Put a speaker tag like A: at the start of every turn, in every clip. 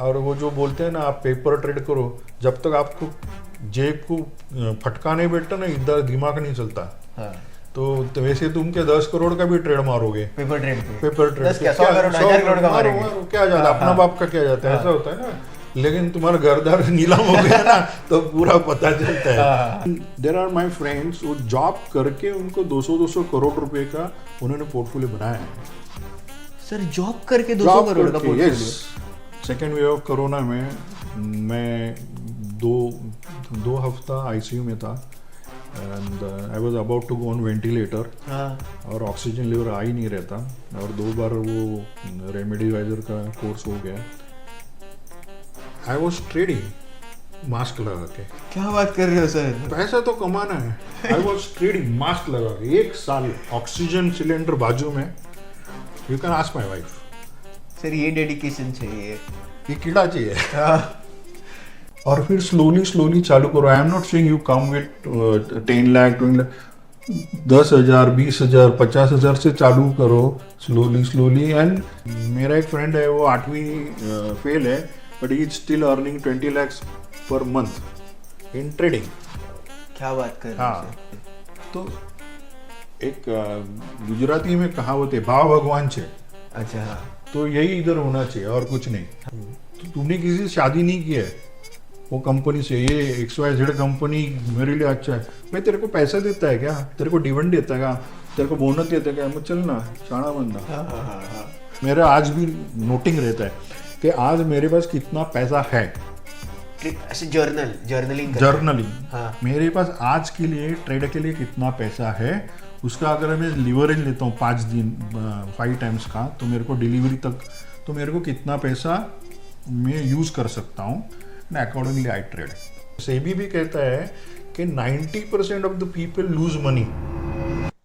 A: और वो जो बोलते हैं ना आप पेपर ट्रेड करो, जब तक आपको जेब को फटका नहीं बैठता ना इधर दिमाग नहीं चलता।
B: हाँ।
A: तो वैसे तुम क्या 10 करोड़ का भी ट्रेड मारोगे
B: पेपर ट्रेड पे
A: पेपर ट्रेड
B: 10 क्या 100 करोड़ 1000 करोड़ का मारेंगे।
A: क्या जाता
B: हाँ,
A: अपना
B: हाँ।
A: बाप का क्या जाता है, ऐसा होता है ना। लेकिन तुम्हारा घरदार नीलाम हो गया ना तो पूरा पता चलता है। देयर आर माय फ्रेंड्स वो जॉब करके उनको 200 करोड़ रुपए का उन्होंने पोर्टफोलियो बनाया है।
B: सर जॉब करके 200 करोड़ का portfolio.
A: Second wave of corona में मैं दो हफ्ता आईसीयू में था and I was about to go on ventilator. और ऑक्सीजन लेवल आ ही नहीं रहता और 2 बार वो रेमेडीवाइजर का कोर्स हो गया। आई वॉज ट्रेडिंग मास्क लगा के।
B: क्या बात कर रहे हो सर?
A: पैसा तो कमाना है। आई वॉज ट्रेडिंग मास्क लगा के 1 साल ऑक्सीजन सिलेंडर बाजू में। You can ask my wife.
B: Sir ये डेडिकेशन चाहिए,
A: ये कीड़ा चाहिए। और फिर स्लोली चालू करो। I am not saying you come with 10 lakh 20 lakh, 10,000 20,000 50,000 से चालू करो स्लोली। एंड मेरा एक फ्रेंड है वो 8वीं फेल है but he is still earning 20 lakhs per month in trading.
B: क्या बात कर रहे हो?
A: हाँ, तो एक गुजराती में कहावत है भाव भगवान छे।
B: अच्छा हाँ।
A: तो यही इधर होना चाहिए और कुछ नहीं। तो तुमने किसी से शादी नहीं की है वो कंपनी से, ये XYZ कंपनी मेरे लिए अच्छा है, मैं तेरे को पैसा देता है क्या, तेरे को डिविडेंड देता है क्या, तेरे को बोनस देता है क्या, मैं चलना शाना बनना। मेरा आज भी नोटिंग रहता है कि आज मेरे पास कितना पैसा है।
B: ऐसे जर्नलिंग
A: जर्नलिंग मेरे पास आज के लिए ट्रेड के लिए कितना पैसा है उसका अगर मैं लिवरेज लेता हूँ 5 टाइम्स का तो मेरे को डिलीवरी तक तो मेरे को कितना पैसा मैं यूज़ कर सकता हूँ ना, अकॉर्डिंगली आई ट्रेड। सेबी भी कहता है कि 90% of the people lose money.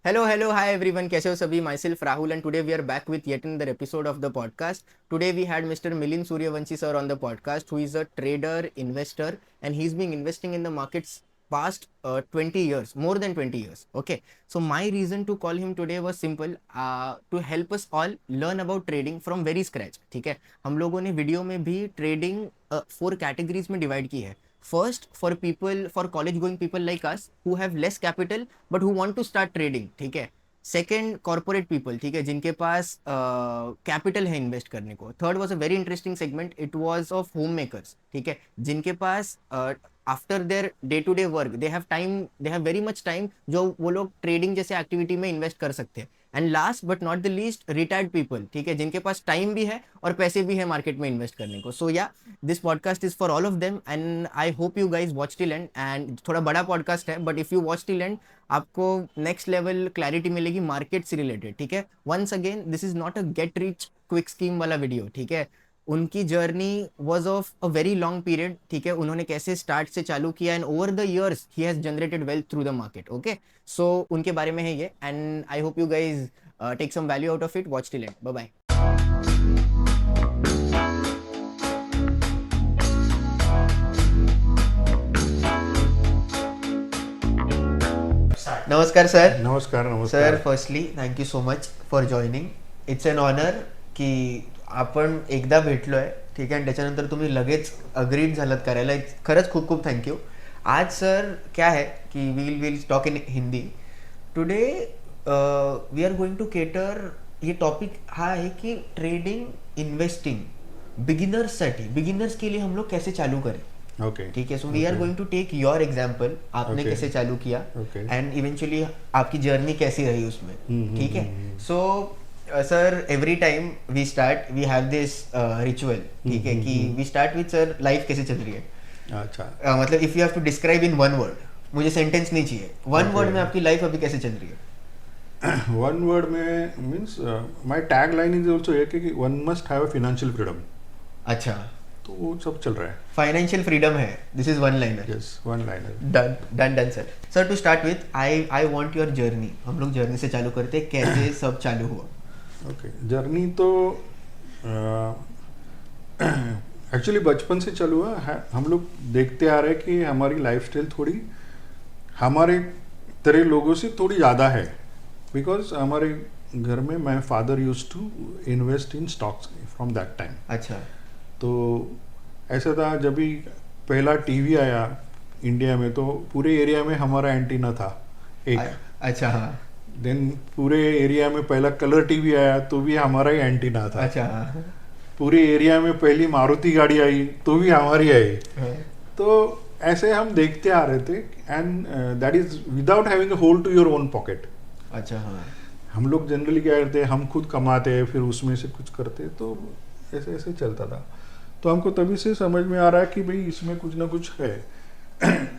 C: Hello, hi everyone. कैसे हो सभी? Myself Rahul and today we are back with yet another episode of the podcast. Today we had Mr. Milind Suryavanshi sir on the podcast, who is a trader, investor, and he's been investing in the markets past 20 years, more than 20 years. Okay, so my reason to call him today was simple, to help us all learn about trading from very scratch. ठीक है, हम लोगों ने video में भी trading 4 categories में divide की है. First, for college going people like us who have less capital but who want to start trading, ठीक है. Second, corporate people, ठीक है, जिनके पास कैपिटल है इन्वेस्ट करने को. Third was a very interesting segment, it was of homemakers, ठीक है, जिनके पास after their day to day work they have very much time जो वो लोग ट्रेडिंग जैसे एक्टिविटी में इन्वेस्ट कर सकते हैं. And last but not the least, retired people, ठीक है, जिनके पास टाइम भी है और पैसे भी है मार्केट में इन्वेस्ट करने को. So yeah this podcast is for all of them and I hope you guys watch till end. And थोड़ा बड़ा पॉडकास्ट है but if you watch till end आपको नेक्स्ट लेवल क्लैरिटी मिलेगी मार्केट से related. ठीक है, once again this is not a get rich quick scheme वाला video. ठीक है, उनकी journey was of a very long period. ठीक है, उन्होंने कैसे स्टार्ट से चालू किया and over the years he has generated wealth through the market. Okay, so उनके बारे में है ये and I hope you guys take some value out of it. Watch till end. Bye bye.
B: नमस्कार सर.
A: नमस्कार.
B: Sir firstly thank you so much for joining. It's an honour की आपण एकदा भेटलोय. ठीक आहे, त्याच्यानंतर तुम्ही लगेच अग्रीड झालात करायला. खरंच खूप खूप थँक्यू. आज सर क्या है कि will talk in Hindi. Today we are going to cater. ये टॉपिक हा है कि ट्रेडिंग इन्वेस्टिंग बिगिनर्स के लिए हम लोग कैसे चालू करें.
A: ओके,
B: ठीक है, so we are going to take your example. आपने कैसे चालू किया एंड इवेंचुअली आपकी जर्नी कैसी रही उसमें. ठीक है, so sir every time we start we have this ritual. ठीक है, कि we start with sir life कैसे चल रही है.
A: अच्छा,
B: मतलब if you have to describe in one word, मुझे सेंटेंस नहीं चाहिए, वन वर्ड में आपकी लाइफ अभी कैसे चल रही है.
A: वन वर्ड में means my tag line is also है कि one must have a financial freedom.
B: अच्छा,
A: तो वो सब चल रहा है.
B: फाइनेंशियल फ्रीडम है. This is one liner.
A: Yes, one liner.
B: Done sir. Sir to start with I want your journey. हम लोग जर्नी से चालू करते हैं, कैसे सब चालू हुआ.
A: ओके, जर्नी तो एक्चुअली बचपन से चालू हुआ है. हम लोग देखते आ रहे हैं कि हमारी लाइफस्टाइल थोड़ी हमारे तरह लोगों से थोड़ी ज़्यादा है. बिकॉज हमारे घर में my father used to invest in stocks from that time.
B: अच्छा,
A: तो ऐसा था जब भी पहला टीवी आया इंडिया में तो पूरे एरिया में हमारा एंटीना था एक।
B: अच्छा हाँ
A: देन पूरे एरिया में पहला कलर टीवी आया तो भी हमारा ही एंटीना था।
B: अच्छा हाँ
A: पूरे एरिया में पहली मारुति गाड़ी आई तो भी हमारी आई। तो ऐसे हम देखते आ रहे थे and that is without having a hole to your own pocket.
B: अच्छा हाँ
A: हम लोग जनरली क्या करते हैं, हम खुद कमाते फिर उसमें से कुछ करते, तो ऐसे ऐसे चलता था। तो हमको तभी से समझ में आ रहा है कि भाई इसमें कुछ ना कुछ है।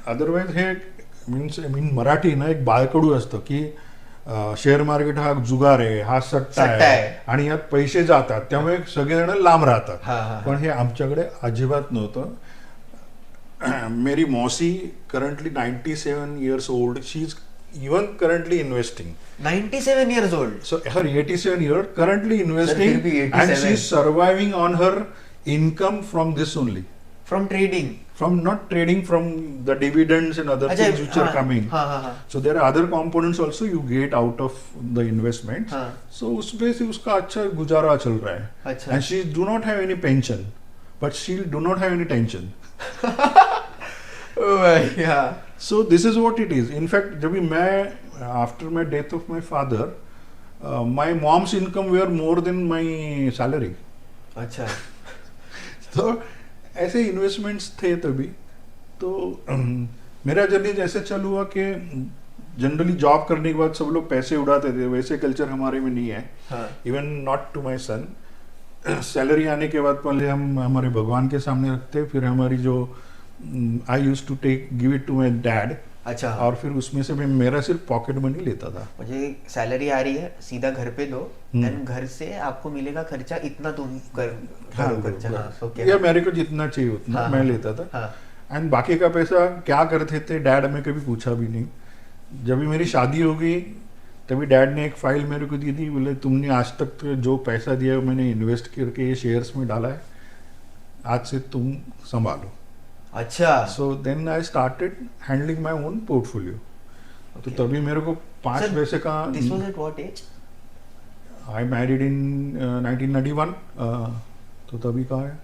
A: अदरवाइज हे मीन मराठी ना एक बाळकडू असतं की शेअर मार्केट हा जुगार आहे, हा सट्टा आहे आणि यात पैसे जातात, त्यामुळे सगळेजण लांब राहतात। पण हे आमच्याकडे अजिबात नव्हतं। मेरी मौसी currently 97 years old, she is even currently investing.
B: 97 years old.
A: So her 87 year currently investing
B: फिर भी
A: and
B: 87.
A: she is surviving on her income from this only.
B: From trading.
A: From not trading, from the dividends and other
B: अच्छा,
A: things which are
B: हाँ,
A: coming.
B: हाँ.
A: So there are other components also you get out of the investments.
B: हाँ.
A: So उसमें से उसका अच्छा गुजारा चल रहा है.
B: अच्छा.
A: And she do not have any pension, but she do not have any tension.
B: Oh my God.
A: So this is what it is. In fact, जब भी मैं after my death of my father, my mom's income were more than my salary.
B: अच्छा.
A: तो ऐसे investments थे तभी। तो मेरा जर्नी जैसे चालू हुआ कि जनरली जॉब करने के बाद सब लोग पैसे उड़ाते थे, वैसे कल्चर हमारे में नहीं है। Even not to my son. Salary आने के बाद पहले हम हमारे भगवान के सामने रखते, फिर हमारी जो I use to take give it to my dad.
B: अच्छा.
A: और फिर उसमें से मैं मेरा सिर्फ पॉकेट मनी लेता था।
B: मुझे सैलरी आ रही है, सीधा घर पे दो एंड घर से आपको मिलेगा खर्चा इतना, तुम करो खर्चा। हाँ, okay,
A: या मेरे को जितना चाहिए उतना मैं लेता था। एंड बाकी का पैसा क्या करते थे डैड हमें कभी पूछा भी नहीं। जब भी मेरी शादी हो गई तभी डैड ने एक फाइल मेरे को दी थी, बोले तुमने आज तक तो जो पैसा दिया मैंने इन्वेस्ट करके ये शेयर्स में डाला है, आज से तुम संभालो।
B: अच्छा.
A: So then I started handling my own portfolio. तो तभी मेरे को 5 पैसे का।
B: This was at what age?
A: I married in 1991। तो तभी का है,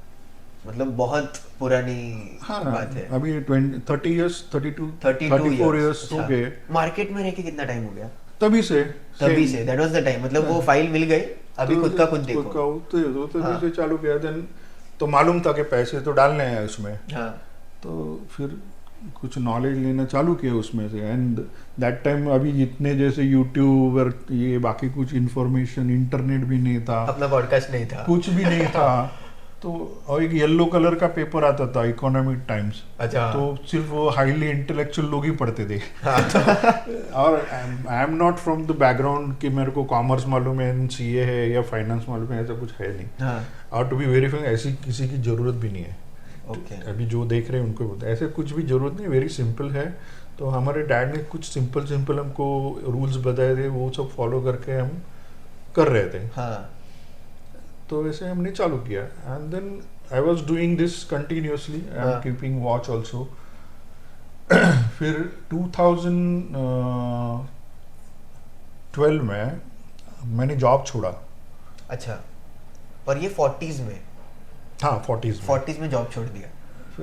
B: मतलब बहुत पुरानी बात है।
A: अभी 30 इयर्स 34 इयर्स हो गए।
B: मार्केट में रह के कितना टाइम हो गया?
A: तभी say
B: that was the time. मतलब वो फाइल मिल गई, अभी खुद का खुद देखो।
A: तो तभी से चालू किया। देन तो मालूम था कि पैसे तो डालने हैं उसमें। तो फिर कुछ नॉलेज लेना चालू किया उसमें से। एंड दैट टाइम अभी जितने जैसे यूट्यूब और ये बाकी कुछ इंफॉर्मेशन, इंटरनेट भी नहीं था,
B: अपना पॉडकास्ट नहीं था,
A: कुछ भी नहीं था। तो और एक येलो कलर का पेपर आता था, इकोनॉमिक टाइम्स।
B: अच्छा.
A: तो सिर्फ वो हाईली इंटेलेक्चुअल लोग ही पढ़ते थे। और I am not from the background कि मेरे को कॉमर्स मालूम है, सीए है या फाइनेंस मालूम है, ऐसा कुछ है नहीं। और टू बी वेरी फ्रैंक ऐसी किसी की जरूरत भी नहीं है। अभी जो देख रहे हैं उनको बोलते हैं, ऐसे कुछ भी जरूरत नहीं, वेरी सिंपल है। तो हमारे डैड ने कुछ सिंपल हमको रूल्स बताए थे, वो सब फॉलो करके हम कर रहे थे। तो वैसे हमने चालू किया। And then I was doing this continuously, I am keeping watch also. फिर 2012 में मैंने जॉब छोड़ा।
B: अच्छा. और ये 40s में?
A: हाँ 40s
B: में जॉब छोड़ दिया।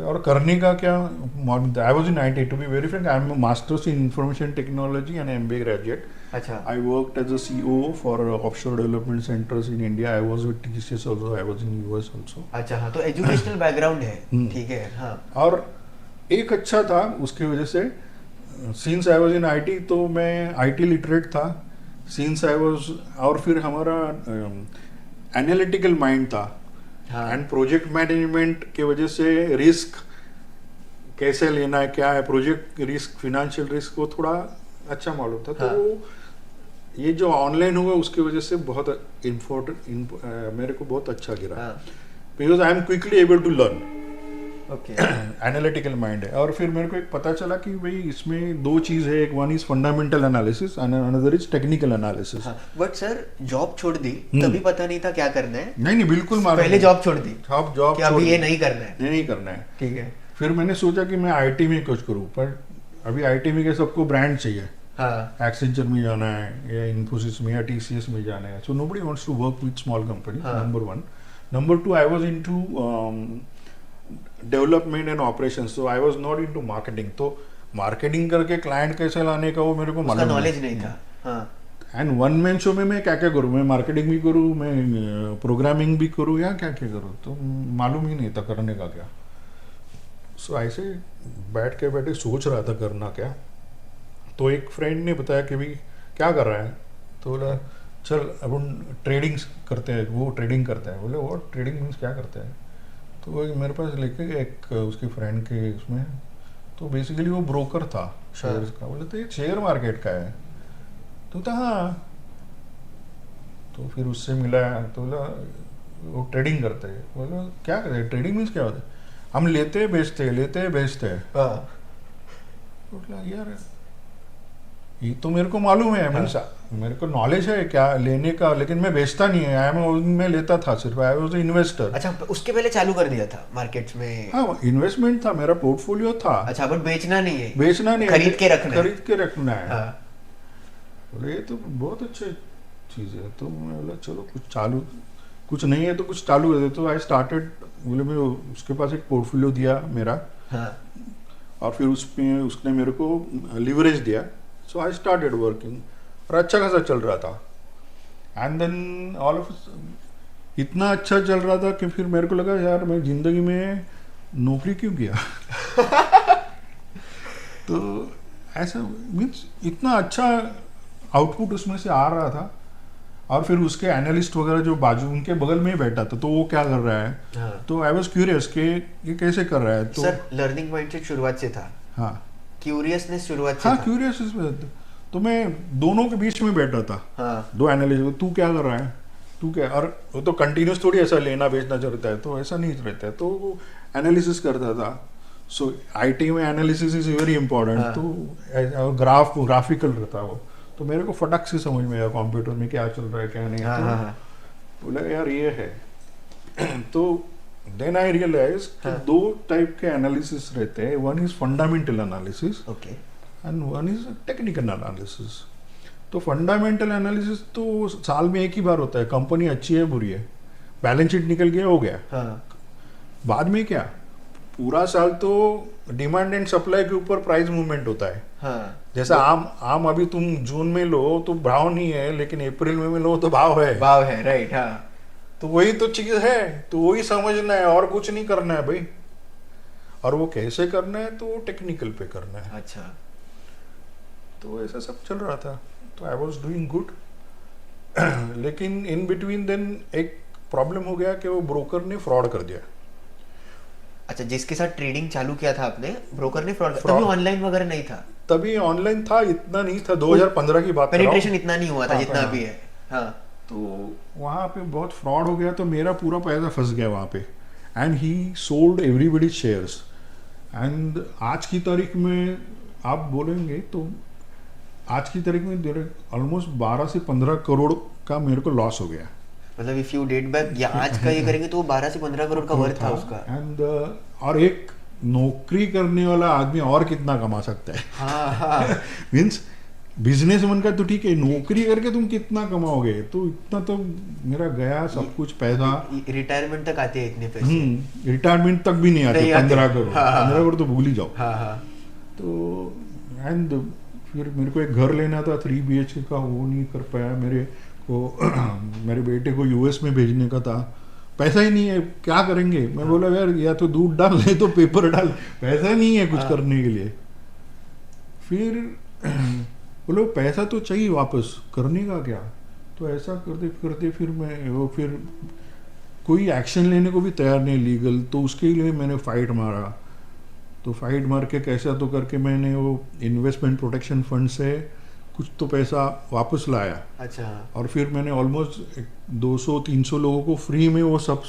A: और करने का क्या, I was in IT, to be very frank I am masters in information technology and MBA graduate.
B: अच्छा.
A: I worked as a CEO for offshore development centers in India. I was with TCS also. I was in US also.
B: अच्छा. हाँ, तो educational background है। ठीक है. हाँ.
A: और एक अच्छा था उसकी वजह से, since I was in IT तो मैं IT लिटरेट था। सिंस आई वाज, और फिर हमारा एनालिटिकल माइंड था। एंड प्रोजेक्ट मैनेजमेंट की वजह से रिस्क कैसे लेना है, क्या है प्रोजेक्ट रिस्क, फाइनेंशियल रिस्क, वो थोड़ा अच्छा मालूम था। तो ये जो ऑनलाइन हुआ उसकी वजह से बहुत मेरे को बहुत अच्छा गिरा, because I am quickly able to learn. Analytical mind है। और फिर मेरे को एक पता चला कि भाई इसमें दो चीज है, एक one is fundamental analysis and another is technical analysis.
B: But sir job छोड़ दी तभी पता नहीं था क्या करना है?
A: नहीं जॉब
B: पहले जॉब छोड़ दी,
A: जॉब
B: अभी ये नहीं करना है,
A: नहीं करना है।
B: ठीक है।
A: फिर मैंने सोचा कि मैं IT में कुछ करूँ, पर अभी IT में के सबको ब्रांड चाहिए। एक्सेंचर में जाना है या इन्फोसिस में या TCS में जाना है, so nobody wants to work with small company, number 1। Number 2, I was into development and operation, so I was not into marketing. तो मार्केटिंग करके क्लाइंट कैसे लाने का वो मेरे को
B: उसका
A: मालूम
B: नॉलेज नहीं था. हाँ.
A: एंड वन मैन शो में मैं क्या क्या करूँ, मैं मार्केटिंग भी करूँ, मैं प्रोग्रामिंग भी करूँ, या क्या क्या करूँ, तो मालूम ही नहीं था करने का क्या. सो ऐसे बैठ के बैठे सोच रहा था करना क्या. तो एक फ्रेंड ने बताया कि भाई क्या कर रहा है, तो बोला चल अपन ट्रेडिंग करते हैं. वो ट्रेडिंग करता है. बोले वो ट्रेडिंग मीन्स क्या करते हैं, तो वो मेरे पास लेके गया एक उसके फ्रेंड के उसमें. तो बेसिकली वो ब्रोकर था शेयर्स का. बोले तो ये शेयर मार्केट का है, तो था हाँ. तो फिर उससे मिला, तो बोला वो ट्रेडिंग करते हैं. बोला क्या करते हैं, ट्रेडिंग मीन्स क्या होता है, हम लेते हैं बेचते हैं, लेते हैं बेचते हैं.
B: हाँ.
A: बोला यार ये तो मेरे को मालूम है, मीन्स मेरे को नॉलेज है क्या लेने का, लेकिन मैं बेचता नहीं है. मैं लेता था सिर्फ, आई वाज इन्वेस्टर.
B: अच्छा, उसके पहले चालू कर दिया था मार्केट्स में.
A: हाँ इन्वेस्टमेंट था, मेरा पोर्टफोलियो था.
B: अच्छा, बट बेचना नहीं है.
A: बेचना नहीं,
B: खरीद के रखना है.
A: खरीद के रखना है.
B: हाँ.
A: बोले ये तो बहुत अच्छी चीज़ है. तो मैं बोला चलो कुछ नहीं है तो कुछ चालू कर दे. तो आई स्टार्टेड. बोले मैं उसके पास एक पोर्टफोलियो दिया मेरा,
B: हाँ.
A: और फिर उसमें उसने मेरे को लिवरेज दिया. सो आई स्टार्टेड वर्किंग, और अच्छा खासा चल रहा था. एंड देन ऑल ऑफ इतना अच्छा चल रहा था कि फिर मेरे को लगा यार मैं जिंदगी में नौकरी क्यों किया. तो ऐसा मीन्स इतना अच्छा आउटपुट उसमें से आ रहा था. और फिर उसके एनालिस्ट वगैरह जो बाजू उनके बगल में ही बैठा था, तो वो क्या कर रहा है.
B: हाँ.
A: तो आई वाज क्यूरियस कि ये कैसे कर रहा है. तो
B: सर, लर्निंग माइंडसेट शुरुआत से था.
A: हाँ
B: क्यूरियसनेस शुरुआत से
A: हाँ
B: था.
A: क्यूरियस. तो मैं दोनों के बीच में बैठा था.
B: हाँ.
A: दो एनालिस्ट, तू क्या कर रहा है, तू क्या. और वो तो कंटिन्यूस थोड़ी ऐसा लेना बेचना चलता है, तो ऐसा नहीं रहता है. तो वो एनालिसिस करता था. सो आईटी में एनालिसिस इज वेरी इंपॉर्टेंट.
B: हाँ.
A: तो ग्राफिकल रहता वो. तो मेरे को फटक से समझ में आया कंप्यूटर में क्या चल रहा है क्या नहीं.
B: हाँ.
A: तो
B: हाँ.
A: बोला यार ये है. तो देन आई रियलाइज कि
B: हाँ.
A: दो टाइप के एनालिसिस रहते हैं. One is fundamental analysis
B: okay.
A: And one is technical analysis. तो फंडामेंटल एनालिसिस तो साल में एक ही बार होता है. कंपनी अच्छी है बुरी है, बैलेंस शीट निकल गया, हो गया.
B: हाँ.
A: बाद में क्या, पूरा साल तो डिमांड एंड सप्लाई के ऊपर प्राइस मूवमेंट होता है.
B: हाँ.
A: जैसा आम अभी तुम जून में लो तो भाव नहीं है, लेकिन अप्रैल में लो तो भाव है.
B: भाव है, राइट. हाँ.
A: तो वही तो चीज है, तो वही समझना है और कुछ नहीं करना है भाई. और वो कैसे करना है, तो टेक्निकल पे करना है.
B: अच्छा.
A: तो ऐसा सब चल रहा था. तो आई वॉज डूइंग गुड. लेकिन इन बिटवीन देन एक प्रॉब्लम हो गया कि वो ब्रोकर ने फ्रॉड कर दिया.
B: अच्छा, जिसके साथ ट्रेडिंग चालू किया था आपने, ब्रोकर ने फ्रॉड.
A: Fraud.
B: तभी ऑनलाइन वगैरह नहीं था.
A: तभी ऑनलाइन था, इतना नहीं था. 2015 की बात कर रहा हूँ.
B: पेनिट्रेशन इतना नहीं हुआ था
A: हाँ,
B: जितना
A: हाँ.
B: अभी है. हाँ.
A: तो वहाँ पे बहुत फ्रॉड हो गया. तो मेरा पूरा पैसा फंस गया वहाँ पे. And he sold everybody shares. And आज की तारीख में आप बोलेंगे तो आज की तारीख में ऑलमोस्ट 12 से 15 करोड़ का मेरे को लॉस हो गया.
B: मतलब इफ यू डेट बैक या आज का ये करेंगे तो 12 से 15 करोड़ का वर्थ था उसका.
A: एंड और एक नौकरी करने वाला आदमी और कितना कमा सकता है.
B: हाँ. हाँ.
A: मीन्स बिजनेसमैन का तो ठीक है, नौकरी करके तुम कितना कमाओगे. तो इतना तो मेरा गया सब कुछ पैसा.
B: रिटायरमेंट तक आते हैं इतने पैसे.
A: रिटायरमेंट तक भी नहीं आते.
B: नहीं आते.
A: 15 करोड़.
B: हाँ, हाँ.
A: 15 करोड़ तो भूल ही जाओ.
B: हाँ. हाँ.
A: तो एंड फिर मेरे को एक घर लेना था 3 BHK का, वो नहीं कर पाया. मेरे को मेरे बेटे को US में भेजने का था, पैसा ही नहीं है, क्या करेंगे. मैं बोला यार या तो दूध डाल नहीं तो पेपर डाल, पैसा नहीं है कुछ करने के लिए. फिर बोलो पैसा तो चाहिए वापस, करने का क्या. तो ऐसा करते करते फिर कोई एक्शन लेने को भी तैयार नहीं लीगल. तो उसके लिए मैंने फाइट मारा. तो फाइट मार के कैसा तो करके मैंने वो इन्वेस्टमेंट प्रोटेक्शन फंड से कुछ तो पैसा वापस लाया.
B: अच्छा.
A: और फिर मैंने ऑलमोस्ट 200-300 लोगों को फ्री में वो सब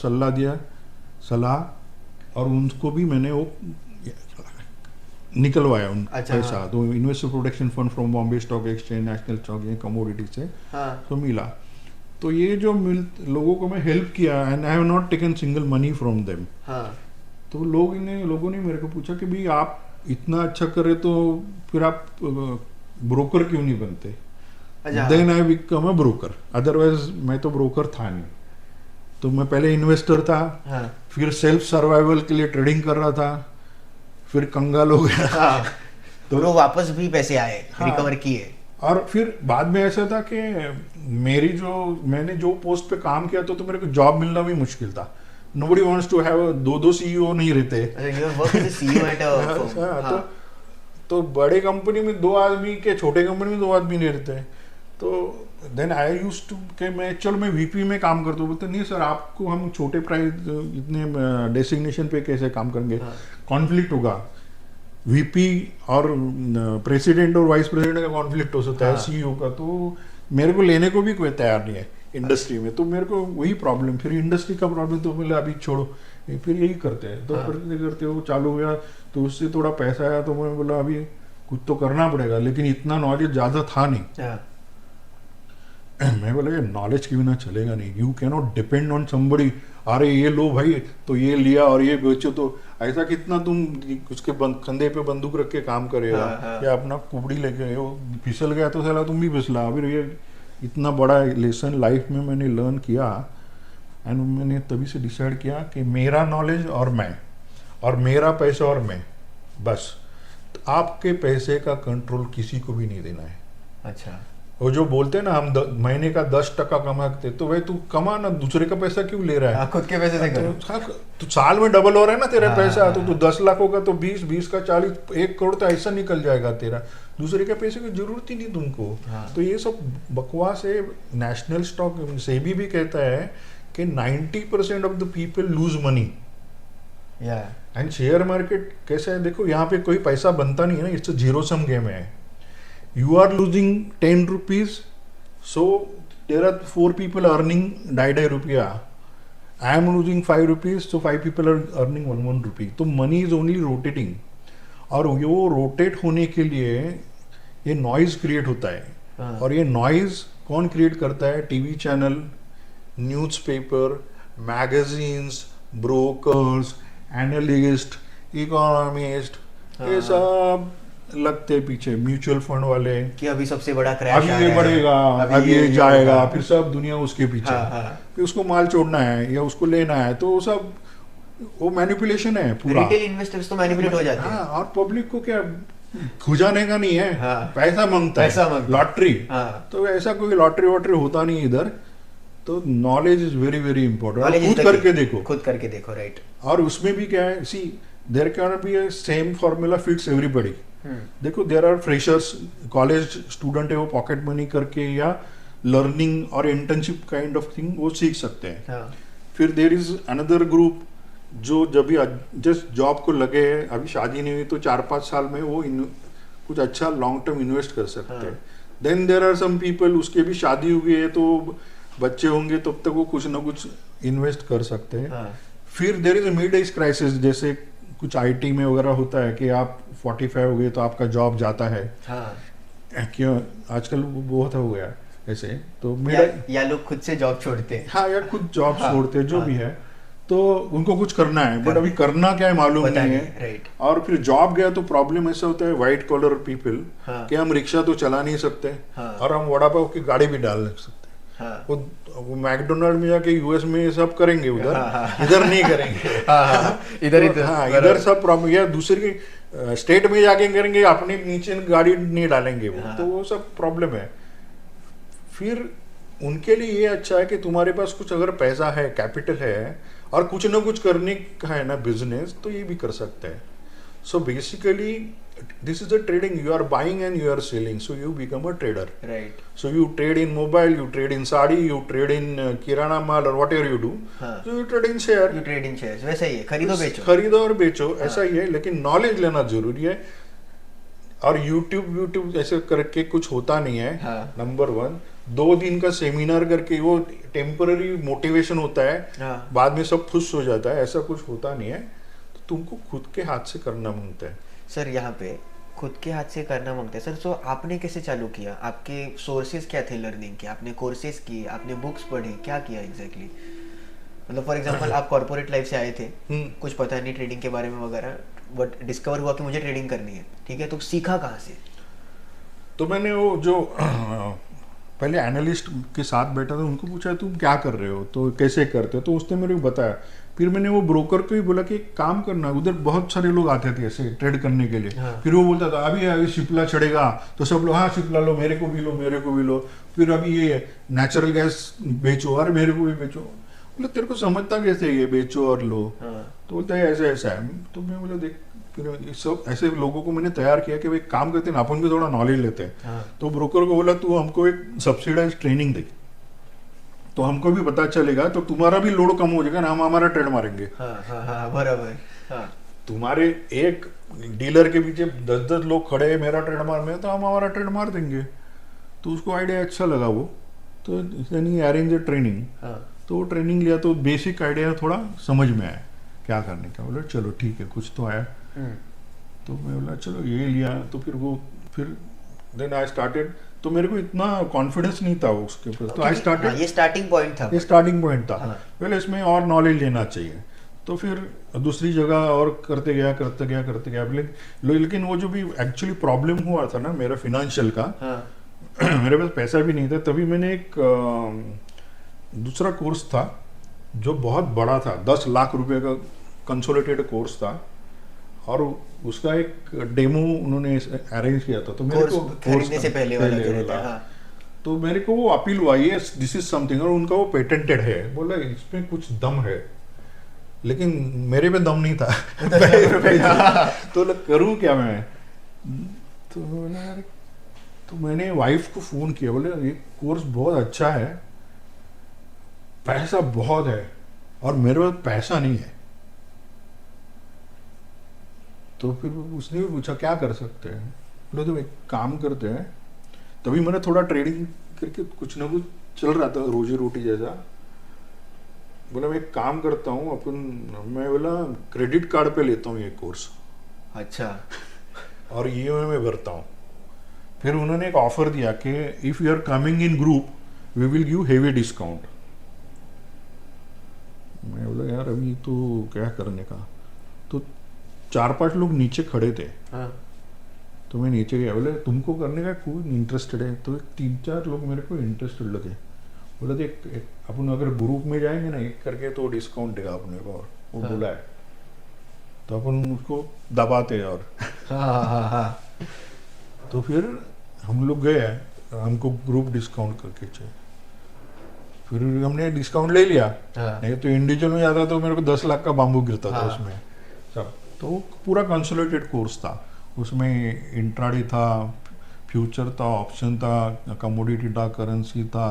A: सलाह और उनको भी मैंने वो निकलवाया उन
B: अच्छा.
A: पैसा.
B: हाँ.
A: तो investor protection fund from Bombay stock exchange, national stock exchange, commodity से
B: हाँ.
A: तो मिला. तो ये जो लोगों को मैं हेल्प किया and I have not taken single money from them.
B: हाँ.
A: तो लोगों ने मेरे को पूछा कि भाई आप इतना अच्छा करे तो फिर आप ब्रोकर क्यों नहीं बनते.
B: अच्छा.
A: Then I become a broker. Otherwise मैं तो ब्रोकर था नहीं. तो मैं पहले इन्वेस्टर था,
B: हाँ
A: फिर सेल्फ सर्वाइवल के लिए ट्रेडिंग कर रहा था, फिर कंगाल हो गया।
B: हाँ तो वापस भी पैसे आए,
A: हाँ।
B: रिकवर किए।
A: और फिर बाद में ऐसा था कि मैंने जो पोस्ट पे काम किया तो मेरे को जॉब मिलना भी मुश्किल था। नोबडी वांट्स टू हैव दो सीईओ नहीं रहते।
B: Your work as a CEO at a
A: हाँ,
B: फर्म।
A: तो बड़े कंपनी में 2 आदमी के, छोटे कंपनी में 2 आदमी नहीं रहते। तो देन आई यूज टू कि मैं वीपी में काम करता हूँ। बोलते नहीं सर, आपको हम छोटे प्राइस इतने डेसिग्नेशन पे कैसे काम करेंगे, कॉन्फ्लिक्ट होगा। वीपी और प्रेसिडेंट और वाइस प्रेसिडेंट का कॉन्फ्लिक्ट हो सकता है, सीईओ का। तो मेरे को लेने को भी कोई तैयार नहीं है इंडस्ट्री में। तो मेरे को वही प्रॉब्लम, फिर इंडस्ट्री का प्रॉब्लम। तो बोले अभी छोड़ो, फिर यही करते हैं। तो करते करते वो चालू हुआ, तो उससे थोड़ा पैसा आया। तो मैं बोला अभी कुछ तो करना पड़ेगा, लेकिन इतना नॉलेज ज़्यादा था नहीं। मैं बोला ये नॉलेज के बिना चलेगा नहीं। You can not depend on somebody, अरे ये लो भाई तो ये लिया और ये बेचो। तो ऐसा कितना तुम उसके कंधे पे बंदूक रख के काम करेगा, या अपना कुबड़ी लेके वो फिसल गया तो साला तुम भी फिसला। अभी ये इतना बड़ा लेसन लाइफ में मैंने लर्न किया। एंड मैंने तभी से डिसाइड किया कि मेरा नॉलेज और मैं, और मेरा पैसा और मैं, बस। तो आपके पैसे का कंट्रोल किसी को भी नहीं देना है।
B: अच्छा,
A: वो जो बोलते हैं ना हम महीने का 10% कमाते, तो भाई तू कमा ना, दूसरे का पैसा क्यों ले रहा है?
B: खुद के पैसे से करो।
A: तो साल में डबल हो रहा है ना तेरा पैसा। तो 10 लाख होगा तो 20, 20 का 40, 1 करोड़ तो ऐसा निकल जाएगा तेरा। दूसरे के पैसे की जरूरत ही नहीं तुमको। तो ये सब बकवास है। नेशनल स्टॉक सेबी भी कहता है कि 90% of the people lose money. And share market कैसा है, देखो यहाँ पे कोई पैसा बनता नहीं है ना, it's a zero sum game है। You are losing 10 rupees, so there are 4 people earning 2.5 रुपया. I am losing 5 rupees, so 5 people are earning 1 rupee. तो money is only rotating. और वो रोटेट होने के लिए ये नॉइज क्रिएट होता है। और ये नॉइज कौन क्रिएट करता है? TV channel, newspaper, magazines, brokers, analyst, economist, ये सब लगते पीछे, म्यूचुअल फंड वाले
B: कि अभी सबसे बड़ा क्रैश
A: अभी ये बढ़ेगा, अभी ये जाएगा, फिर सब दुनिया उसके पीछे। फिर उसको माल छोड़ना है या उसको लेना है, तो वो सब वो मैनिपुलेशन है पूरा।
B: रिटेल इन्वेस्टर्स तो मैनिपुलेट हो जाते हैं।
A: और पब्लिक को क्या खुजाने का नहीं है, पैसा मांगता है, लॉटरी। तो ऐसा कोई लॉटरी वॉटरी होता नहीं इधर। तो knowledge is very very important. खुद करके देखो,
B: खुद करके देखो, राइट।
A: और उसमें भी क्या है, see there can be a same formula fits everybody. देखो there are freshers, college student है, वो पॉकेट मनी करके या लर्निंग और इंटर्नशिप काइंड ऑफ थिंग वो सीख सकते हैं। फिर देयर इज अनदर ग्रुप जो जब भी जस्ट जॉब को लगे, अभी शादी नहीं हुई तो 4-5 साल में वो कुछ अच्छा लॉन्ग टर्म इन्वेस्ट कर सकते हैं। Then there are some people, उसके भी शादी हुई है तो बच्चे होंगे तब तक वो कुछ ना कुछ इन्वेस्ट कर सकते हैं। फिर there is a mid age crisis, जैसे कुछ आईटी में वगैरह होता है कि आप 45 हो गए तो आपका जॉब जाता है। क्यों आजकल बहुत हो गया ऐसे। तो
B: या लोग खुद से जॉब छोड़ते हैं।
A: हाँ, या खुद जॉब छोड़ते हैं, जो भी है। तो उनको कुछ करना है, बट अभी करना क्या है मालूम नहीं है।
B: राइट।
A: और फिर जॉब गया तो प्रॉब्लम ऐसा होता है व्हाइट कॉलर पीपल कि हम रिक्शा तो चला नहीं सकते, और हम वड़ा पाव की गाड़ी भी डाल नहीं सकते। वो मैकडोनल्ड में जाके यूएस में सब करेंगे, उधर इधर नहीं करेंगे। इधर सब प्रॉब्लम। या दूसरी स्टेट में जाके करेंगे, अपने नीचे गाड़ी नहीं डालेंगे वो। तो वो सब प्रॉब्लम है। फिर उनके लिए ये अच्छा है कि तुम्हारे पास कुछ अगर पैसा है, कैपिटल है, और कुछ ना कुछ करने का है ना बिजनेस, तो ये भी कर सकते हैं। So basically this is a trading. You are buying and you are selling, so you become a trader.
B: Right.
A: So you trade in mobile, you trade in sari, you trade in kirana mal or whatever you do. So you trade in share.
B: You trade in shares. वैसा ही है, खरीदो बेचो।
A: खरीदो और बेचो, ऐसा ही है। लेकिन नॉलेज लेना जरूरी है। और YouTube ऐसे करके कुछ होता नहीं है। नंबर 1, 2 दिन का सेमिनार करके वो टेम्पररी मोटिवेशन होता है, बाद में सब खुश हो जाता है। ऐसा कुछ होता नहीं है। तो तुमको खुद के हाथ से करना मांगता है।
B: सर यहाँ पे खुद के हाथ से करना मांगते हैं। सर तो आपने कैसे चालू किया? आपके सोर्सेज क्या थे लर्निंग के? आपने कोर्सेज किए, आपने बुक्स पढ़ी, क्या किया एग्जैक्टली? मतलब फॉर एग्जांपल आप कॉर्पोरेट लाइफ से आए थे, कुछ पता नहीं ट्रेडिंग के बारे में वगैरह, बट डिस्कवर हुआ कि मुझे ट्रेडिंग करनी है, ठीक है, तो सीखा कहाँ से?
A: तो मैंने वो जो पहले एनालिस्ट के साथ बैठा था, उनको पूछा तुम क्या कर रहे हो, तो कैसे करते हो, तो उसने मेरे को बताया। फिर मैंने वो ब्रोकर को ही बोला कि एक काम करना, उधर बहुत सारे लोग आते थे ऐसे ट्रेड करने के लिए।
B: हाँ।
A: फिर वो बोलता था अभी अभी शिपला चढ़ेगा, तो सब लोग हाँ शिपला लो, मेरे को भी लो, मेरे को भी लो। फिर अभी ये नेचुरल गैस बेचो, और मेरे को भी बेचो। बोले तेरे को समझता कैसे ये बेचो और लो?
B: हाँ।
A: तो बोलता है ऐसा ऐसा है। तो मैं बोला देख, फिर ये सब ऐसे लोगों को मैंने तैयार किया कि भाई काम करते हैं ना, अपन भी थोड़ा नॉलेज लेते हैं।
B: हाँ।
A: तो ब्रोकर को बोला तू हमको एक सब्सिडाइज ट्रेनिंग दे, तो हमको भी पता चलेगा, तो तुम्हारा भी लोड कम हो जाएगा ना, हम हमारा ट्रेड मारेंगे।
B: हाँ हाँ हाँ बराबर। हाँ
A: तुम्हारे एक डीलर के पीछे 10-10 लोग खड़े हैं मेरा ट्रेड मार में, तो हम हमारा ट्रेड मार देंगे। तो उसको आइडिया अच्छा लगा वो, तो यानी अरेंज ए ट्रेनिंग।
B: हाँ
A: तो वो ट्रेनिंग लिया, तो बेसिक आइडिया थोड़ा समझ में आया क्या करने का। बोला चलो ठीक है, कुछ तो आया। तो मैं बोला चलो ये लिया। तो फिर देन आई स्टार्टेड। तो मेरे को इतना कॉन्फिडेंस नहीं था उसके ऊपर, तो आई स्टार्टेड।
B: ये स्टार्टिंग पॉइंट था।
A: ये स्टार्टिंग पॉइंट था।
B: हाँ।
A: पहले इसमें और नॉलेज लेना चाहिए। तो फिर दूसरी जगह और करते गया। लेकिन वो जो भी एक्चुअली प्रॉब्लम हुआ था ना मेरा फिनेंशियल का,
B: हाँ
A: मेरे पास पैसा भी नहीं था। तभी मैंने एक दूसरा कोर्स था जो बहुत बड़ा था, 10 लाख रुपए का कंसोलिडेटेड कोर्स था, और उसका एक डेमो उन्होंने अरेंज किया था। तो मेरे
B: कोर्स
A: को
B: खरीदने से पहले वाला
A: पहले
B: जो रहता है,
A: वाला।
B: हाँ।
A: तो मेरे को वो अपील हुआ, ये दिस इज समथिंग, और उनका वो पेटेंटेड है। बोला इसमें कुछ दम है, लेकिन मेरे पे दम नहीं था। तो करूँ क्या मैं? तो बोला यार, तो मैंने वाइफ को फोन किया, बोले ये कोर्स बहुत अच्छा है, पैसा बहुत है, और मेरे पास पैसा नहीं है। तो फिर उसने भी पूछा क्या कर सकते हैं? बोले तो एक काम करते हैं। तभी मैंने थोड़ा ट्रेडिंग करके कुछ ना कुछ चल रहा था, रोजी रोटी जैसा। बोला मैं एक काम करता हूँ, मैं बोला क्रेडिट कार्ड पे लेता हूँ ये कोर्स,
B: अच्छा।
A: और EMI में भरता हूँ। फिर उन्होंने एक ऑफर दिया कि if you are coming in group we will give heavy discount. मैं बोला यार अभी तो क्या करने का। तो 4-5 लोग नीचे खड़े थे।
B: हाँ
A: तो मैं नीचे गया, बोले तुमको करने का कोई इंटरेस्टेड है? तो 3-4 लोग मेरे को इंटरेस्टेड लगे। बोला देख अपन अगर ग्रुप में जाएंगे ना एक करके तो डिस्काउंट देगा अपने को, और वो
B: हाँ।
A: बोला है। तो अपन उसको दबाते और
B: हाँ।
A: तो फिर हम लोग गए, हमको ग्रुप डिस्काउंट करके चाहिए। फिर हमने डिस्काउंट ले लिया।
B: हाँ।
A: नहीं तो इंडिविजुअल में जाता तो मेरे को 10 लाख का बाम्बू गिरता था
B: हाँ।
A: उसमें सब। तो वो पूरा कंसोलिडेटेड कोर्स था, उसमें इंट्राडे था, फ्यूचर था, ऑप्शन था, कमोडिटी था, करेंसी था,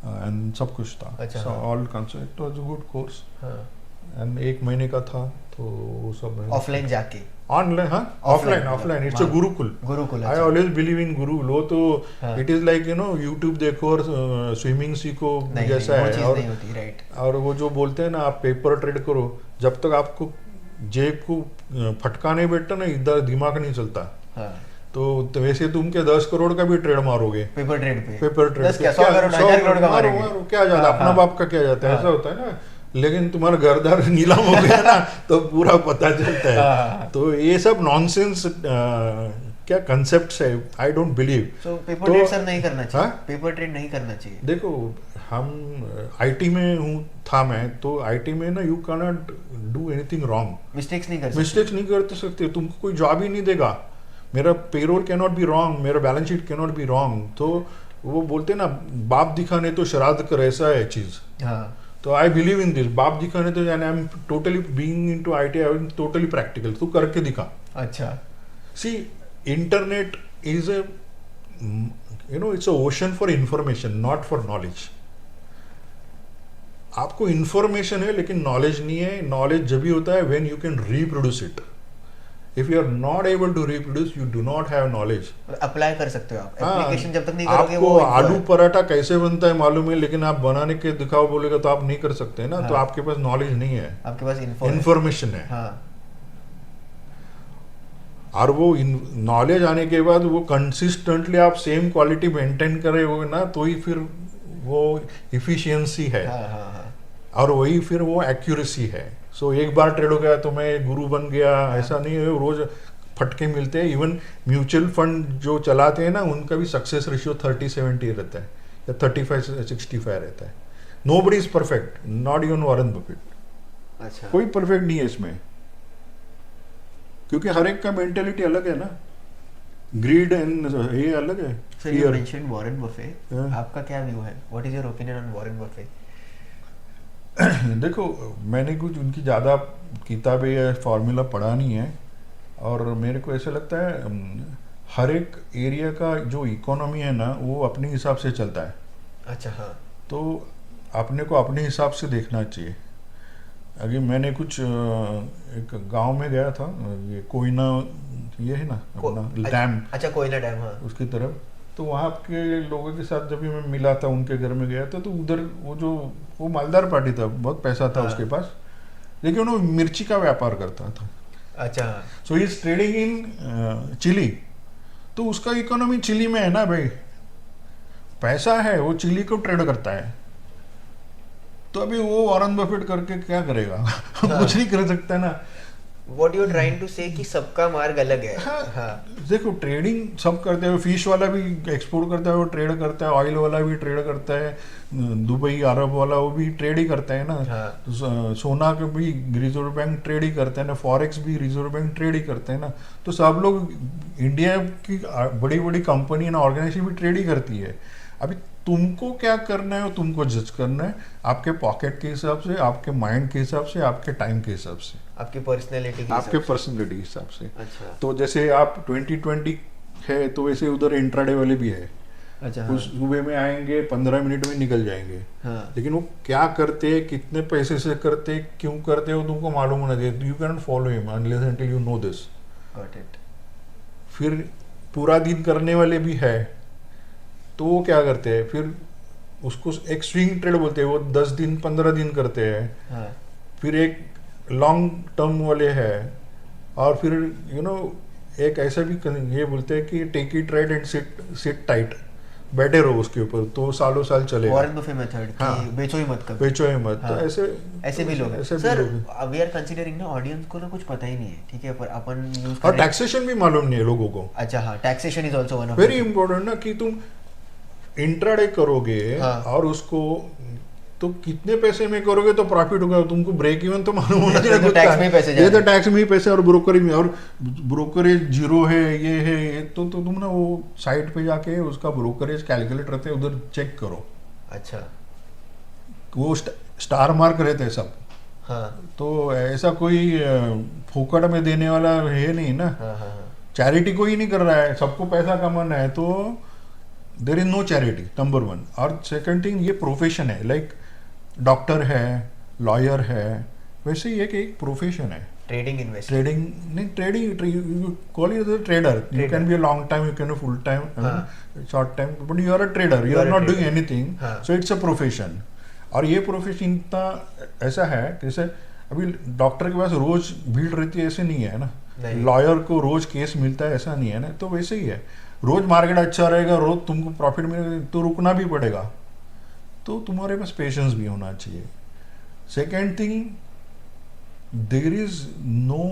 A: एंड सब कुछ था।
B: अच्छा,
A: सो
B: हाँ।
A: All concept, it was a good course.
B: हाँ।
A: एंड 1 महीने का था, तो वो सब
B: ऑफलाइन जाके
A: ऑनलाइन। हाँ
B: Offline,
A: ऑफलाइन इट्स अ
B: हाँ।
A: गुरुकुल।
B: गुरुकुल,
A: आई
B: अच्छा।
A: Always believe in Gurukul. वो तो
B: हाँ।
A: इट इज लाइक यूट्यूब देखो और स्विमिंग सीखो
B: नहीं,
A: जैसा
B: नहीं, वो
A: है।
B: चीज़
A: और
B: नहीं होती, राइट।
A: और वो जो बोलते हैं ना आप पेपर ट्रेड करो, जब तक आपको जेब को फटका नहीं बैठता ना, इधर दिमाग नहीं चलता।
B: हाँ।
A: तो वैसे तुम के 10 करोड़ का भी ट्रेड मारोगे
B: पेपर ट्रेड पे
A: पेपर ट्रेड
B: बस क्या 100 करोड़ 1000 करोड़ का मारेंगे।
A: क्या जाता,
B: हाँ,
A: अपना
B: हाँ।
A: बाप का क्या जाता है,
B: हाँ।
A: ऐसा होता है ना। लेकिन तुम्हारा घरदार नीलाम हो गया ना तो पूरा पता चलता
B: हाँ।
A: है। तो ये सब नॉनसेंस क्या कंसेप्ट्स है, आई डोंट बिलीव।
B: तो पेपर
A: तो-
B: ट्रेड सर नहीं करना चाहिए।
A: हाँ?
B: पेपर ट्रेड नहीं करना चाहिए।
A: देखो हम आईटी में था मैं, तो आईटी में ना you can not do anything wrong.
B: Mistakes नहीं कर सकते।
A: मिस्टेक्स नहीं कर सकते, तुमको कोई जॉब ही नहीं देगा। मेरा payroll can not be wrong, मेरा balance sheet can not be wrong. तो वो बोलते हैं ना बाप दिखाने तो श्राद्ध कर, ऐसा है चीज।
B: हाँ।
A: तो आई बिलीव इन दिस, बाप दिखाने तो I am totally being into IT, I am totally practical. तू करके दिखा।
B: अच्छा।
A: See internet is a it's a ocean for information, not for knowledge. आपको इंफॉर्मेशन है लेकिन नॉलेज नहीं है। नॉलेज जब भी होता है when you can reproduce it. If you are not able to reproduce, you do not have knowledge.
B: Apply कर सकते हो आप।
A: हाँ,
B: एप्लीकेशन जब तक नहीं करोगे
A: आपको
B: वो
A: आलू पराठा कैसे बनता है मालूम है, लेकिन आप बनाने के दिखाओ बोलेगा तो आप नहीं कर सकते ना। तो
B: हाँ।
A: आपके पास नॉलेज नहीं है,
B: आपके पास इन्फो है।
A: इंफॉर्मेशन है।
B: हाँ।
A: और वो नॉलेज आने के बाद वो कंसिस्टेंटली आप सेम क्वालिटी मेंटेन करे हो ना, तो ही फिर वो इफिशियंसी है।
B: हाँ हाँ हाँ।
A: और वही फिर वो एक्यूरेसी है। सो एक बार ट्रेड हो गया तो मैं गुरु बन गया, ऐसा नहीं है। रोज फटके मिलते हैं। इवन म्यूचुअल फंड जो चलाते हैं ना, उनका भी सक्सेस रेशियो 30-70 रहता है। या 35-65 रहता है. Nobody is perfect, not even Warren Buffett.
B: अच्छा
A: कोई परफेक्ट नहीं है इसमें, क्योंकि हर एक का मेंटेलिटी अलग है ना. ग्रीड एंड ये अलग है.
B: Sir you
A: Fear.
B: Mention Warren Buffett,
A: हाँ.
B: आपका क्या व्यू है? What is your opinion on Warren Buffett?
A: देखो, मैंने कुछ उनकी ज़्यादा किताबें या फॉर्मूला पढ़ा नहीं है, और मेरे को ऐसा लगता है हर एक एरिया का जो इकोनॉमी है ना वो अपने हिसाब से चलता है.
B: अच्छा हाँ.
A: तो अपने को अपने हिसाब से देखना चाहिए. अभी मैंने कुछ एक गांव में गया था, ये कोयना, ये है ना अपना डैम,
B: अच्छा कोयना डैम. हाँ
A: उसकी तरफ. तो वहाँ के लोगों के साथ जब भी मैं मिला था, उनके घर में गया था, तो उधर वो मालदार पार्टी था, बहुत पैसा था
B: हाँ.
A: उसके पास, लेकिन वो मिर्ची का व्यापार करता था.
B: अच्छा हाँ.
A: So he is trading in Chile. तो उसका इकोनॉमी चिली में है ना भाई, पैसा है, वो चिली को ट्रेड करता है. तो अभी वो वॉरेन बफेट करके क्या करेगा? कुछ नहीं कर सकता ना.
B: What you are trying to say कि सबका मार्ग अलग है. हाँ
A: देखो, ट्रेडिंग सब करते हैं. फिश वाला भी एक्सपोर्ट करता है, वो ट्रेड करता है. ऑयल वाला भी ट्रेड करता है. दुबई अरब वाला वो भी ट्रेड ही करता है ना.
B: हाँ.
A: तो सोना का भी रिजर्व बैंक ट्रेड ही करता है ना. फॉरेक्स भी रिजर्व बैंक ट्रेड ही करते हैं ना. तो सब लोग, इंडिया की बड़ी बड़ी कंपनी ना, ऑर्गेनाइजेशन भी ट्रेड ही करती है. अभी तुमको क्या करना है, वो तुमको जज करना है आपके पॉकेट के हिसाब से, आपके माइंड के हिसाब से, आपके टाइम के हिसाब से,
B: आपकी पर्सनैलिटी
A: आपके पर्सनैलिटी के हिसाब से.
B: अच्छा.
A: तो जैसे आप 2020 है, तो वैसे उधर इंट्राडे वाले भी है.
B: अच्छा हाँ.
A: उस सुबह में आएंगे, 15 मिनट में निकल जाएंगे.
B: हाँ.
A: लेकिन वो क्या करते हैं, कितने पैसे से करते हैं, क्यों करते हैं, वो तुमको मालूम होना चाहिए. You can follow him unless until you know this.
B: Got it.
A: फिर पूरा दिन करने वाले भी है, तो वो क्या करते हैं, फिर उसको एक स्विंग ट्रेड बोलते हैं. वो 10 दिन 15 दिन करते हैं.
B: हाँ.
A: फिर एक लॉन्ग टर्म वाले हैं, और फिर एक ऐसा भी ये बोलते हैं कि take it right and sit tight, बैठे रहो उसके ऊपर, तो सालों साल चलेगा.
B: वॉरेन बफेट मेथड कि
A: हाँ.
B: बेचो ही मत कभी.
A: बेचो ही मत.
B: हाँ.
A: तो
B: ऐसे भी लोग हैं.
A: ऐसे भी
B: सर
A: लोग हैं.
B: वी आर कंसीडरिंग ना, ऑडियंस को ना कुछ पता ही नहीं है, ठीक है, पर अपन यूज
A: और टैक्सेशन भी मालूम नहीं है लोगों को.
B: अच्छा हाँ. Taxation is also one of
A: very important ना, कि तुम इंट्राडे करोगे.
B: हाँ.
A: और उसको तो कितने पैसे में करोगे तो प्रॉफिट होगा, तुमको ब्रेक इवन तो मालूम होना चाहिए.
B: तो टैक्स में ही पैसे
A: ये तो टैक्स में ही पैसे, और ब्रोकरेज में, और ब्रोकरेज जीरो है, ये है, ये तो तुम ना वो साइट पे जाके उसका ब्रोकरेज कैलकुलेट रहते हैं, उधर चेक करो.
B: अच्छा.
A: वो स्टार मार्क रहते हैं सब.
B: हाँ.
A: तो ऐसा कोई फोकट में देने वाला है नहीं ना.
B: हाँ हाँ हाँ.
A: चैरिटी कोई नहीं कर रहा है, सबको पैसा कमाना है. तो there is no charity, number 1. और सेकंड थिंग, ये प्रोफेशन है. लाइक डॉक्टर है, लॉयर है, वैसे ही एक प्रोफेशन है.
B: Trading invest.
A: ट्रेडिंग नहीं, trading call it a trader. You can be a long time, you can be full time, short time, but you are a trader. You are not doing anything. So it's a profession. और ये profession इतना ऐसा है, जैसे अभी doctor के पास रोज भीड़ रहती है, ऐसे नहीं है ना. लॉयर को रोज केस मिलता है, ऐसा नहीं है ना. तो वैसे ही है, रोज मार्केट अच्छा रहेगा, रोज तुमको प्रॉफिट मिलेगा, तो रुकना भी पड़ेगा. तो तुम्हारे पास पेशेंस भी होना चाहिए. Second thing, there is no,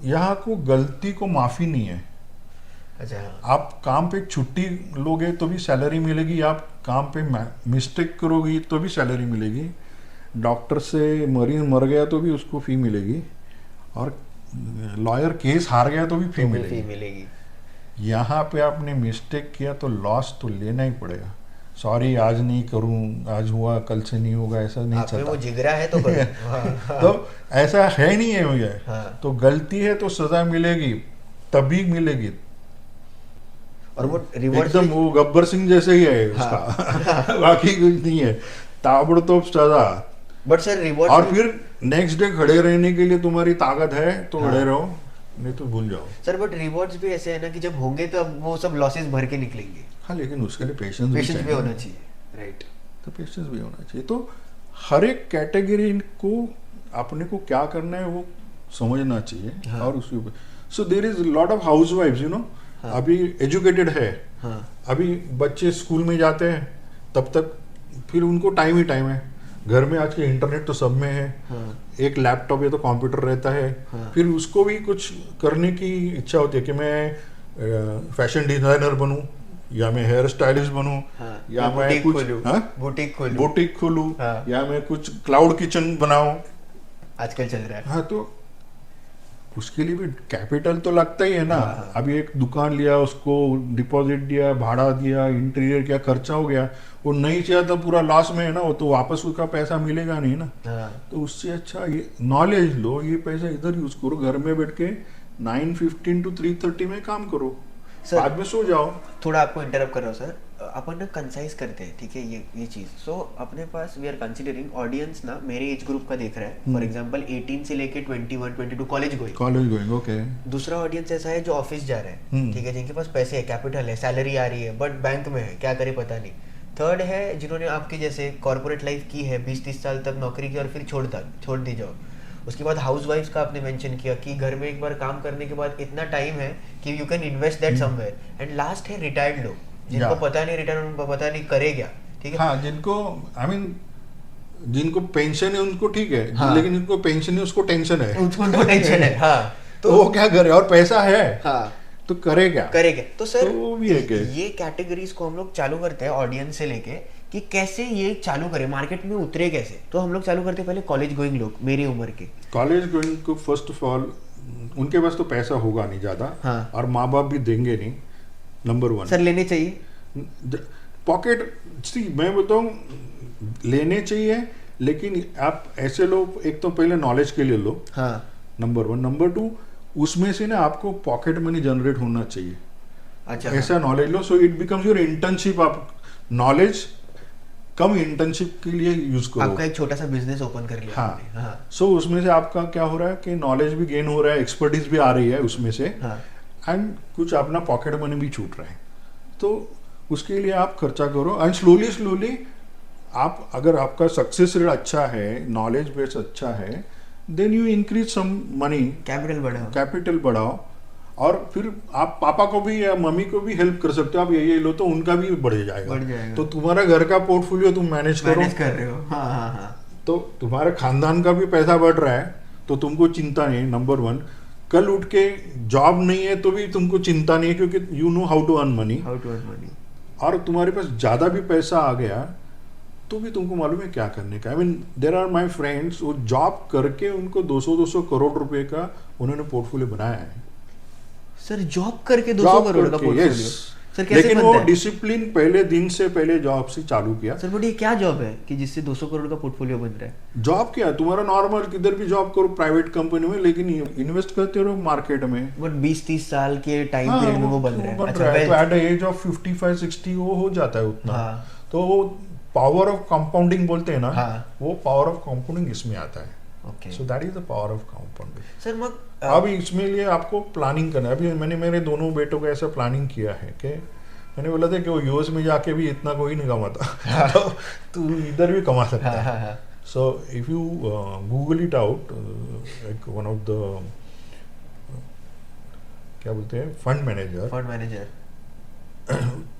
A: यहाँ को गलती को माफी नहीं है.
B: अच्छा हाँ.
A: आप काम पे छुट्टी लोगे तो भी सैलरी मिलेगी, आप काम पे मिस्टेक करोगी तो भी सैलरी मिलेगी. डॉक्टर से मरीज मर गया तो भी उसको फी मिलेगी, और लॉयर केस हार गया तो भी फी मिलेगी. यहाँ पे आपने मिस्टेक किया तो लॉस तो लेना ही पड़ेगा. सॉरी आज नहीं करूँ, आज हुआ कल से नहीं होगा, ऐसा नहीं चलता.
B: वो जिगरा है तो करो.
A: तो ऐसा है नहीं है मुझे.
B: हाँ.
A: तो गलती है तो सजा मिलेगी, तभी मिलेगी.
B: और वो रिवॉर्ड
A: एकदम वो गब्बर सिंह जैसे ही है उसका. बाकी कुछ नहीं है, ताबड़तोड़ सजा.
B: But sir reward.
A: और फिर नेक्स्ट डे खड़े रहने के लिए तुम्हारी ताकत है तो खड़े रहो, नहीं तो भूल जाओ.
B: सर बट रिवॉर्ड्स भी ऐसे है ना कि जब होंगे तो अब वो सब लॉसेस भर के निकलेंगे.
A: हाँ, लेकिन उसके लिए पेशेंस
B: भी होना चाहिए. राइट.
A: तो पेशेंस भी होना चाहिए. तो हर एक कैटेगरी को अपने को क्या करना है वो समझना चाहिए.
B: हाँ.
A: और उसके ऊपर so there is lot of house wifes,
B: हाँ.
A: अभी एजुकेटेड है.
B: हाँ.
A: अभी बच्चे स्कूल में जाते हैं, तब तक फिर उनको टाइम ही टाइम है. घर में आज के इंटरनेट तो सब में है.
B: हाँ.
A: एक लैपटॉप या तो कंप्यूटर रहता है.
B: हाँ.
A: फिर उसको भी कुछ करने की इच्छा होती है कि मैं फैशन डिजाइनर बनूं, या मैं हेयर स्टाइलिस्ट बनूं,
B: हाँ,
A: या
B: मैं
A: मैं
B: बुटीक
A: कुछ
B: खोलूं,
A: हाँ
B: बुटीक खोलूं,
A: बुटीक खोलूं,
B: हाँ।
A: या मैं कुछ क्लाउड किचन बनाऊं।
B: आजकल चल रहा है।
A: हाँ, तो उसके लिए भी कैपिटल तो लगता ही है ना।
B: हाँ, हाँ।
A: अभी एक दुकान लिया, उसको डिपॉजिट दिया, भाड़ा दिया, इंटीरियर किया, खर्चा हो गया, वो नहीं चाहिए तो पूरा लॉस में है ना, वो तो वापस उसका पैसा मिलेगा नहीं ना।
B: हाँ
A: तो उससे अच्छा ये नॉलेज लो, ये पैसा इधर यूज करो, घर में बैठ के 9:15 to 3:30 में काम करो,
B: सर,
A: बाद में सो जाओ।
B: थोड़ा आपको इंटरप्ट कर रहा हूँ सर। अपन ना कंसाइज करते हैं, ठीक है, ये चीज़। सो अपने पास वी आर कंसिडरिंग ऑडियंस ना मेरे एज ग्रुप का देख रहा है, फॉर एग्जांपल 18 से लेके 21 22 college going.
A: College going, okay.
B: दूसरा ऑडियंस ऐसा है जो ऑफिस जा रहा है, ठीक है, जिनके पास पैसे है, कैपिटल है, सैलरी आ रही है, बट बैंक में है, क्या करे पता नहीं। थर्ड है जिन्होंने आपके जैसे कॉर्पोरेट लाइफ की है, 20-30 साल तक नौकरी की और फिर छोड़ दी जॉब। उसके बाद हाउस वाइफ्स का आपने मेंशन किया कि घर में एक बार काम करने के बाद इतना टाइम है कि you can invest that somewhere. And last है रिटायर्ड लोग, जिनको
A: Yeah.
B: पता नहीं रिटायर्ड, पता नहीं करे क्या, ठीक है।
A: हाँ, जिनको आई मीन जिनको पेंशन है उनको ठीक है,
B: हाँ।
A: लेकिन जिनको पेंशन है उसको टेंशन है।
B: उनको टेंशन है, हाँ।
A: तो वो क्या करे, और पैसा है
B: हाँ
A: तो करे क्या।
B: करेंगे। तो सर
A: तो वो भी है कि
B: ये कैटेगरीज को हम लोग चालू करते हैं ऑडियंस से लेके कि कैसे ये चालू करें, मार्केट में उतरे कैसे। तो हम लोग चालू करते हैं पहले कॉलेज गोइंग लोग, मेरी उम्र के।
A: कॉलेज गोइंग को फर्स्ट ऑफ ऑल उनके पास तो पैसा होगा नहीं ज़्यादा,
B: हाँ।
A: और माँ बाप भी देंगे नहीं, नंबर वन।
B: सर लेने चाहिए,
A: पॉकेट सी मैं बताऊँ, लेने चाहिए, लेकिन आप ऐसे लो, एक तो पहले नॉलेज के लिए लो,
B: हाँ
A: नंबर वन। नंबर टू, उसमें से ना आपको पॉकेट मनी जनरेट होना चाहिए।
B: अच्छा,
A: ऐसा knowledge low, so it becomes your internship. आप नॉलेज कम इंटर्नशिप के लिए यूज करो।
B: आपका एक छोटा सा बिजनेस ओपन कर लिया आपने।
A: हाँ, सो उसमें से आपका क्या हो रहा है कि नॉलेज भी गेन हो रहा है, एक्सपर्टीज भी आ रही है उसमें से,
B: हाँ
A: एंड कुछ अपना पॉकेट मनी भी छूट रहा है। तो उसके लिए आप खर्चा करो, एंड स्लोली स्लोली आप, अगर आपका सक्सेस रेट अच्छा है, नॉलेज बेस अच्छा है, then you increase some money, capital बढ़ाओ, और फिर आप पापा को भी या मम्मी को भी हेल्प कर सकते हो। आप ये लो तो उनका भी बढ़ जाएगा। तो तुम्हारा घर का पोर्टफोलियो तुम मैनेज
B: कर रहे हो। हाँ हाँ हाँ।
A: तो तुम्हारे खानदान का भी पैसा बढ़ रहा है, तो तुमको चिंता नहीं, नंबर वन। कल उठ के जॉब नहीं है तो भी तुमको चिंता नहीं है, क्योंकि you know how to earn money. और तुम्हारे पास ज़्यादा भी पैसा आ गया तो भी तुमको मालूम है क्या करने का। I mean there are my friends, वो जॉब करके उनको 200 करोड़ रुपए का उन्होंने पोर्टफोलियो बनाया है।
B: सर जॉब करके 200 करोड़ का पोर्टफोलियो, सर कैसे
A: लेकिन
B: बनता
A: वो
B: है?
A: डिसिप्लिन पहले दिन से पहले जॉब से चालू किया।
B: सर बट ये क्या जॉब है कि जिससे 200 करोड़ का पोर्टफोलियो बन रहा है?
A: जॉब क्या, तुम्हारा नॉर्मल किधर भी जॉब करो, प्राइवेट कंपनी में, लेकिन इन्वेस्ट करते रहो मार्केट में।
B: बट 20-30 साल के टाइम पीरियड में वो बन रहा है। अच्छा,
A: तो एट द एज ऑफ 55-60 वो हो जाता है उतना।
B: हाँ।
A: तो वो पावर ऑफ कंपाउंडिंग बोलते हैं ना,
B: हाँ।
A: वो पावर ऑफ कंपाउंडिंग इसमें आता है।
B: Okay
A: so that is the power of compounding.
B: Sir मग
A: अब इसमें लिए आपको प्लानिंग करना है। अभी मैंने मेरे दोनों बेटों को ऐसा प्लानिंग किया है कि मैंने बोला था कि वो यूएस में जाके भी इतना कोई नहीं कमाता, तो तू इधर भी कमा सकता है। So if you Google it out, one of the क्या बोलते हैं फंड मैनेजर,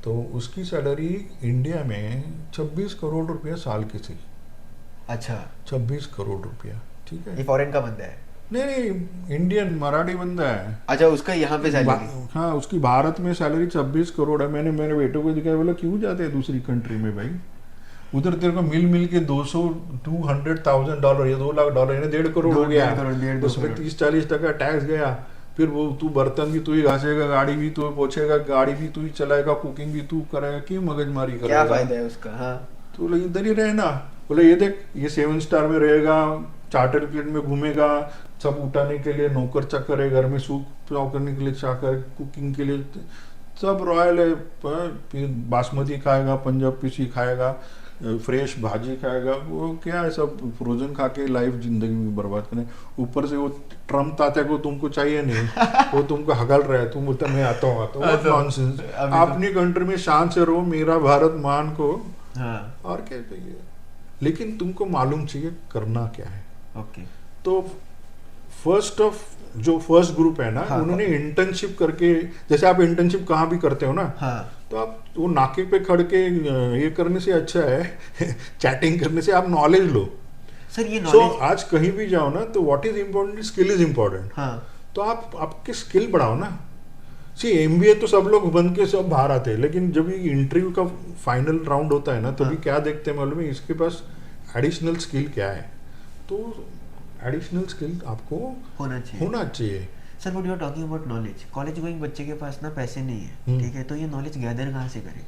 A: तो उसकी सैलरी इंडिया में 26 करोड़ रुपया साल की थी।
B: अच्छा
A: 26 करोड़ रुपया, ठीक है।
B: ये फॉरेन का बंदा है?
A: नहीं, इंडियन मराठी बंदा है।
B: अच्छा उसका यहाँ पे सैलरी?
A: हाँ, उसकी भारत में सैलरी 26 करोड़ है। मैंने मेरे बेटों को दिखाया, बोला क्यों जाते हैं दूसरी कंट्री में भाई, उधर तेरे को मिल के $200,000 या $2 लाख, $1.5 करोड़ हो गया। उसमें 30-40% टैक्स गया। फिर वो तू बर्तन भी तू ही घासेगा, गाड़ी भी तू ही पोछेगा, गाड़ी भी तू ही चलाएगा, कुकिंग भी तू करेगा, क्यों मगजमारी करेगा?
B: क्या फायदा है उसका? हाँ
A: तो बोला इधर ही रहना। बोला ये देख, ये 7 स्टार में रहेगा, चार्टर प्लेन में घूमेगा, सब उठाने के लिए नौकर चाकर है, घर में सूप पुलाव करने के लिए चाकर, कुकिंग के लिए सब रॉयल है। फिर बासमती खाएगा, पंजाब पीसी खाएगा, फ्रेश भाजी खाएगा। वो क्या है, सब फ्रोजन खा के लाइफ जिंदगी में बर्बाद करें। ऊपर से वो ट्रम्प तात्या को तुमको चाहिए नहीं, वो तुमको हगल रहा है, तुम बोलते मैं आता हूँ। नॉनसेंस। अपनी कंट्री में शान से रहो, मेरा भारत मान को।
B: हाँ।
A: और क्या चाहिए, लेकिन तुमको मालूम चाहिए करना क्या है।
B: ओके
A: तो फर्स्ट ग्रुप है ना,
B: हाँ,
A: उन्होंने इंटर्नशिप करके, जैसे आप इंटर्नशिप कहाँ भी करते हो ना,
B: हाँ।
A: तो आप वो नाके पे खड़ के ये करने से अच्छा है चैटिंग करने से आप नॉलेज लो।
B: सर ये
A: सो
B: नॉलेज
A: आज कहीं भी जाओ ना, तो what is important, skill is important.
B: हाँ।
A: तो आप आपके स्किल बढ़ाओ ना। सी एमबीए तो सब लोग बन के सब बाहर आते हैं, लेकिन जब ये इंटरव्यू का फाइनल राउंड होता है ना तभी
B: हाँ।
A: क्या देखते हैं मालूम है, इसके पास एडिशनल स्किल क्या है। तो एडिशनल स्किल आपको
B: होना चाहिए।
A: होना चाहिए।
B: Sir what you are talking about knowledge, college going बच्चे के पास ना पैसे नहीं है, ठीक है, तो ये नॉलेज गैदर कहाँ से करे?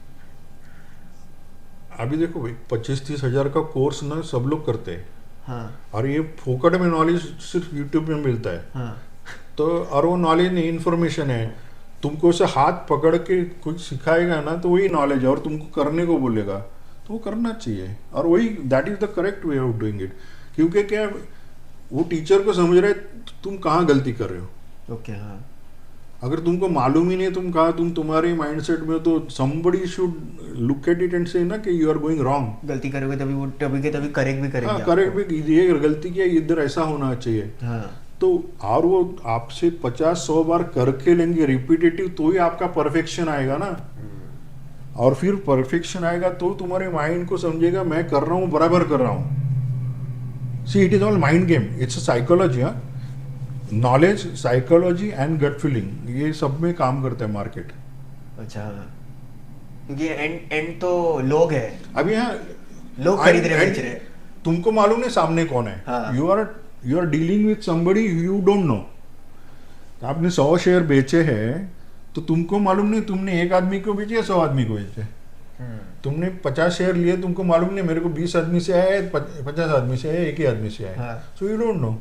A: अभी देखो भाई 25-30 हजार का कोर्स ना सब लोग करते हैं,
B: हाँ
A: और ये फोकट में नॉलेज सिर्फ यूट्यूब में मिलता है।
B: हाँ
A: तो और वो नॉलेज नहीं, इन्फॉर्मेशन है। तुमको उसे हाथ पकड़ के कुछ सिखाएगा ना तो वही नॉलेज है, और तुमको करने को बोलेगा तो वो करना चाहिए, और वही that is the correct way of doing it. क्योंकि क्या वो टीचर को समझ रहे तुम कहाँ गलती कर रहे हो।
B: ओके हाँ
A: अगर तुमको मालूम ही नहीं तुम कहाँ, तुम तुम्हारे माइंडसेट में, तो somebody should look at it and say ना कि you are going wrong।
B: गलती करोगे तभी वो तभी के तभी करेक्ट भी करेंगे
A: हाँ
B: आपको।
A: करेक्ट भी, ये गलती किया इधर ऐसा होना चाहिए।
B: हाँ
A: तो और वो आपसे 50-100 बार करके लेंगे रिपीटेटिव, तो ही आपका परफेक्शन आएगा ना। और फिर परफेक्शन आएगा तो तुम्हारे माइंड को समझेगा मैं कर रहा हूँ, बराबर कर रहा हूँ। See it is all mind game, it's a psychology. हाँ, knowledge, psychology and gut feeling, ये सब में काम करता है मार्केट।
B: अच्छा हाँ। क्योंकि एंड तो लोग है,
A: अभी यहाँ
B: लोग खरीद रहे बेच रहे।
A: तुमको मालूम नहीं सामने कौन है।
B: हाँ।
A: You are dealing with somebody you don't know. आपने 100 शेयर बेचे हैं तो तुमको मालूम नहीं तुमने एक आदमी को बेचे या 100 आदमी को बेचे। तुमने 50 शेयर लिए, तुमको मालूम नहीं मेरे को 20 आदमी से आया, 50 आदमी से आया, एक ही आदमी से आया।
B: हाँ।
A: So you don't know,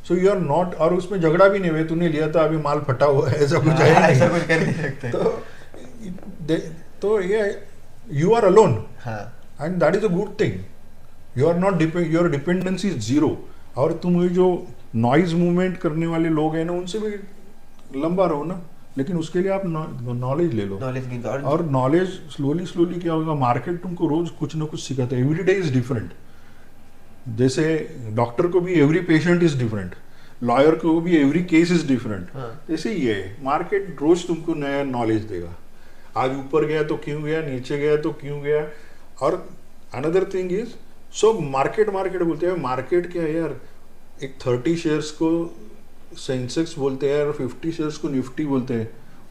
A: so you are not. और उसमें झगड़ा भी नहीं हुआ, तूने लिया था अभी माल फटा हुआ है, ऐसा कुछ है ही
B: ऐसा
A: नहीं।
B: कुछ कर नहीं सकते।
A: तो ये यू आर अलोन
B: हाँ
A: and that is a good thing. You are not your dependency is zero. और तुम ये जो नॉइज मूवमेंट करने वाले लोग हैं ना उनसे भी लंबा रहो ना, लेकिन उसके लिए आप नॉलेज ले लो।
B: नॉलेज की
A: और नॉलेज स्लोली स्लोली क्या होगा, मार्केट तुमको रोज कुछ ना कुछ सिखाता है। Every day is different. जैसे डॉक्टर को भी every patient is different, lawyer को भी एवरी केस इज डिफरेंट।
B: हाँ।
A: ऐसे ही है मार्केट, रोज तुमको नया नॉलेज देगा। आज ऊपर गया तो क्यों गया, नीचे गया तो क्यों गया। और another thing is, so market बोलते हैं। मार्केट क्या है यार, एक 30 शेयर्स को सेंसेक्स बोलते हैं और 50 शेयर्स को निफ्टी बोलते हैं।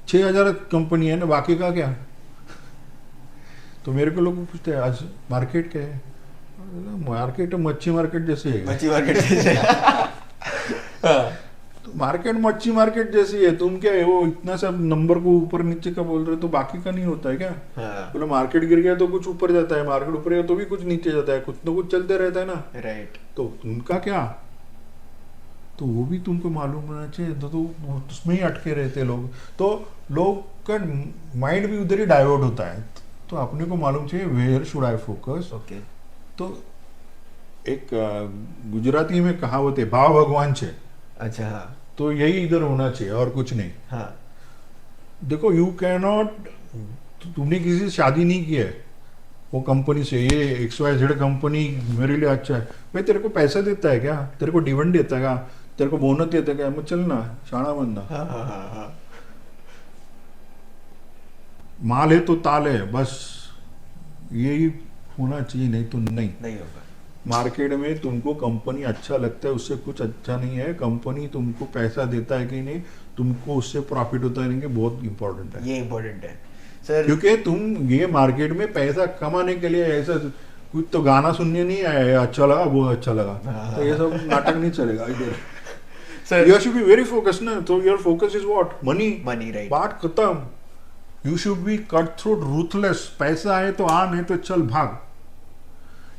A: 6000 कंपनी है ना, बाकी का क्या। तो मेरे को लोग पूछते हैं आज मार्केट क्या है, मार्केट मच्छी मार्केट जैसे है।
B: मच्छी मार्केट जैसे। हाँ।
A: तो मार्केट मच्छी मार्केट जैसी है। तुम क्या है वो इतना सब नंबर को ऊपर नीचे का बोल रहे हो, तो बाकी का नहीं होता है क्या।
B: हाँ
A: बोले मार्केट गिर गया तो कुछ ऊपर जाता है, मार्केट ऊपर गया तो भी कुछ नीचे जाता है, कुछ ना कुछ चलते रहता है ना।
B: राइट।
A: तो उनका क्या, तो वो भी तुमको मालूम होना चाहिए। तो उसमें ही अटके रहते लोग, तो लोग का माइंड भी उधर ही डाइवर्ट होता है। तो अपने को मालूम चाहिए where should I focus.
B: Okay.
A: तो एक गुजराती में कहावत है, भाव भगवान छे।
B: अच्छा हाँ
A: तो यही इधर होना चाहिए और कुछ नहीं।
B: हाँ
A: देखो यू कैन नॉट, तुमने किसी से शादी नहीं की है वो कंपनी से, ये XYZ कंपनी मेरे लिए अच्छा है, भाई तेरे को पैसा देता है क्या, तेरे को डिविडेंड देता है क्या, तेरे को बोनस देता है क्या, मैं चलना शाना बनना।
B: हाँ हाँ हाँ हाँ।
A: माल है तो ताल है, बस यही होना चाहिए, नहीं तो नहीं।
B: नहीं होगा।
A: मार्केट में तुमको कंपनी अच्छा लगता है उससे कुछ अच्छा नहीं है। कंपनी तुमको पैसा देता है कि नहीं, तुमको उससे प्रॉफिट होता है नहीं, कि बहुत इंपॉर्टेंट है।
B: ये इम्पोर्टेंट है सर।
A: क्योंकि तुम ये मार्केट में पैसा कमाने के लिए ऐसा कुछ तो गाना सुनने नहीं आया है, अच्छा लगा वो अच्छा लगा,
B: हाँ।
A: तो ये सब नाटक नहीं चलेगा इधर।
B: Sir
A: you should be very focused ना, तो your focus is what, money.
B: Money right.
A: बात खत्म। You should B cut through ruthless. पैसा आए तो आ, नहीं तो चल भाग।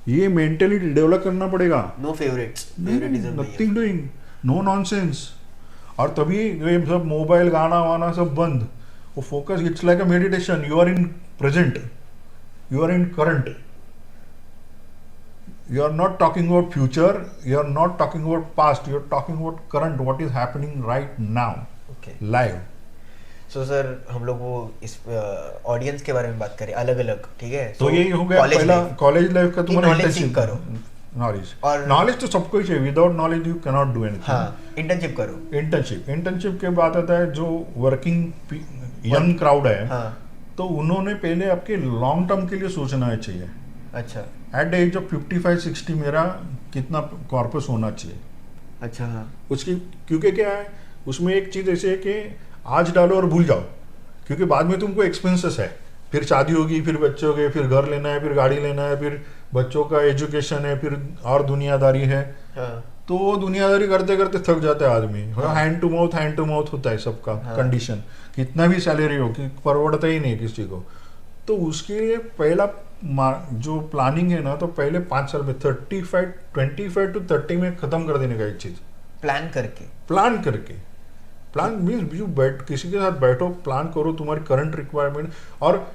A: ये मेंटेलिटी डेवलप करना पड़ेगा।
B: नो फेवरेट्स, फेवरेटिज्म नहीं है।
A: Nothing doing, no nonsense. और तभी ये सब मोबाइल गाना वाना सब बंद। वो focus, it's like a meditation. You are in present, you are in current. You are not talking about future, you are not talking about past, you are talking about current, what is happening right now,
B: okay.
A: live.
B: So sir हम लोग वो इस audience के बारे में बात करें अलग अलग, ठीक है।
A: तो यही हो गया पहला कॉलेज लाइफ का तुम्हारा
B: knowledge
A: इंटर्नशिप
B: seek करो।
A: नॉलेज।
B: और-
A: नॉलेज तो सबको ही चाहिए, without knowledge you can not do anything.
B: हाँ इंटर्नशिप करो।
A: इंटर्नशिप के बाद आता है जो वर्किंग यंग क्राउड है,
B: हाँ
A: तो उन्होंने पहले आपके लॉन्ग टर्म के लिए सोचना चाहिए।
B: अच्छा
A: एट द एज ऑफ 55-60 मेरा कितना कॉर्पस होना चाहिए
B: अच्छा। हाँ
A: उसकी। क्योंकि क्या है उसमें एक चीज ऐसे है कि आज डालो और भूल जाओ, क्योंकि बाद में तुमको एक्सपेंसेस है, फिर शादी होगी, फिर बच्चे हो गए, फिर घर लेना है, फिर गाड़ी लेना है, फिर बच्चों का एजुकेशन है, फिर और दुनियादारी है।
B: हाँ
A: तो वो दुनियादारी करते करते थक जाता है आदमी। हैंड टू माउथ होता है सबका कंडीशन, कितना भी सैलरी हो कि परवड़ता ही नहीं किसी को। तो उसके लिए पहला जो प्लानिंग है ना, तो पहले 5 साल में 25 to 30 में खत्म कर देने का एक चीज,
B: प्लान करके।
A: प्लान मीन्स यू किसी के साथ बैठो, प्लान करो तुम्हारी करंट रिक्वायरमेंट, और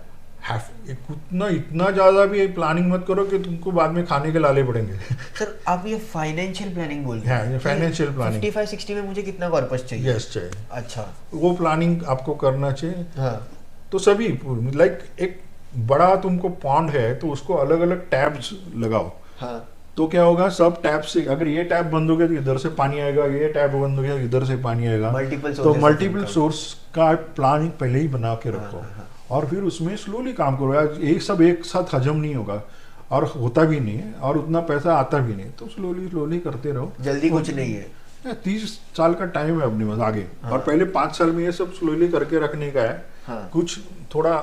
A: इतना ज्यादा भी प्लानिंग मत करो कि तुमको बाद में खाने के लाले पड़ेंगे।
B: सर आप ये फाइनेंशियल प्लानिंग बोल रहे
A: हाँ, ये financial planning।
B: 55-60 में मुझे कितना कॉर्पस चाहिए?
A: यस चाहिए,
B: अच्छा।
A: वो प्लानिंग आपको करना चाहिए।
B: हाँ
A: तो सभी लाइक एक बड़ा तुमको पॉन्ड है तो उसको अलग अलग टैब्स लगाओ।
B: हाँ
A: तो क्या होगा, सब टैब से अगर ये टैब बंद हो गया तो इधर से पानी आएगा, ये टैब बंद हो गया इधर से पानी आएगा।
B: Multiple
A: तो
B: sources of
A: multiple
B: income।
A: Source का प्लानिंग पहले ही बना के रखो, और फिर उसमें स्लोली काम करो यार। एक सब एक साथ हजम नहीं होगा, और होता भी नहीं है, और उतना पैसा आता भी नहीं। तो स्लोली करते रहो,
B: जल्दी कुछ नहीं है।
A: 30 साल का टाइम है अपने पास आगे। और पहले 5 साल में ये सब स्लोली करके रखने का है।
B: हाँ।
A: कुछ थोड़ा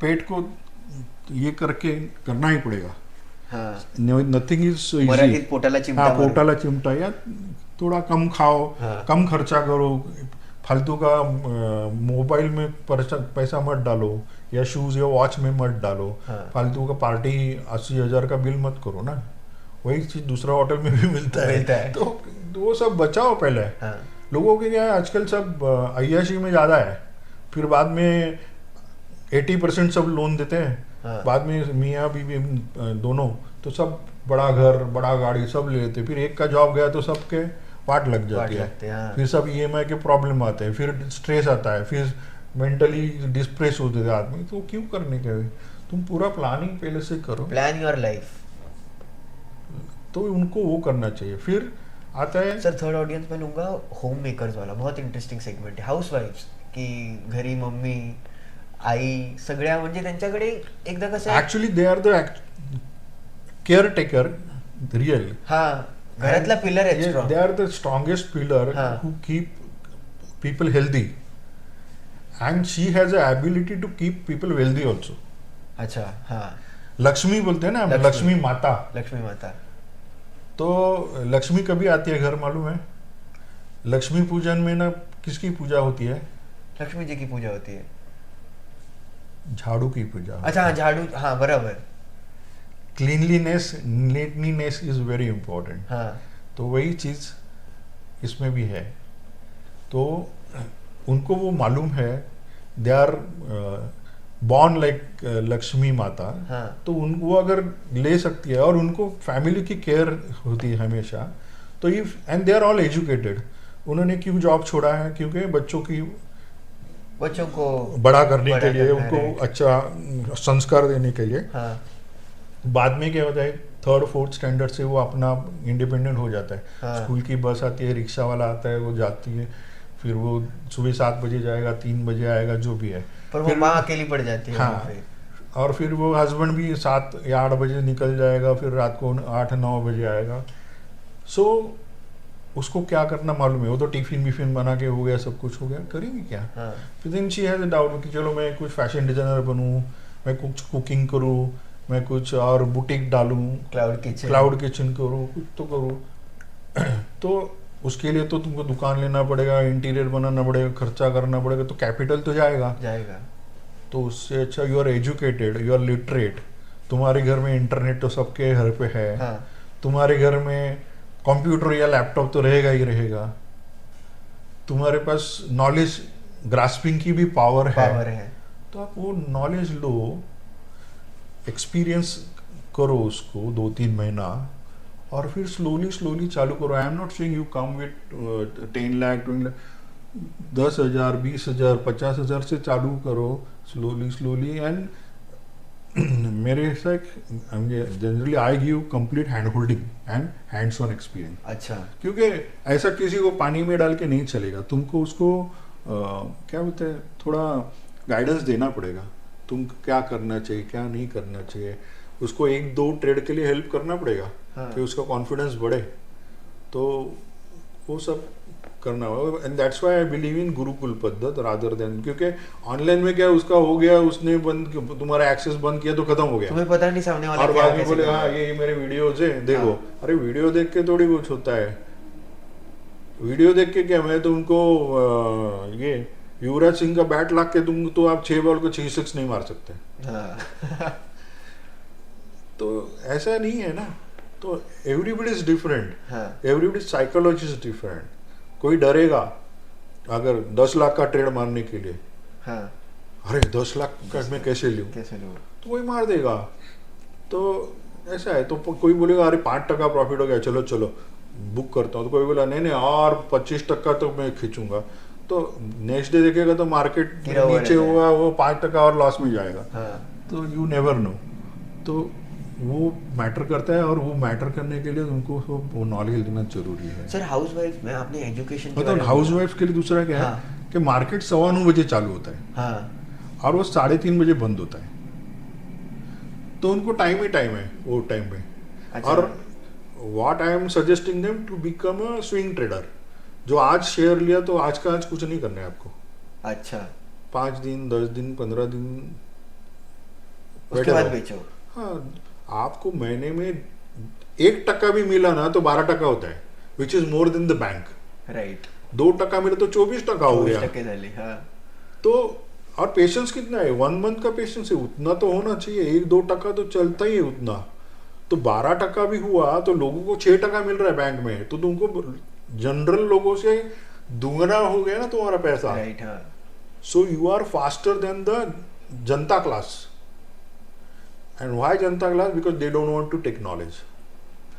A: पेट को ये करके करना ही पड़ेगा।
B: हाँ
A: नथिंग इज
B: मराठीत पोटाला चिमटा
A: हाँ,
B: मारो।
A: पोटाला चिमटा, या थोड़ा कम खाओ,
B: हाँ।
A: कम खर्चा करो, फालतू का मोबाइल में पैसा मत डालो, या शूज या वॉच में मत डालो।
B: हाँ।
A: फालतू का पार्टी 80,000 का बिल मत करो ना, वही चीज दूसरा होटल में भी मिलता है। तो वो सब बचाओ पहले।
B: हाँ।
A: लोगों के क्या है आजकल, सब अय्याशी में ज्यादा है, फिर बाद में 80% सब लोन देते हैं।
B: हाँ।
A: बाद में मियाँ बीवी दोनों तो सब बड़ा घर बड़ा गाड़ी सब ले लेते, फिर एक का जॉब गया तो सबके वाट लग जाती
B: वाट लगते हैं,
A: है।
B: हाँ।
A: फिर सब EMI के प्रॉब्लम आते हैं, फिर स्ट्रेस आता है, फिर मेंटली डिस्प्रेस होते थे आदमी। तो क्यों करने के, तुम पूरा प्लानिंग पहले से करो,
B: प्लान योर लाइफ।
A: तो उनको वो करना चाहिए। फिर आता है
B: सर थर्ड ऑडियन्स में लूंगा होम मेकर्स वाला, बहुत इंटरेस्टिंग सेगमेंट है। हाऊस वाईफ्स की घरी मम्मी आई सगळ्या, म्हणजे त्यांच्याकडे एकदा कसं आहे,
A: actually they are the care taker real,
B: हा घरातला पिलर आहे strong.
A: They are the strongest pillar
B: हाँ.
A: Who keep people healthy, and she has a ability to keep people wealthy also.
B: अच्छा हाँ,
A: लक्ष्मी बोलते हैं ना हम,
B: लक्ष्मी।
A: लक्ष्मी माता।
B: लक्ष्मी माता।
A: तो लक्ष्मी कभी आती है घर मालूम है? लक्ष्मी पूजन में ना किसकी पूजा होती है?
B: लक्ष्मी जी की पूजा होती है।
A: झाड़ू की पूजा।
B: अच्छा हाँ, झाड़ू, हाँ बराबर।
A: Cleanliness neatness is very important.
B: हाँ
A: तो वही चीज इसमें भी है। तो उनको वो मालूम है, they are born like Lakshmi माता।
B: हाँ।
A: तो वो अगर ले सकती है, और उनको फैमिली की केयर होती है हमेशा। तो ये and they are all educated. उन्होंने क्यों जॉब छोड़ा है? क्योंकि
B: बच्चों को
A: बड़ा करने के लिए,
B: करना है,
A: उनको
B: right।
A: अच्छा संस्कार देने के लिए।
B: हाँ
A: बाद में क्या होता है, 3rd-4th स्टैंडर्ड से वो अपना इंडिपेंडेंट हो जाता है।
B: हाँ।
A: स्कूल की बस आती है, रिक्शा वाला आता है, वो जाती है, फिर वो सुबह 7 बजे जाएगा, 3 बजे आएगा, जो भी है।
B: पर वो
A: फिर
B: माँ अकेली पड़ जाती है वहाँ
A: हाँ,
B: पे।
A: और फिर वो हस्बैंड भी 7 या 8 बजे निकल जाएगा, फिर रात को 8-9 बजे आएगा। सो उसको क्या करना मालूम है, वो तो टिफिन विफिन बना के हो गया, सब कुछ हो गया, करेंगे क्या?
B: हाँ
A: फिर दिन शी हैज अ डाउट कि चलो मैं कुछ फैशन डिजाइनर बनूं, मैं कुछ कुकिंग करूं, मैं कुछ और बुटीक डालूं, क्लाउड किचन करूं, कुछ तो करूं। तो उसके लिए तो तुमको दुकान लेना पड़ेगा, इंटीरियर बनाना पड़ेगा, खर्चा करना पड़ेगा, तो कैपिटल तो जाएगा। तो उससे अच्छा you are educated, you are literate, तुम्हारे घर में इंटरनेट तो सबके घर पे है।
B: हाँ।
A: तुम्हारे घर में कंप्यूटर या लैपटॉप तो रहेगा ही रहेगा। तुम्हारे पास नॉलेज ग्रास्पिंग की भी पावर है। तो आप वो नॉलेज लो, एक्सपीरियंस करो उसको 2-3 महीना, और फिर स्लोली चालू करो। I am not saying you come with 10 lakh 20 lakh, 10,000 20,000 50,000 से चालू करो स्लोली। एंड मेरे से generally I give complete hand holding and hands on experience.
B: अच्छा।
A: क्योंकि ऐसा किसी को पानी में डाल के नहीं चलेगा, तुमको उसको क्या बोलते हैं, थोड़ा गाइडेंस देना पड़ेगा, तुम क्या करना चाहिए क्या नहीं करना चाहिए। उसको 1-2 ट्रेड के लिए हेल्प करना पड़ेगा।
B: हाँ।
A: कि उसका कॉन्फिडेंस बढ़े। तो वो सब करना होगा, and that's why I believe in Gurukul पद्धत रादर देन, क्योंकि ऑनलाइन में क्या उसका हो गया, उसने बंद तुम्हारा एक्सेस बंद किया तो खत्म हो गया,
B: तुम्हें पता नहीं सामने वाला
A: और
B: क्या
A: बाद में
B: कैसे
A: बोले
B: कर रहा
A: हाँ
B: है।
A: ये मेरे वीडियोज है देखो,
B: हाँ।
A: अरे वीडियो देख के थोड़ी कुछ होता है, वीडियो देख के क्या, मैं तुमको ये युवराज सिंह का बैट लाग के तुम तो आप 6 बॉल को 6 6 नहीं मार सकते,
B: हाँ।
A: तो ऐसा नहीं है ना, तो एवरीबडी इज डिफरेंट,
B: हाँ।
A: एवरीबडी साइकोलॉजी इज डिफरेंट, कोई डरेगा अगर 10 लाख का ट्रेड मारने के लिए,
B: हाँ।
A: अरे 10 लाख का मैं कैसे लूँ,
B: कैसे लोग।
A: तो वही मार देगा, तो ऐसा है, तो कोई बोलेगा अरे 5% प्रॉफिट हो गया, चलो चलो बुक करता हूँ, तो कोई बोला नहीं नहीं और 25% तो मैं खींचूंगा, तो नेक्स्ट डे देखेगा तो मार्केट
B: गिरा हुआ
A: नीचे
B: रहता है।
A: हुआ, वो 5% और लॉस में जाएगा,
B: हाँ।
A: तो यू नेवर नो, तो वो मैटर करता है, और वो मैटर करने के लिए उनको वो नॉलेज देना जरूरी है।
B: सर हाउसवाइफ में आपने एजुकेशन के
A: मतलब
B: बारे में
A: हाउस
B: बोला।
A: वाइफ के लिए दूसरा क्या है
B: हाँ।
A: कि मार्केट 9:15 बजे चालू होता है
B: हाँ।
A: और वो 3:30 बजे बंद होता है, तो उनको टाइम ही टाइम है वो टाइम पे,
B: अच्छा।
A: और what I am suggesting them to become a swing trader, जो आज शेयर लिया तो आज का आज कुछ नहीं करना है आपको,
B: अच्छा
A: 5 दिन 10 दिन 15 दिन
B: उसके
A: बैठे
B: बाद
A: रहो।
B: बेचो।
A: हाँ, आपको महीने में 1% भी मिला ना तो 12% होता है, which is more than the bank,
B: right.
A: 2% मिला तो 24% हो गया,
B: 24% झाली। हाँ।
A: तो और पेशेंस कितना है, 1 मंथ का पेशेंस है, उतना तो होना चाहिए, 1-2% तो चलता ही है उतना, तो 12% भी हुआ तो लोगों को 6% मिल रहा है बैंक में, तो तुमको जनरल लोगों से दुगना हो गया ना तुम्हारा पैसा,
B: राइट। हाँ।
A: So you are faster than the janta class, and why janta class, because they don't want to take knowledge,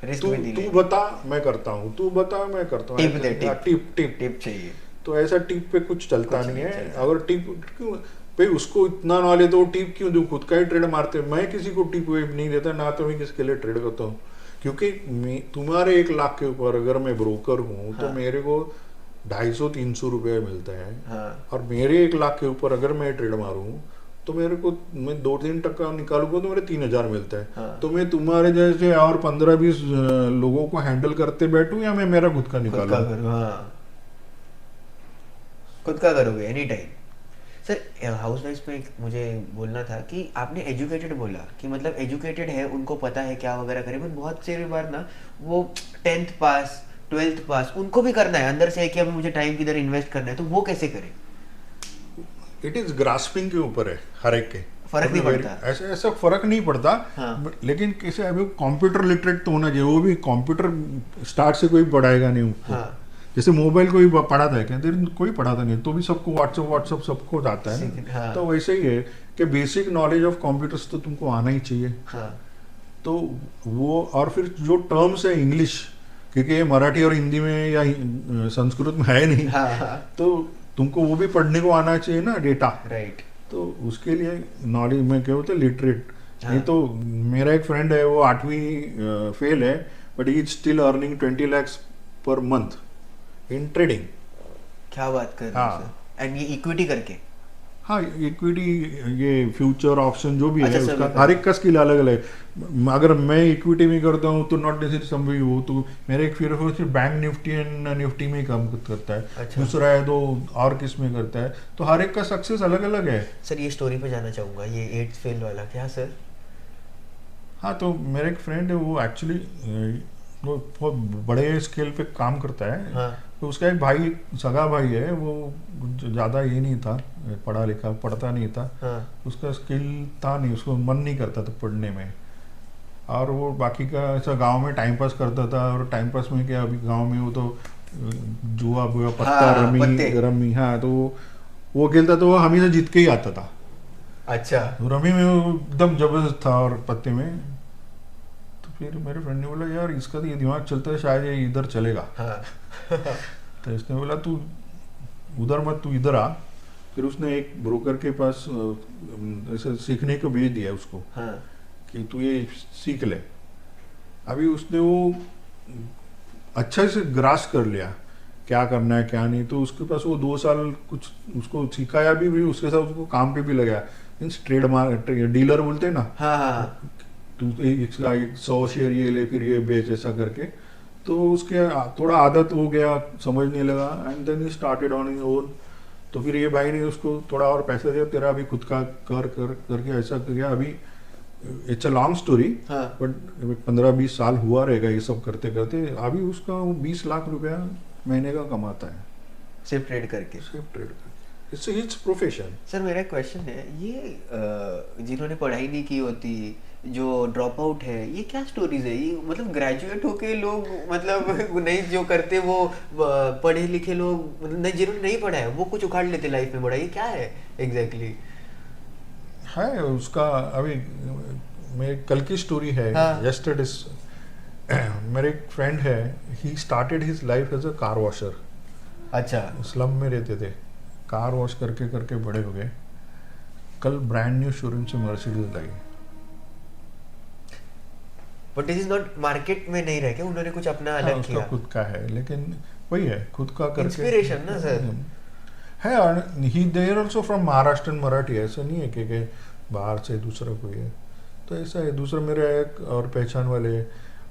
B: risk
A: तू
B: में दी
A: तू बता मैं करता हूँ, तू बता मैं करता हूँ,
B: टिप दे, टिप।
A: टिप टिप,
B: टिप चाहिए।
A: तो ऐसा टिप पे कुछ चलता
B: कुछ
A: नहीं
B: नहीं
A: है,
B: चलता।
A: अगर टिप क्यों भाई, उसको इतना नॉलेज तो टिप क्यों दूं, खुद का ही ट्रेड मारते, मैं किसी को टिप वेप नहीं देता ना, तो मैं किसके लिए ट्रेड करता हूँ, क्योंकि तुम्हारे 1 लाख के ऊपर अगर मैं ब्रोकर हूँ तो
B: हाँ।
A: मेरे को 250-300 रुपये मिलता है,
B: हाँ।
A: और मेरे 1 लाख के ऊपर अगर मैं ट्रेड मारूँ तो मेरे को, मैं 2-3% निकालूंगा तो मेरे 3,000 मिलता है,
B: हाँ।
A: तो मैं तुम्हारे जैसे और 15-20 लोगों को हैंडल करते बैठूं, या मैं मेरा खुद का
B: खुद का
A: निकालूं,
B: करो। हाँ, खुद का करोगे एनी टाइम। सर हाउसवाइफ पे मुझे बोलना था कि आपने एजुकेटेड बोला कि मतलब एजुकेटेड है, उनको पता है क्या वगैरह करे, बट बहुत से बार ना वो 10th पास 12th पास उनको भी करना है अंदर से है कि अभी मुझे टाइम किधर इन्वेस्ट करना है, तो वो कैसे करें?
A: इट इज ग्रास्पिंग के ऊपर है हर एक के,
B: फर्क नहीं पड़ता।
A: ऐसा ऐसा फर्क नहीं पड़ता,
B: हाँ।
A: लेकिन कैसे अभी कंप्यूटर लिटरेट तो होना चाहिए, वो भी कंप्यूटर स्टार्ट से कोई पढ़ाएगा नहीं उसको,
B: हाँ।
A: जैसे मोबाइल कोई पढ़ाता है क्या, कोई पढ़ाता नहीं, तो भी सबको व्हाट्सअप सबको आता है ना,
B: हाँ।
A: तो वैसे ही है कि बेसिक नॉलेज ऑफ कंप्यूटर्स तो तुमको आना ही चाहिए,
B: हाँ।
A: तो वो, और फिर जो टर्म्स है इंग्लिश, क्योंकि ये मराठी और हिंदी में या संस्कृत में है नहीं,
B: हाँ। हाँ।
A: तो तुमको वो भी पढ़ने को आना चाहिए ना, डेटा,
B: राइट।
A: तो उसके लिए नॉलेज में क्या होता है लिटरेट।
B: हाँ।
A: नहीं तो मेरा एक फ्रेंड है, वो 8वीं फेल है, but he is still earning 20 lakhs per month in trading.
B: क्या बात कर रहे
A: हाँ।
B: हो सर? एंड ये इक्विटी करके?
A: हाँ, इक्विटी, ये फ्यूचर ऑप्शन जो भी
B: अच्छा,
A: है
B: सब
A: उसका
B: है।
A: हर एक का स्किल अलग अलग है, अगर मैं इक्विटी में करता हूँ तो नॉट नेसेसरी समझी वो, तो मेरे एक फिर सिर्फ बैंक निफ्टी एंड निफ्टी में ही काम करता है,
B: अच्छा।
A: दूसरा है तो और किस में करता है, तो हर एक का सक्सेस अलग अलग है।
B: सर ये स्टोरी पे जाना चाहूंगा, ये 8th फेल वाला क्या सर?
A: हाँ, तो मेरा एक फ्रेंड है, वो एक्चुअली वो बहुत बड़े स्केल पे काम करता है,
B: हाँ।
A: तो उसका एक भाई, सगा भाई है, वो ज़्यादा ये नहीं था, पढ़ा लिखा पढ़ता नहीं था,
B: हाँ।
A: उसका स्किल था नहीं, उसको मन नहीं करता था पढ़ने में, और वो बाकी का ऐसा गांव में टाइम पास करता था, और टाइम पास में क्या, अभी गांव में वो तो जुआ बुआ पत्ता
B: हाँ, पत्ते।
A: रमी, हाँ, तो वो खेलता, तो वो हमेशा जीत के ही आता था,
B: अच्छा।
A: तो रमी में वो एकदम जबरदस्त था, और पत्ते में, तो फिर मेरे फ्रेंड ने बोला यार इसका तो ये दिमाग चलता है, शायद ये इधर चलेगा,
B: हाँ।
A: तो इसने बोला तू उधर मत, तू इधर आ, फिर उसने एक ब्रोकर के पास ऐसे सीखने को भेज दिया उसको,
B: हाँ।
A: कि तू ये सीख ले। अभी उसने वो अच्छा से ग्रास कर लिया क्या करना है क्या नहीं, तो उसके पास वो 2 साल कुछ उसको सिखाया भी, उसके साथ उसको काम पे भी लगा, मीन्स ट्रेड डीलर बोलते हैं ना,
B: हाँ। हाँ।
A: तू इसका 100 शेयर ये ले फिर ये बेच, ऐसा करके, तो उसके थोड़ा आदत हो गया, समझने लगा, and then he started on his own. तो फिर ये भाई ने उसको थोड़ा और पैसा दिया, तेरा अभी खुद का कर कर करके ऐसा किया। अभी इट्स अ लॉन्ग स्टोरी,
B: हाँ।
A: बट 15-20 साल हुआ रहेगा ये सब करते करते। अभी उसका वो 20 लाख रुपया महीने का कमाता है
B: सिर्फ ट्रेड करके।
A: सिर्फ ट्रेड करके। It's profession.
B: सर मेरा क्वेश्चन है, ये जिन्होंने पढ़ाई नहीं की होती, जो ड्रॉप आउट है, ये क्या स्टोरीज है? ये मतलब ग्रेजुएट होके लोग मतलब नहीं जो करते वो पढ़े लिखे लोग मतलब नहीं, जिन्होंने नहीं पढ़ा है वो कुछ उखाड़ लेते लाइफ में बड़ा, ये क्या है एग्जैक्टली?
A: है उसका। अभी मेरे कल की स्टोरी है,
B: हाँ।
A: यस्टरडे मेरे एक फ्रेंड है, he started his life as a car washer.
B: अच्छा।
A: स्लम में रहते थे, कार वॉश करके करके बड़े हो गए। कल ब्रांड न्यू शोरूम से Mercedes lie.
B: But this is not market में नहीं रह के उन्होंने कुछ अपना
A: हाँ,
B: अलग
A: उसका
B: किया।
A: खुद का है, लेकिन वही है, खुद का करके
B: इंस्पिरेशन ना सर।
A: है। और he there also from Maharashtra Marathi, ऐसा नहीं है कि बाहर से दूसरा कोई है। तो ऐसा है। दूसरा मेरे एक और पहचान वाले,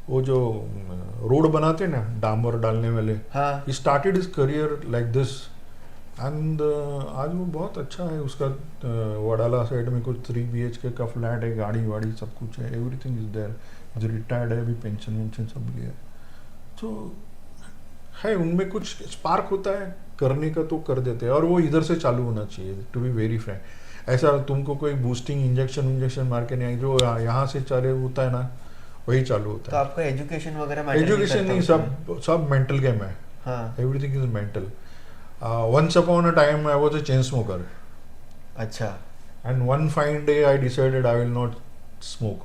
A: वो जो रोड बनाते हैं ना, डामर डालने वाले,
B: हाँ।
A: ही started his career like this, and आज वो बहुत अच्छा है। उसका वडाला साइड में कुछ 3 BHK का फ्लैट है, गाड़ी वाड़ी सब कुछ है, एवरीथिंग इज देयर। जो रिटायर्ड है, अभी पेंशन वेंशन सब लिया है। तो है, उनमें कुछ स्पार्क होता है करने का, तो कर देते हैं। और वो इधर से चालू होना चाहिए, टू बी वेरी फ्रैंक। ऐसा तुमको कोई बूस्टिंग इंजेक्शन मार के नहीं, जो यहाँ से चाले होता है ना, वही चालू होता
B: तो
A: है।
B: आपका एजुकेशन वगैरह मैटर
A: एजुकेशन नहीं,
B: करता
A: सब मेंटल गेम है।
B: हाँ।
A: Everything is mental. Once upon a time I was a chain smoker,
B: अच्छा।
A: and one fine day I decided I will not smoke.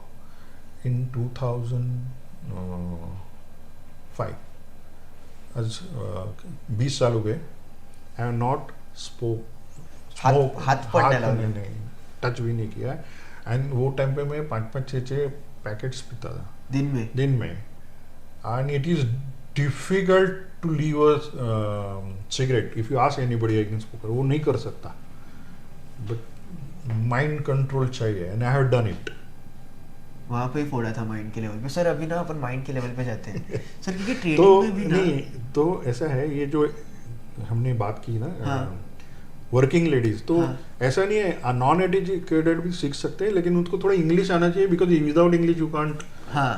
A: In 2005, आज 20 साल हो गए, I have not
B: हाथ पड़ने लगा।
A: नहीं, टच भी नहीं किया। एंड वो टाइम पे मैं 5-6 पैकेट्स पीता था दिन में। And it is difficult to leave a cigarette. If you ask anybody I can smoker, वो नहीं कर सकता, बट माइंड कंट्रोल चाहिए, and I have done it.
B: वहां पे ही फोड़ा था माइंड के लेवल पे। सर अभी ना अपन माइंड के लेवल पे जाते हैं सर, क्योंकि
A: तो
B: ट्रेडिंग में भी ना
A: नहीं, तो ऐसा है, ये जो हमने बात की ना,
B: हाँ।
A: वर्किंग लेडीज, तो
B: हाँ।
A: ऐसा नहीं है, नॉन एजुकेटेड भी सीख सकते हैं, लेकिन उनको थोड़ा इंग्लिश आना चाहिए, because without English you can't.
B: हाँ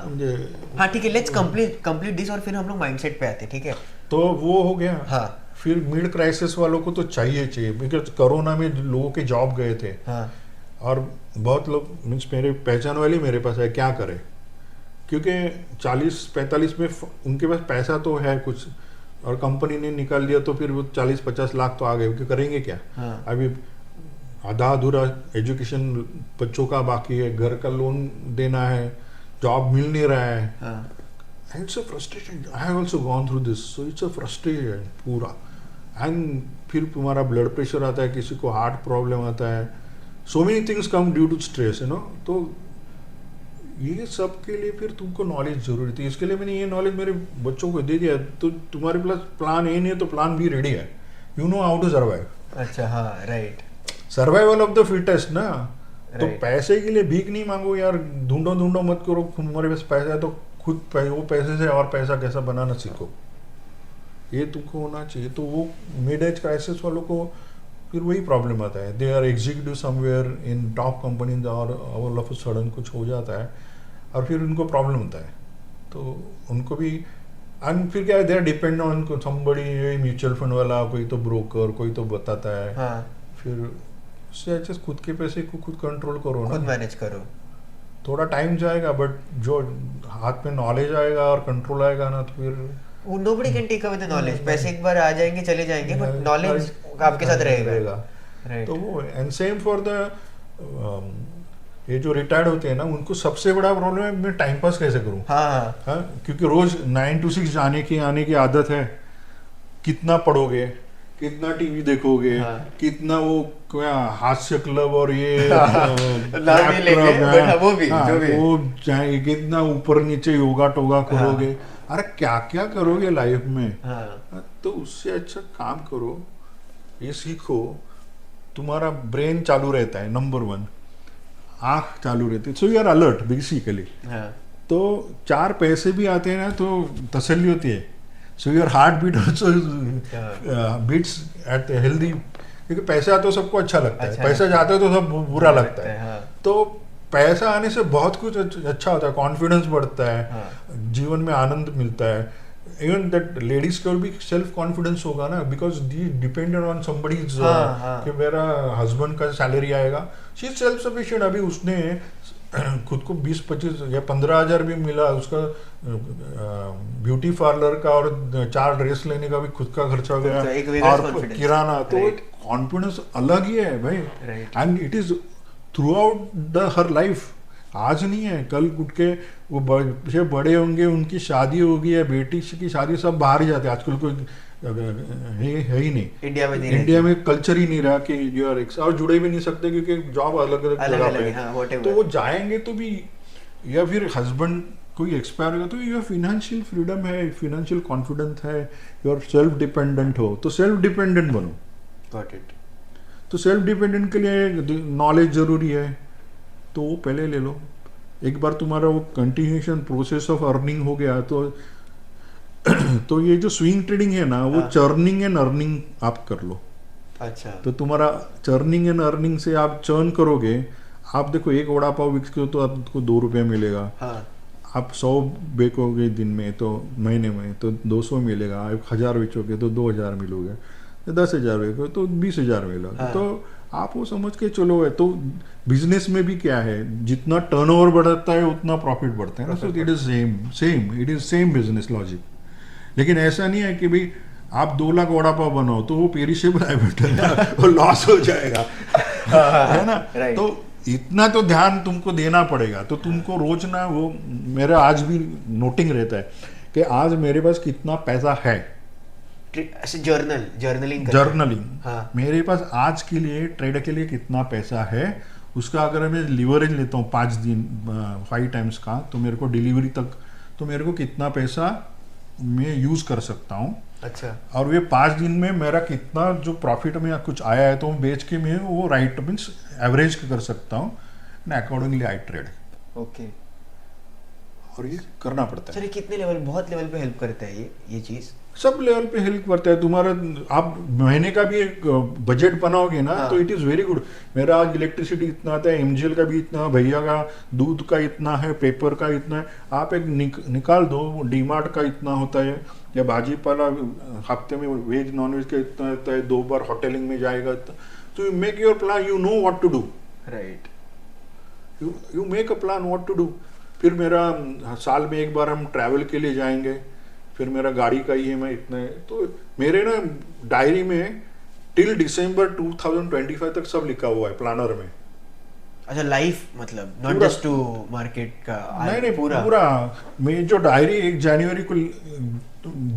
B: हाँ ठीक है, लेट्स कंप्लीट दिस और फिर हम लोग माइंडसेट पे आते हैं, ठीक है?
A: तो वो हो गया।
B: हाँ।
A: फिर मिड क्राइसिस वालों को तो चाहिए, बिकॉज कोरोना में लोगों के जॉब गए थे।
B: हाँ।
A: और बहुत लोग मीन्स मेरे पहचान वाले मेरे पास है, क्या करे, क्योंकि 40-45 में उनके पास पैसा तो है कुछ, और कंपनी ने निकाल दिया, तो फिर वो 40-50 लाख तो आ गए, क्योंकि करेंगे क्या?
B: हाँ।
A: अभी आधा अधूरा एजुकेशन बच्चों का बाकी है, घर का लोन देना है, जॉब मिल नहीं रहा है।
B: हाँ।
A: It's a frustration, I have also gone through this, so it's a frustration पूरा। एंड फिर तुम्हारा ब्लड प्रेशर आता है, किसी को हार्ट प्रॉब्लम आता है, so many things come due to stress, you know. तो ये सब के लिए फिर तुमको नॉलेज जरूरी थी। इसके लिए मैंने ये नॉलेज मेरे बच्चों को दे दिया। तो तुम्हारे पास प्लान ए नहीं है तो प्लान बी रेडी है, you know how to survive.
B: अच्छा। हाँ right.
A: Survival of the fittest ना। तो
B: Right.
A: पैसे के लिए भीख नहीं मांगो यार, ढूंढो मत करो। तुम्हारे पास पैसा है तो खुद वो पैसे से और पैसा कैसा बनाना सीखो, ये तुमको होना चाहिए। तो वो मिड एज क्राइसिस वालों को फिर वही प्रॉब्लम आता है, they are executive somewhere in top companies, और ऑल ऑफ अ सडन कुछ हो जाता है और फिर उनको प्रॉब्लम होता है। तो उनको भी, एंड फिर क्या है, they are depend on somebody, mutual fund वाला, कोई तो ब्रोकर, कोई तो बताता है।
B: हाँ।
A: फिर उससे अच्छा खुद के पैसे को खुद कंट्रोल करो
B: खुद
A: ना।
B: मैनेज करो।
A: थोड़ा टाइम जाएगा, बट जो हाथ में नॉलेज आएगा और कंट्रोल आएगा ना, तो फिर
B: nobody can take away the knowledge. पैसे एक बार आ जाएंगे चले जाएंगे, बट नॉलेज आपके साथ रहेगा। राइट।
A: तो वो एंड सेम फॉर द ये जो रिटायर्ड होते हैं ना, उनको सबसे बड़ा प्रॉब्लम है, मैं टाइम पास कैसे करूं।
B: हाँ।
A: हाँ, क्योंकि रोज 9 to 6 आने की आदत है। कितना पढ़ोगे, कितना टीवी देखोगे,
B: हाँ।
A: कितना वो क्या हास्य क्लब और ये
B: नाम नहीं लेंगे, but हाँ, वो भी, जो भी।
A: वो चाहे कितना ऊपर नीचे योगा टोगा करोगे, अरे क्या क्या करोगे लाइफ में।
B: हाँ।
A: तो उससे अच्छा काम करो, ये सीखो, तुम्हारा ब्रेन चालू रहता है, नंबर 1 आँख चालू रहती है, so you are alert basically.
B: हाँ।
A: तो 4 पैसे भी आते हैं ना तो तसल्ली होती है. So your heart beat also beats at healthy, क्योंकि पैसा तो सबको अच्छा लगता है,
B: अच्छा
A: पैसा
B: लगता है.
A: जाता है तो सब बुरा लगता है.
B: हाँ.
A: तो पैसा आने से बहुत कुछ अच्छा होता है, कॉन्फिडेंस बढ़ता है,
B: हाँ.
A: जीवन में आनंद मिलता है. इवन दैट लेडीज को भी सेल्फ कॉन्फिडेंस होगा ना, because the depended on somebody's
B: हाँ.
A: कि मेरा हस्बैंड का सैलरी आएगा. She is self sufficient. अभी उसने खुद को 20-25 या 15,000 भी मिला, उसका ब्यूटी पार्लर का और 4 ड्रेस लेने का भी खुद का खर्चा हो
B: तो एक
A: गया,
B: वेगळाच
A: और
B: confidence.
A: किराना. तो
B: Right.
A: कॉन्फिडेंस अलग ही है भाई.
B: Right.
A: And it is through out the her life. आज नहीं है, कल उठ के वो बड़े होंगे, उनकी शादी होगी या बेटी की शादी, सब बाहर ही जाते हैं आजकल. कोई है ही नहीं
B: इंडिया में नहीं
A: इंडिया
B: रहती.
A: में कल्चर ही नहीं रहा कि यू आर और जुड़े भी नहीं सकते क्योंकि जॉब अलग अलग
B: अलग
A: जगह
B: अलग
A: पे
B: है,
A: है.
B: हाँ, whatever.
A: तो वो जाएंगे तो भी, या फिर हस्बैंड कोई एक्सपायर होगा तो योर फिनेंशियल फ्रीडम है, फिनेंशियल कॉन्फिडेंस है, योर सेल्फ डिपेंडेंट हो, तो सेल्फ डिपेंडेंट बनो.
B: Got it.
A: तो सेल्फ डिपेंडेंट के लिए नॉलेज जरूरी है, तो वो पहले ले लो. एक बार तुम्हारा वो कंटिन्यूएशन प्रोसेस ऑफ अर्निंग हो गया तो तो ये जो स्विंग ट्रेडिंग है ना, वो
B: हाँ.
A: चर्निंग एंड अर्निंग आप कर लो.
B: अच्छा.
A: तो तुम्हारा चर्निंग एंड अर्निंग से आप चर्न करोगे. आप देखो, एक वड़ा पाव बिकते हो तो आपको 2 रुपये मिलेगा.
B: हाँ.
A: आप 100 बेचोगे दिन में तो महीने में तो 200 मिलेगा. आप 1000 बेचोगे तो 2000 मिलोगे. 10,000 बेचोगे तो 20,000 मिलेगा.
B: हाँ.
A: तो आप वो समझ के चलो. है तो बिजनेस में भी क्या है, जितना टर्नओवर बढ़ता है उतना प्रॉफिट बढ़ता है ना. So it is same it is same business logic. लेकिन ऐसा नहीं है कि भाई आप 2 लाख वड़ा पाव बनाओ तो वो पेरिशेबल है बेटा, वो लॉस हो जाएगा, है ना.
B: Right.
A: तो इतना तो ध्यान तुमको देना पड़ेगा. तो तुमको रोज ना, वो मेरा आज भी नोटिंग रहता है कि आज मेरे पास कितना पैसा है.
B: ऐसे जर्नलिंग
A: जर्नलिंग.
B: हाँ.
A: मेरे पास आज के लिए ट्रेड के लिए कितना पैसा है, उसका अगर मैं लिवरेज लेता हूँ 5 दिन 5 टाइम्स का, तो मेरे को डिलीवरी तक, तो मेरे को कितना पैसा मैं यूज कर सकता हूँ.
B: अच्छा.
A: और ये 5 दिन में मेरा कितना जो प्रॉफिट में कुछ आया है तो बेच के मैं वो राइट मीन्स एवरेज कर सकता हूँ. Accordingly I trade.
B: ओके.
A: और ये करना पड़ता है.
B: चलिए, कितने लेवल, बहुत लेवल पे हेल्प करता है ये चीज.
A: सब लेवल पे हेल्प करता है. तुम्हारा आप महीने का भी एक बजट बनाओगे ना,
B: हाँ.
A: तो इट इज वेरी गुड. मेरा आज इलेक्ट्रिसिटी इतना आता है, एमजीएल का भी इतना, भैया का दूध का इतना है, पेपर का इतना है. आप एक निकाल दो. डीमार्ट का इतना होता है, या भाजी पाला हफ्ते में वेज नॉन वेज का इतना होता है, 2 बार होटलिंग में जाएगा. तो you make your plan, you know what to do.
B: Right.
A: You make a plan what to do. फिर मेरा साल में एक बार हम ट्रैवल के लिए जाएंगे, फिर मेरा गाड़ी का EMI इतना है. तो मेरे ना डायरी में टिल दिसंबर 2025 तक सब लिखा हुआ है प्लानर में.
B: अच्छा, लाइफ मतलब नॉट
A: पूरा.
B: जस्ट टू मार्केट का.
A: नहीं पूरा मैं जो डायरी 1 जनवरी को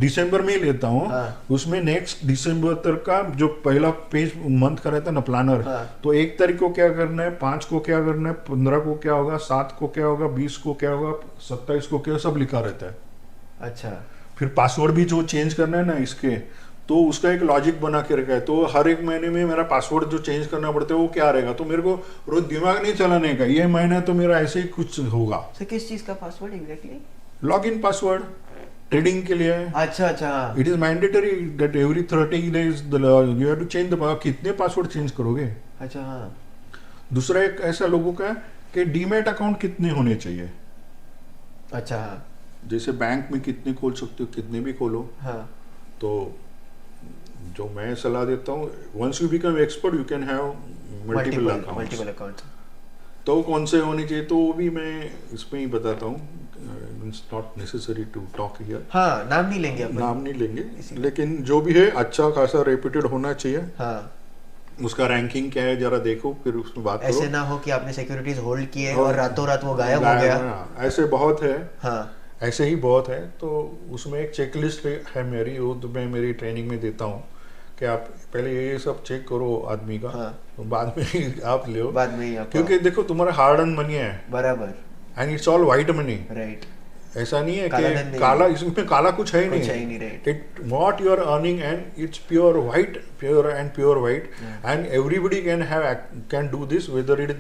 A: दिसंबर में ही लेता हूँ.
B: हाँ.
A: उसमें नेक्स्ट दिसंबर तक का जो पहला पेज मंथ का रहता है ना प्लानर.
B: हाँ.
A: तो 1 तारीख को क्या करना है, 5 को क्या करना है, 15 को क्या होगा, 7 को क्या होगा, 20 को क्या होगा, 27 को क्या, सब लिखा रहता है.
B: अच्छा.
A: फिर पासवर्ड भी जो चेंज करना है ना इसके, तो उसका एक लॉजिक बना के रखा है. तो हर एक महीने में मेरा पासवर्ड जो चेंज करना पड़ता है वो क्या रहेगा. तो मेरे को रोज दिमाग नहीं चलाने का, ये महीना तो मेरा ऐसे ही कुछ होगा.
B: सर, किस चीज का password exactly?
A: Log in password trading के लिए.
B: अच्छा. अच्छा.
A: It is mandatory that every 30 days you have to change the. कितने पासवर्ड चेंज करोगे.
B: अच्छा. हाँ.
A: दूसरा एक ऐसा लोगों का है कि डीमैट अकाउंट कितने होने चाहिए.
B: अच्छा. हाँ.
A: जैसे बैंक में कितने खोल सकते हो, कितने भी खोलो.
B: हाँ.
A: तो जो मैं सलाह देता हूँ, once you become expert you can have multiple accounts. तो कौन से होने चाहिए तो वो भी मैं इसमें ही बताता हूँ. It's not necessary to talk here.
B: हाँ, नाम नहीं लेंगे अपन.
A: नाम नहीं लेंगे, लेकिन जो भी है अच्छा खासा रेप्यूटेड होना चाहिए.
B: हाँ.
A: उसका रैंकिंग क्या है जरा देखो, फिर उसमें बात करो.
B: ऐसे ना हो कि आपने सिक्योरिटीज होल्ड किए
A: और
B: और रातों रात वो गायब हो गया.
A: हाँ, ऐसे बहुत है.
B: हाँ.
A: ऐसे ही बहुत है. तो उसमें एक चेकलिस्ट है मेरी, वो तो मैं मेरी ट्रेनिंग में देता हूँ कि आप पहले ये सब चेक करो आदमी का.
B: हाँ.
A: तो बाद में आप ले.
B: बाद में ही आप.
A: क्योंकि देखो तुम्हारा हार्ड अर्न मनी है
B: बराबर.
A: And it's all white money.
B: Right.
A: ऐसा नहीं है
B: काला धन
A: कि
B: नहीं
A: काला, इसमें काला कुछ है ही
B: कुछ है ही
A: नहीं.
B: नहीं, right.
A: It what you are earning and it's pure white, pure white, and everybody can do this, whether it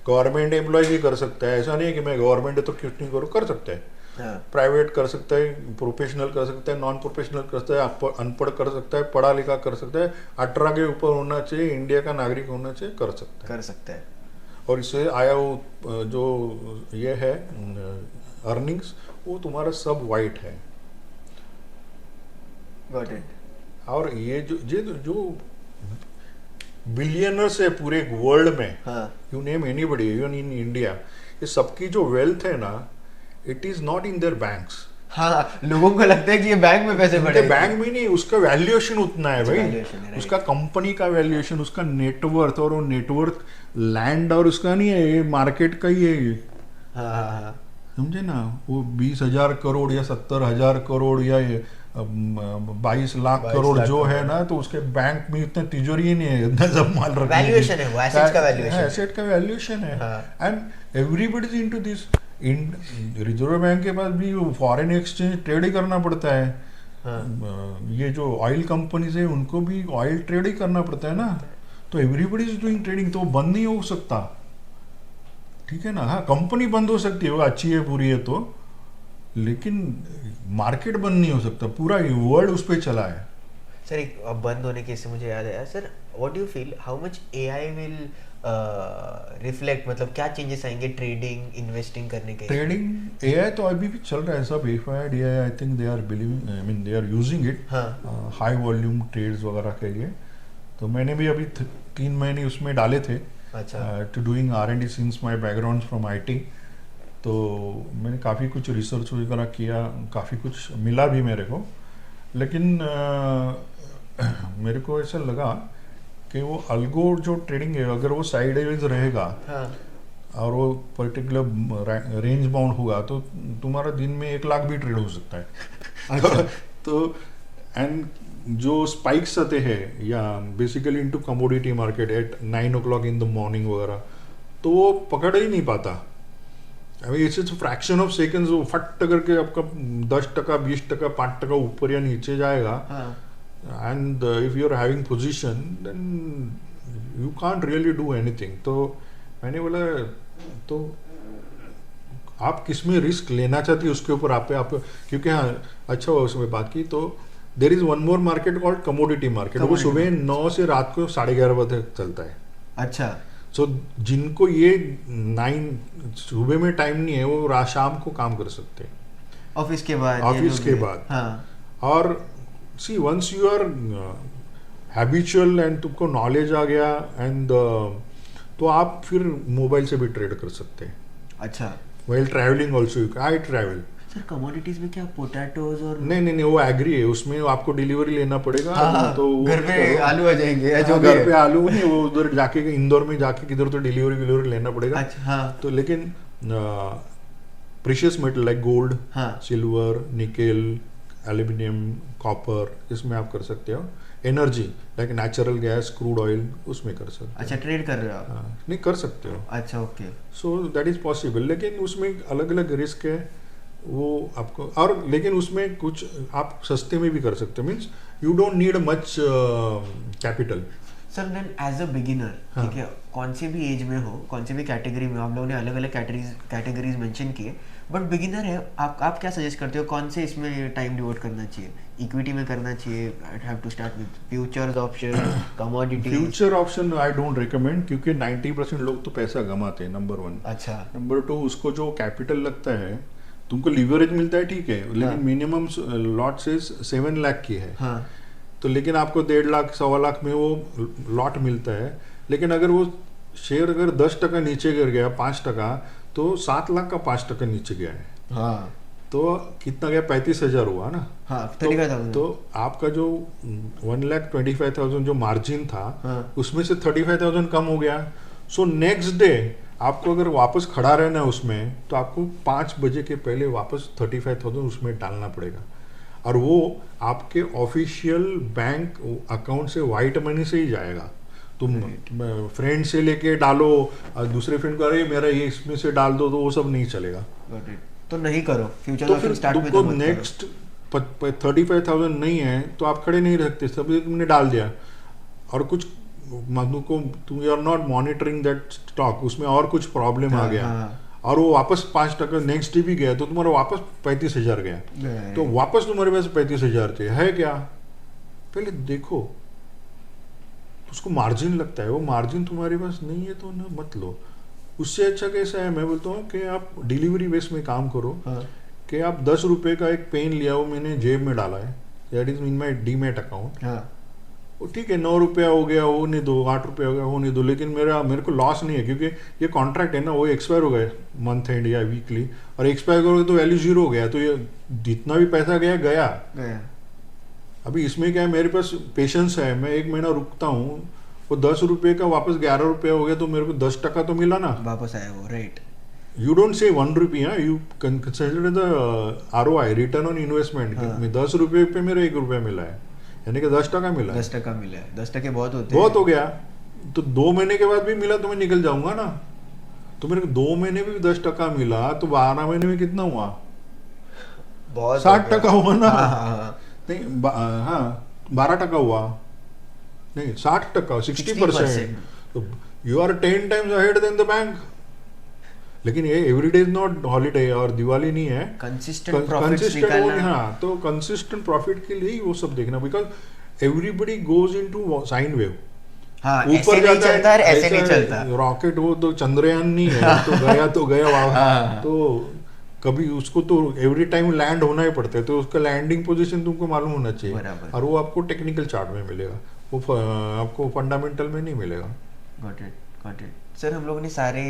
A: government employ भी कर सकता है. ऐसा नहीं है कि मैं गवर्नमेंट है तो क्यों नहीं करूँ, कर सकते हैं.
B: हाँ.
A: प्राइवेट कर सकता है, प्रोफेशनल कर सकता है, नॉन प्रोफेशनल कर सकता है, अनपढ़ कर सकता है, पढ़ा लिखा कर सकता है, 18 के ऊपर होना चाहिए, इंडिया का नागरिक होना चाहिए, कर सकता है.
B: कर सकते हैं.
A: और इससे आया वो जो ये है अर्निंग्स, वो तुम्हारा सब वाइट है.
B: Got it.
A: और ये जो बिलियनर्स है पूरे वर्ल्ड में,
B: हाँ.
A: You name anybody, even in India, ये सबकी जो वेल्थ है ना, it is not in their banks.
B: हाँ, लोगों को लगता है कि ये बैंक में पैसे पड़े.
A: बैंक में नहीं, उसका वैल्यूएशन उतना है भाई.
B: valuation है, right.
A: उसका कंपनी का वैल्यूएशन, उसका नेटवर्थ, और वो नेटवर्थ लैंड और उसका नहीं है, ये मार्केट का ही है.
B: हाँ हाँ हाँ.
A: समझे ना, वो 20,000 करोड़ या 70,000 करोड़ या 22 लाख
B: 22
A: करोड़
B: लाख
A: जो
B: करोड़.
A: है ना, तो उसके बैंक में इतने तिजोरी ही नहीं है, इतना सब माल रखने की.
B: Valuation है वो, assets का valuation है.
A: एसेट का वैल्यूएशन है.
B: हाँ.
A: And everybody is into this. In reserve bank के पास भी फॉरेन एक्सचेंज ट्रेड ही करना पड़ता है.
B: हाँ.
A: ये जो ऑयल कंपनीज है उनको भी ऑयल ट्रेड ही करना पड़ता है ना. तो एवरीबडी इज डूइंग ट्रेडिंग, तो वो बंद नहीं हो सकता. ठीक है ना. हाँ, कंपनी बंद हो सकती है, वो अच्छी है पूरी है तो, लेकिन मार्केट बंद नहीं हो सकता. पूरा वर्ल्ड उस पर चला है.
B: सर, एक अब बंद होने के इससे मुझे याद आया, sir what do you feel how much AI will reflect, मतलब क्या चेंजेस आएंगे ट्रेडिंग इन्वेस्टिंग करने के?
A: ट्रेडिंग एआई तो अभी भी चल रहा है सब. FII AI, I think they are believing, I mean they are using it
B: हाँ.
A: हाई वॉल्यूम ट्रेड्स वगैरह के लिए. तो मैंने भी अभी 3 महीने उसमें डाले थे,
B: अच्छा.
A: To doing R&D since my background from IT. तो मैंने काफ़ी कुछ रिसर्च वगैरह किया, काफ़ी कुछ मिला भी मेरे को. लेकिन मेरे को ऐसा लगा कि वो अल्गो जो ट्रेडिंग है, अगर वो साइडवेज रहेगा
B: हाँ.
A: और वो पर्टिकुलर रेंज बाउंड होगा, तो तुम्हारा दिन में 1 लाख भी ट्रेड हो सकता है.
B: अच्छा.
A: तो एंड जो स्पाइक्स आते हैं या basically into commodity market at 9 o'clock in the morning वगैरह, तो वो पकड़ ही नहीं पाता. अभी इट्स फ्रैक्शन ऑफ सेकंड्स, वो फट करके आपका 10%, 20%, 5% ऊपर या नीचे जाएगा.
B: हाँ.
A: And if you are having position then you can't really do anything. तो मैंने बोला, तो आप किस में रिस्क लेना चाहती है उसके ऊपर आप क्योंकि हाँ, अच्छा हुआ उसमें बात की. तो there is one more market called commodity market. वो सुबह 9 से रात को 11:30 बजे तक चलता है.
B: अच्छा.
A: सो जिनको ये 9 सुबह में टाइम नहीं है, वो शाम को काम कर सकते हैं,
B: ऑफिस के बाद.
A: ऑफिस के बाद.
B: हाँ.
A: और see once you are habitual and तुमको नॉलेज आ गया एंड तो आप फिर मोबाइल से भी ट्रेड कर सकते हैं.
B: अच्छा.
A: Well travelling also, I travel.
B: Sir commodities में क्या पोटैटोज और
A: नहीं, वो एग्री है, उसमें आपको डिलीवरी लेना पड़ेगा.
B: हाँ,
A: तो
B: घर पे आलू आ जाएंगे या जो
A: हाँ,
B: भी
A: घर
B: है.
A: पे आलू नहीं, वो उधर जाके इंदौर में जाके किधर तो डिलीवरी लेना पड़ेगा.
B: अच्छा. हाँ.
A: तो लेकिन प्रीशियस मेटल लाइक गोल्ड,
B: हाँ.
A: सिल्वर, निकेल, एल्यूमिनियम, कॉपर, इसमें आप कर सकते हो. Energy like natural gas, crude oil, उसमें कर सकते हो.
B: अच्छा, ट्रेड कर रहे हो आप?
A: हाँ, नहीं कर सकते हो.
B: अच्छा. Okay.
A: So that is possible, लेकिन उसमें अलग अलग रिस्क है वो आपको. और लेकिन उसमें कुछ आप सस्ते में भी कर सकते हो, means you don't need much capital.
B: Sir then as a beginner, ठीक है, कौन से भी एज में हो, कौन से भी कैटेगरी में, आप लोगों ने अलग अलग कैटेगरीज मेंशन किए, बट बिगिनर है, आप क्या सजेस्ट करते हो, कौन से इसमें टाइम डिवोट करना चाहिए? इक्विटी में करना चाहिए? I have to start with futures option, commodity?
A: Future option I don't recommend, क्योंकि 90% लोग तो पैसा गंवाते हैं, नंबर 1.
B: अच्छा.
A: नंबर 2, उसको जो कैपिटल लगता है, तुमको लिवरेज मिलता है ठीक है, लेकिन मिनिमम लॉट से 7 लाख की है.
B: हाँ.
A: तो लेकिन आपको 1.5 लाख 1.25 लाख में वो लॉट मिलता है. लेकिन अगर वो शेयर अगर 10% नीचे गिर गया, 5%, तो 7 लाख का 5% नीचे गया है.
B: हाँ.
A: तो कितना गया? 35,000 हुआ ना.
B: हाँ, 35,000.
A: तो आपका जो 1,25,000 जो मार्जिन था,
B: हाँ.
A: उसमें से 35,000 कम हो गया. सो नेक्स्ट डे आपको अगर वापस खड़ा रहना है उसमें, तो आपको 5 बजे के पहले वापस 35,000 उसमें डालना पड़ेगा. और वो आपके ऑफिशियल बैंक अकाउंट से वाइट मनी से ही जाएगा. तुम फ्रेंड से लेके डालो और दूसरे फ्रेंड को अरे मेरा ये इसमें से डाल दो, तो वो सब नहीं चलेगा.
B: तो नहीं करो फ्यूचर
A: तो
B: का
A: फिर
B: स्टार्ट में
A: तुमको
B: तो मत करो।
A: नेक्स्ट 35,000 नहीं है तो आप खड़े नहीं रखते, सब तुमने डाल दिया और कुछ मानो को तुम you are not monitoring that stock, उसमें और कुछ प्रॉब्लम आ
B: हाँ,
A: गया
B: हाँ।
A: और वो वापस 5% नेक्स्ट डे भी गया तो तुम्हारा वापस 35,000 गया,
B: गया।
A: तो वापस तुम्हारे पास 35,000 चाहिए है क्या, पहले देखो। उसको मार्जिन लगता है, वो मार्जिन तुम्हारे पास नहीं है तो ना मत लो। उससे अच्छा कैसा है, मैं बोलता हूँ कि आप डिलीवरी बेस में काम करो,
B: हाँ,
A: कि आप 10 रुपए का एक पेन लिया, वो मैंने जेब में डाला है, that is in my demat account,
B: हाँ,
A: वो ठीक है 9 रुपया हो गया वो नहीं दो, 8 रुपया हो गया वो नहीं दो, लेकिन मेरे को लॉस नहीं है क्योंकि ये कॉन्ट्रैक्ट है ना, वो एक्सपायर हो गए मंथ एंड या वीकली, और एक्सपायर करोगे तो वैल्यू 0 हो गया, तो ये जितना भी पैसा गया गया।
B: गया।
A: अभी इसमें क्या है, मेरे पास पेशेंस है, मैं 1 महीना रुकता हूँ, वो 10 रुपये का वापस 11 रुपया हो गया तो मेरे को 10% तो मिला ना।
B: वापस आया वो, राइट।
A: यू डोंट से 1 रुपी, हाँ, you consider the ROI, return on investment,
B: हाँ।
A: में 10 रुपये पे मेरा 1 रुपया मिला है, यानी कि 10% मिला है,
B: 10% मिला है, 10% बहुत होते हैं।
A: बहुत हो गया। तो 2 महीने के बाद भी मिला तो मैं निकल जाऊंगा ना, तो मेरे को 2 महीने में भी 10% मिला तो 12 महीने में कितना हुआ,
B: बहुत
A: 60% हुआ ना।
B: हाँ, हाँ, हाँ।
A: नहीं हाँ 12% हुआ, नहीं 60%, 60%, तो you are 10 times ahead than the bank. लेकिन ये एवरीडे इज नॉट हॉलीडे और दिवाली नहीं है,
B: कंसिस्टेंट प्रॉफिट्स
A: कंसिस्टेंट
B: निकालना।
A: हाँ, तो कंसिस्टेंट प्रॉफिट के लिए ही वो सब देखना, because everybody goes into sine wave,
B: हाँ, ऐसे नहीं चलता और ऐसे नहीं चलता।
A: रॉकेट, वो तो चंद्रयान नहीं है, तो गया
B: हाँ,
A: वहाँ,
B: हाँ।
A: तो कभी उसको तो एवरी टाइम लैंड होना ही पड़ता है, तो उसका लैंडिंग पोजीशन तुमको मालूम होना चाहिए,
B: बराबर।
A: और वो आपको टेक्निकल चार्ट में मिलेगा, वो आपको फंडामेंटल में नहीं मिलेगा।
B: गॉट इट सर, हम लोगों ने सारे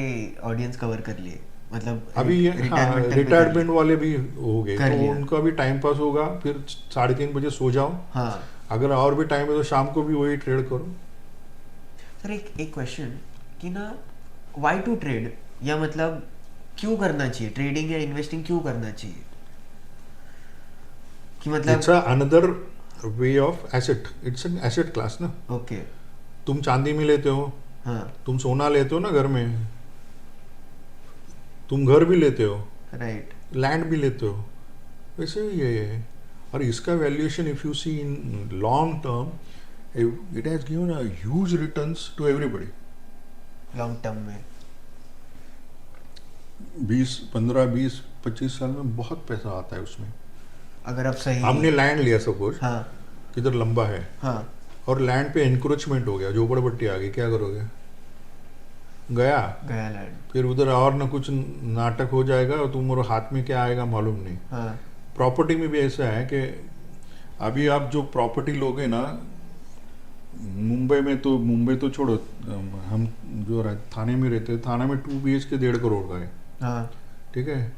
B: ऑडियंस कवर कर लिए, मतलब
A: अभी ये
B: रिटायरमेंट
A: रिटायरमेंट वाले भी हो गए,
B: कर
A: तो
B: लिया।
A: उनका भी टाइम पास होगा, फिर 3:30 बजे सो जाओ,
B: हाँ
A: अगर और भी टाइम है तो शाम को भी वही ट्रेड करो।
B: सर, एक क्वेश्चन कि ना, वाई टू ट्रेड, या मतलब क्यों करना चाहिए ट्रेडिंग या इन्वेस्टिंग, क्यों करना चाहिए, कि मतलब
A: it's another way of asset, it's an asset class ना।
B: ओके।
A: तुम चांदी में लेते हो,
B: हाँ,
A: तुम सोना लेते हो ना घर में, तुम घर भी लेते हो,
B: राइट।
A: लैंड भी लेते हो, वैसे ही है। और इसका valuation if you see in long term, it has given a huge returns to everybody.
B: Long term में
A: 15-20-25 साल में बहुत पैसा आता है उसमें।
B: अगर आप सही।
A: हमने लैंड लिया सपोज,
B: हाँ,
A: किधर लंबा है,
B: हाँ,
A: और लैंड पे एनक्रोचमेंट हो गया, झोपड़पट्टी आ गई, क्या करोगे, गया।
B: गया लैंड।
A: फिर उधर और ना कुछ नाटक हो जाएगा और तुम्हारे हाथ में क्या आएगा मालूम नहीं।
B: हाँ,
A: प्रॉपर्टी में भी ऐसा है कि अभी आप जो प्रॉपर्टी लोगे ना, मुंबई तो छोड़ो, हम जो थाने में रहते हैं, थाने में 2 BHK 1.5 करोड़ का है,
B: हाँ,
A: ठीक है,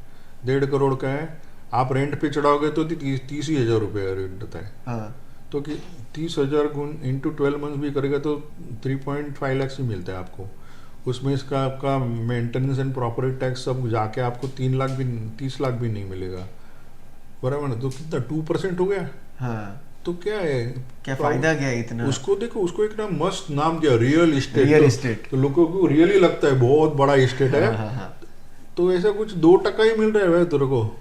A: 1.5 करोड़ का है, आप रेंट पे चढ़ाओगे तो 30,000 रुपये रेंट होता है,
B: हाँ,
A: तो कि 30,000 गुण इंटू 12 मंथ भी करेगा तो 3.5 लाख ही मिलता है आपको। उसमें इसका आपका मेंटेनेंस एंड प्रॉपर्टी टैक्स सब जाके आपको 30 लाख भी नहीं मिलेगा, बराबर ना, तो कितना 2% हो गया,
B: हाँ।
A: तो क्या है,
B: क्या फायदा क्या है इतना।
A: उसको देखो, उसको एक ना मस्त नाम दिया, रियल इस्टेट।
B: Real estate.
A: तो लोगों को रियली लगता है बहुत बड़ा इस्टेट है,
B: हाँ, हाँ, हाँ।
A: तो ऐसा कुछ 2% ही मिल रहा है भाई तेरे को।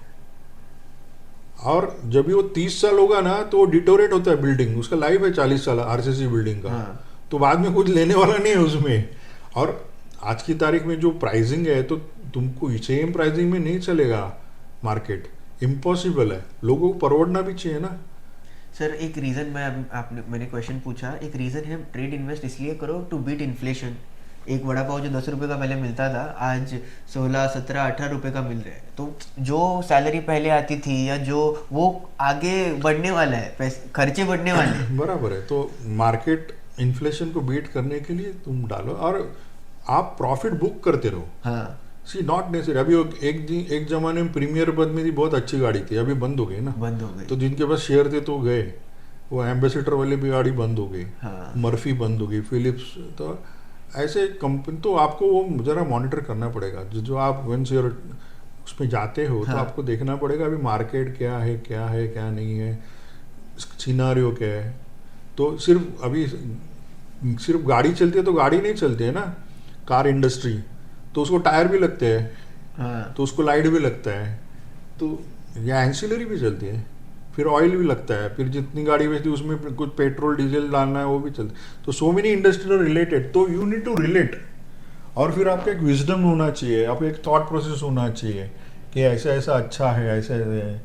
A: और जब भी वो 30 साल होगा ना तो डिटोरेट होता है बिल्डिंग, उसका लाइफ है 40 साल RCC बिल्डिंग का,
B: हाँ।
A: तो बाद में कुछ लेने वाला नहीं है उसमें। और आज की तारीख में जो प्राइसिंग है, तो तुमको सेम प्राइसिंग में नहीं चलेगा मार्केट, इम्पॉसिबल है, लोगों को परवड़ना भी चाहिए ना।
B: सर, एक रीज़न मैंने क्वेश्चन पूछा, एक रीज़न है ट्रेड इन्वेस्ट इसलिए करो टू बीट इन्फ्लेशन। एक वड़ा पाव जो 10 रुपये का पहले मिलता था, आज 16, 17, 18 रुपये का मिल रहा है, तो जो सैलरी पहले आती थी या जो वो आगे बढ़ने वाला है, खर्चे बढ़ने वाले हैं।
A: बराबर है, तो मार्केट इन्फ्लेशन को बीट करने के लिए तुम डालो और आप प्रॉफिट बुक करते रहो।
B: हाँ,
A: सी नॉट नेसेसरी, अभी एक जमाने में प्रीमियर बद में थी, बहुत अच्छी गाड़ी थी, अभी बंद हो गई ना,
B: बंद हो गई।
A: तो जिनके पास शेयर थे तो गए, वो एम्बेसडर वाले भी गाड़ी बंद हो गई,
B: हाँ,
A: मर्फी बंद हो गई, फिलिप्स, तो ऐसे कंपनी, तो आपको वो जरा मॉनिटर करना पड़ेगा, जो आप वंस यूर उसमें जाते हो, तो
B: हाँ।
A: आपको देखना पड़ेगा अभी मार्केट क्या है क्या नहीं है, सिनारियो क्या है। तो सिर्फ गाड़ी चलती है तो गाड़ी नहीं चलती है ना, कार इंडस्ट्री, तो उसको टायर भी लगते हैं,
B: हाँ,
A: तो उसको लाइट भी लगता है, तो ये एंसिलरी भी चलती है, फिर ऑयल भी लगता है, फिर जितनी गाड़ी बेचती है उसमें फिर कुछ पेट्रोल डीजल डालना है वो भी चलता है, तो सो मेनी इंडस्ट्री रिलेटेड, तो यू नीड टू रिलेट। और फिर आपका एक विजडम होना चाहिए, आप एक थॉट प्रोसेस होना चाहिए कि ऐसा ऐसा अच्छा है, ऐसा है।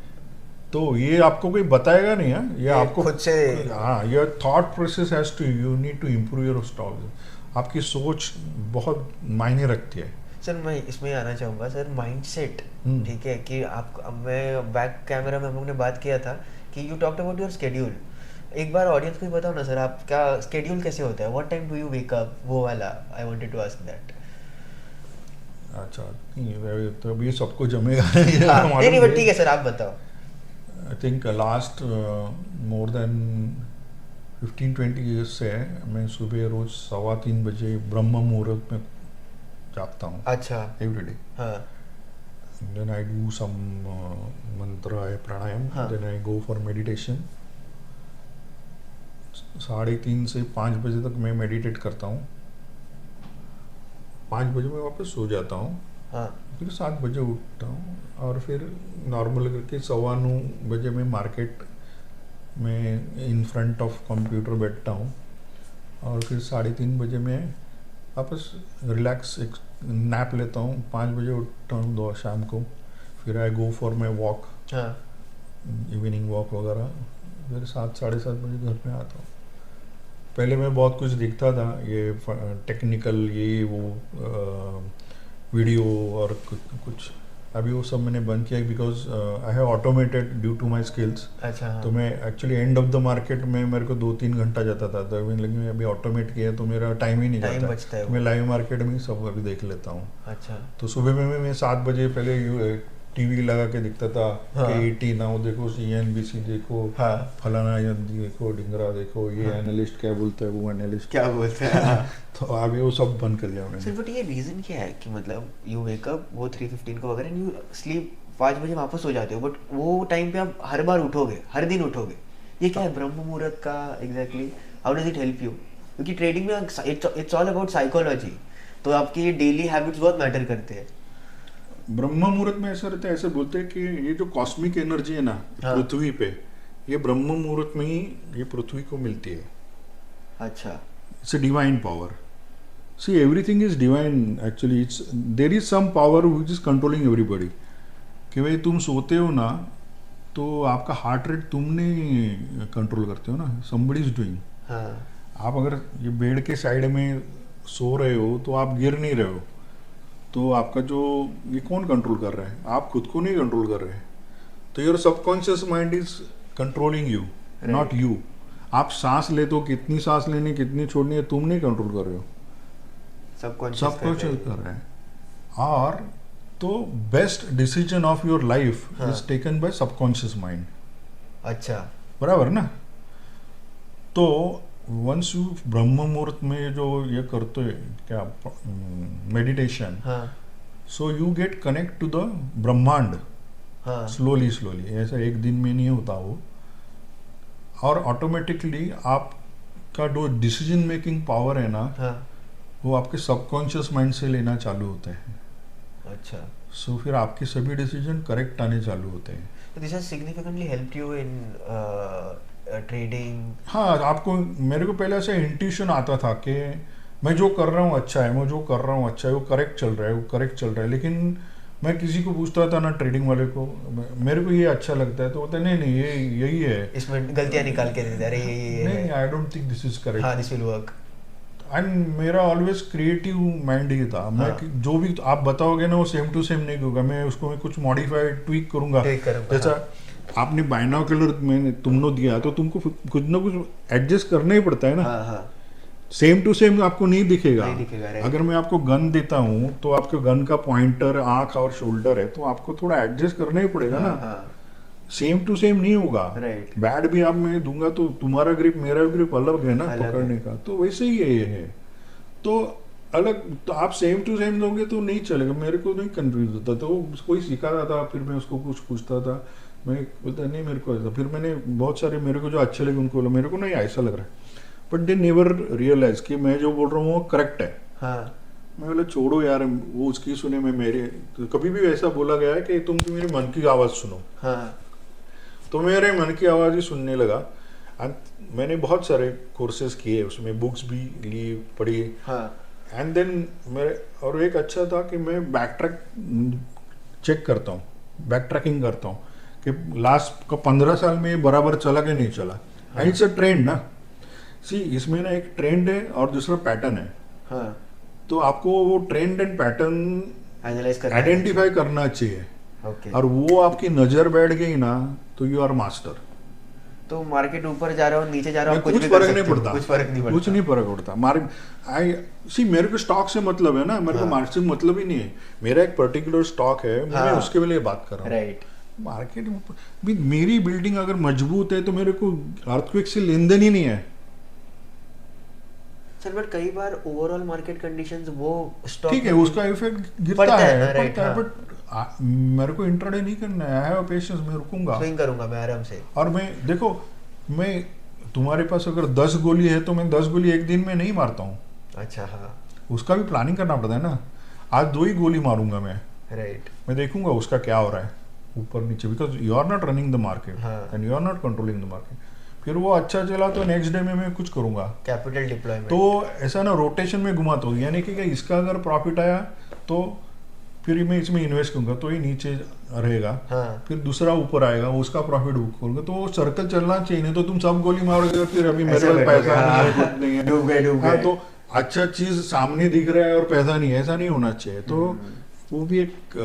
A: तो ये आपको कोई बताएगा नहीं है, ये आपको
B: खुद से।
A: हाँ, your thought process has to, you need to improve your stock. आपकी सोच बहुत मायने रखती है।
B: सर मैं इसमें आना चाहूँगा सर, माइंडसेट।
A: हम्म।
B: ठीक है कि आप, अब मैं बैक कैमरा में हम लोग ने बात किया था कि you talked about your schedule. एक बार ऑडियंस को भी बताओ ना सर, आपका स्केड्यूल कैसे होता है, what time do you wake up, वो वाला I wanted to ask that.
A: अच्छा, नहीं तो अभी सबको जमेगा नहीं,
B: नहीं नहीं बट ठीक है सर, आप बताओ।
A: I think last more than 15-20 years से मैं सुबह रोज 3:15 बजे ब्रह्म मुहूर्त में जागता हूँ,
B: अच्छा।
A: Every day.
B: हाँ
A: then I do some mantra है, प्राणायाम,
B: हाँ।
A: Then I go for meditation. 3:30 से 5 बजे तक मैं मेडिटेट करता हूँ, 5 बजे मैं वापस सो जाता हूँ,
B: हाँ।
A: फिर 7 बजे उठता हूँ, और फिर नॉर्मल करके 9:15 बजे मैं मार्केट में इन फ्रंट ऑफ कंप्यूटर बैठता हूँ, और फिर 3:30 बजे मैं वापस रिलैक्स एक नैप लेता हूँ, 5 बजे उठता हूँ 2 शाम को, फिर आई गो फॉर माई वॉक,
B: हाँ
A: इवनिंग वॉक वगैरह, फिर 7-7:30 बजे घर में आता हूँ। पहले मैं बहुत कुछ देखता था, ये टेक्निकल ये वो वीडियो और कुछ, अभी वो सब मैंने बंद किया because I have automated due to my skills.
B: अच्छा। हाँ।
A: तो मैं actually end of the market में मेरे को 2-3 घंटा जाता था, तो लेकिन मैं अभी ऑटोमेट किया तो मेरा टाइम ही नहीं
B: टाइम
A: जाता
B: बचता है
A: तो
B: वो।
A: मैं लाइव मार्केट में ही सब अभी देख लेता हूँ।
B: अच्छा।
A: तो सुबह में मैं 7 बजे पहले टीवी लगा के दिखता था
B: हाँ।
A: कि ET नाउ देखो, CNBC देखो,
B: हाँ।
A: फलाना देखो, डिंगरा देखो, ये
B: हाँ।
A: एनालिस्ट क्या बोलता है, वो एनालिस्ट
B: क्या बोलते हैं। हाँ।
A: तो अभी वो सब बंद कर दिया
B: सर
A: मैंने।
B: बट ये रीज़न क्या है कि मतलब यू वेकअप वो 3:15 को वगैरह, यू स्लीप 5 बजे वापस हो जाते हो, बट वो टाइम पे आप हर बार उठोगे, हर दिन उठोगे, ये क्या है ब्रह्म मुहूर्त का exactly, how does it help you? क्योंकि ट्रेडिंग में इट्स ऑल अबाउट साइकोलॉजी, तो आपकी डेली हैबिट्स बहुत मैटर करते हैं।
A: ब्रह्म मुहूर्त में ऐसा रहता है, ऐसे बोलते हैं कि ये जो कॉस्मिक एनर्जी है ना
B: हाँ।
A: पृथ्वी पे, ये ब्रह्म मुहूर्त में ही ये पृथ्वी को मिलती है।
B: अच्छा।
A: It's a divine power. See everything is divine actually, it's there is some power which is controlling everybody. कि भाई तुम सोते हो ना तो आपका हार्ट रेट तुमने कंट्रोल करते हो ना, समबडी इज डूइंग।
B: हाँ।
A: आप अगर ये बेड के साइड में सो रहे हो तो आप गिर नहीं रहे हो, तो आपका जो ये कौन कंट्रोल कर रहा है? आप खुद को नहीं कंट्रोल कर रहे। तो your subconscious mind is controlling you, not you. आप सांस ले तो कितनी सांस लेनी कितनी छोड़नी है तुम नहीं कंट्रोल कर रहे हो,
B: सबकॉन्शियस
A: कर रहे हैं। और तो best decision of your life
B: हाँ।
A: Is taken by subconscious mind.
B: अच्छा।
A: बराबर ना? तो वंस यू ब्रह्म मुहूर्त में जो ये करते हैं क्या मेडिटेशन,
B: हाँ।
A: So you get connect to the Brahmand
B: हाँ।
A: स्लोली, ऐसा एक दिन में नहीं होता वो। और ऑटोमेटिकली आपका जो डिसीजन मेकिंग पावर है ना,
B: हाँ।
A: वो आपके सबकॉन्शियस माइंड से लेना चालू होते हैं।
B: अच्छा।
A: सो फिर आपके सभी डिसीजन करेक्ट आने चालू होते हैं।
B: So this has significantly helped you in trading.
A: हाँ, आपको मेरे को पहले ऐसे इंट्यूशन आता था कि मैं जो कर रहा हूँ अच्छा है, मैं जो कर रहा हूँ अच्छा है, वो करेक्ट चल रहा है, वो करेक्ट चल रहा है। लेकिन मैं किसी को पूछता था ना, ट्रेडिंग वाले को, मेरे को ये अच्छा लगता है, तो बोलते नहीं नहीं ये यही है,
B: इसमें गलतियां निकाल के देते, अरे ये
A: नहीं
B: है।
A: I don't think this is
B: हाँ,
A: correct.
B: This will work.
A: And मेरा ऑलवेज क्रिएटिव माइंड ही था। मैं
B: हाँ।
A: जो भी आप बताओगे ना वो सेम टू सेम नहीं होगा, मैं उसको मैं कुछ मॉडिफाइड ट्वीक करूंगा।
B: Tweak करूंगा,
A: जैसा आपने बाइनोकुलर मैंने तुमने दिया तो तुमको कुछ ना कुछ एडजस्ट करना ही पड़ता है ना।
B: हाँ हाँ।
A: सेम टू सेम आपको नहीं दिखेगा।
B: नहीं दिखेगा, right.
A: अगर मैं आपको गन देता हूँ तो आपके गन का पॉइंटर आंख और शोल्डर है, तो आपको थोड़ा एडजस्ट करना ही पड़ेगा
B: हाँ,
A: ना।
B: हाँ।
A: सेम टू सेम नहीं होगा।
B: Right.
A: बैड भी आप मैं दूंगा तो तुम्हारा ग्रिप मेरा ग्रिप अलग है ना
B: अलग है।
A: पकड़ने का, तो वैसे ही ये है। तो अलग, तो आप सेम टू सेम दोगे तो नहीं चलेगा। मेरे को नहीं कंफ्यूज होता, तो कोई सिखाता था, फिर मैं उसको कुछ पूछता था, मैं बोलता नहीं मेरे को ऐसा। फिर मैंने बहुत सारे मेरे को जो अच्छे लगे उनको बोला मेरे को नहीं ऐसा लग रहा है, बट दे नेवर रियलाइज कि मैं जो बोल रहा हूँ वो करेक्ट है।
B: हाँ।
A: मैं बोला छोड़ो यार, वो उसकी सुने मैं मेरे, तो कभी भी ऐसा बोला गया है कि तुम तो मेरे मन की आवाज़ सुनो,
B: हाँ
A: तो मेरे मन की आवाज़ ही सुनने लगा। एंड मैंने बहुत सारे कोर्सेज किए, उसमें बुक्स भी ली पढ़ी।
B: हाँ
A: एंड देन मेरे, और एक अच्छा था कि मैं बैक ट्रैक चेक करता हूँ, बैक ट्रैकिंग करता हूँ कि लास्ट का 15 साल में ये बराबर चला कि नहीं चला। एंड इट्स अ ट्रेंड ना, सी इसमें ना एक ट्रेंड है और दूसरा पैटर्न है।
B: हाँ
A: तो आपको वो ट्रेंड एंड पैटर्न
B: एनालाइज करना
A: आइडेंटिफाई करना चाहिए,
B: ओके।
A: और वो आपकी नज़र बैठ गई ना तो यू आर मास्टर।
B: तो मार्केट ऊपर जा रहा हो नीचे जा रहा हो
A: कुछ
B: कुछ भी कर
A: फर्क
B: सकते
A: नहीं
B: हो,
A: पड़ता,
B: कुछ फर्क नहीं पड़ता।
A: कुछ नहीं फर्क पड़ता। आई सी, मेरे को स्टॉक से मतलब है ना, मेरे को
B: हाँ।
A: मार्केट से मतलब ही नहीं है। मेरा एक पर्टिकुलर स्टॉक है, मैं
B: हाँ।
A: उसके लिए बात कर रहा हूँ।
B: राइट।
A: मार्केट भी, मेरी बिल्डिंग अगर मजबूत है तो मेरे को अर्थक्वेक से लेन देन ही नहीं है।
B: सर बट कई बार ओवरऑल मार्केट कंडीशंस वो स्टॉक
A: ठीक है, उसका इफेक्ट गिरता
B: पड़ता है
A: है,
B: ना, right,
A: पड़ता है,
B: हाँ।
A: बट मेरे को इंट्राडे नहीं करना है। आई हैव पेशेंस, मैं रुकूंगा।
B: स्विंग करूंगा मैं आराम से।
A: और मैं देखो, मैं तुम्हारे पास अगर 10 गोली है तो मैं 10 गोली एक दिन में नहीं मारता हूँ,
B: अच्छा हाँ
A: उसका भी प्लानिंग करना पड़ता है ना। आज 2 ही गोली मारूंगा मैं
B: राइट।
A: देखूंगा उसका क्या हो रहा है ऊपर नीचे, because you are not running the market
B: हाँ।
A: And you are not controlling the market. फिर वो अच्छा चला तो नेक्स्ट डे में मैं कुछ करूंगा।
B: Capital deployment.
A: तो ऐसा ना रोटेशन में घुमाता हूँ, यानी कि इसका अगर प्रॉफिट आया तो फिर मैं इसमें इन्वेस्ट करूंगा तो ये नीचे रहेगा,
B: हाँ
A: फिर दूसरा ऊपर आएगा, उसका प्रॉफिट बुक करूंगा। तो वो सर्कल चलना चाहिए, नहीं तो तुम सब गोली मारोगे फिर अभी मेरे
B: ऐसे
A: पास
B: बैठोगे,
A: पैसा नहीं है,
B: हाँ।
A: कुछ नहीं है।
B: डूब गए
A: हाँ, तो अच्छा चीज सामने दिख रहा है और पैसा नहीं है, ऐसा नहीं होना चाहिए। तो वो भी एक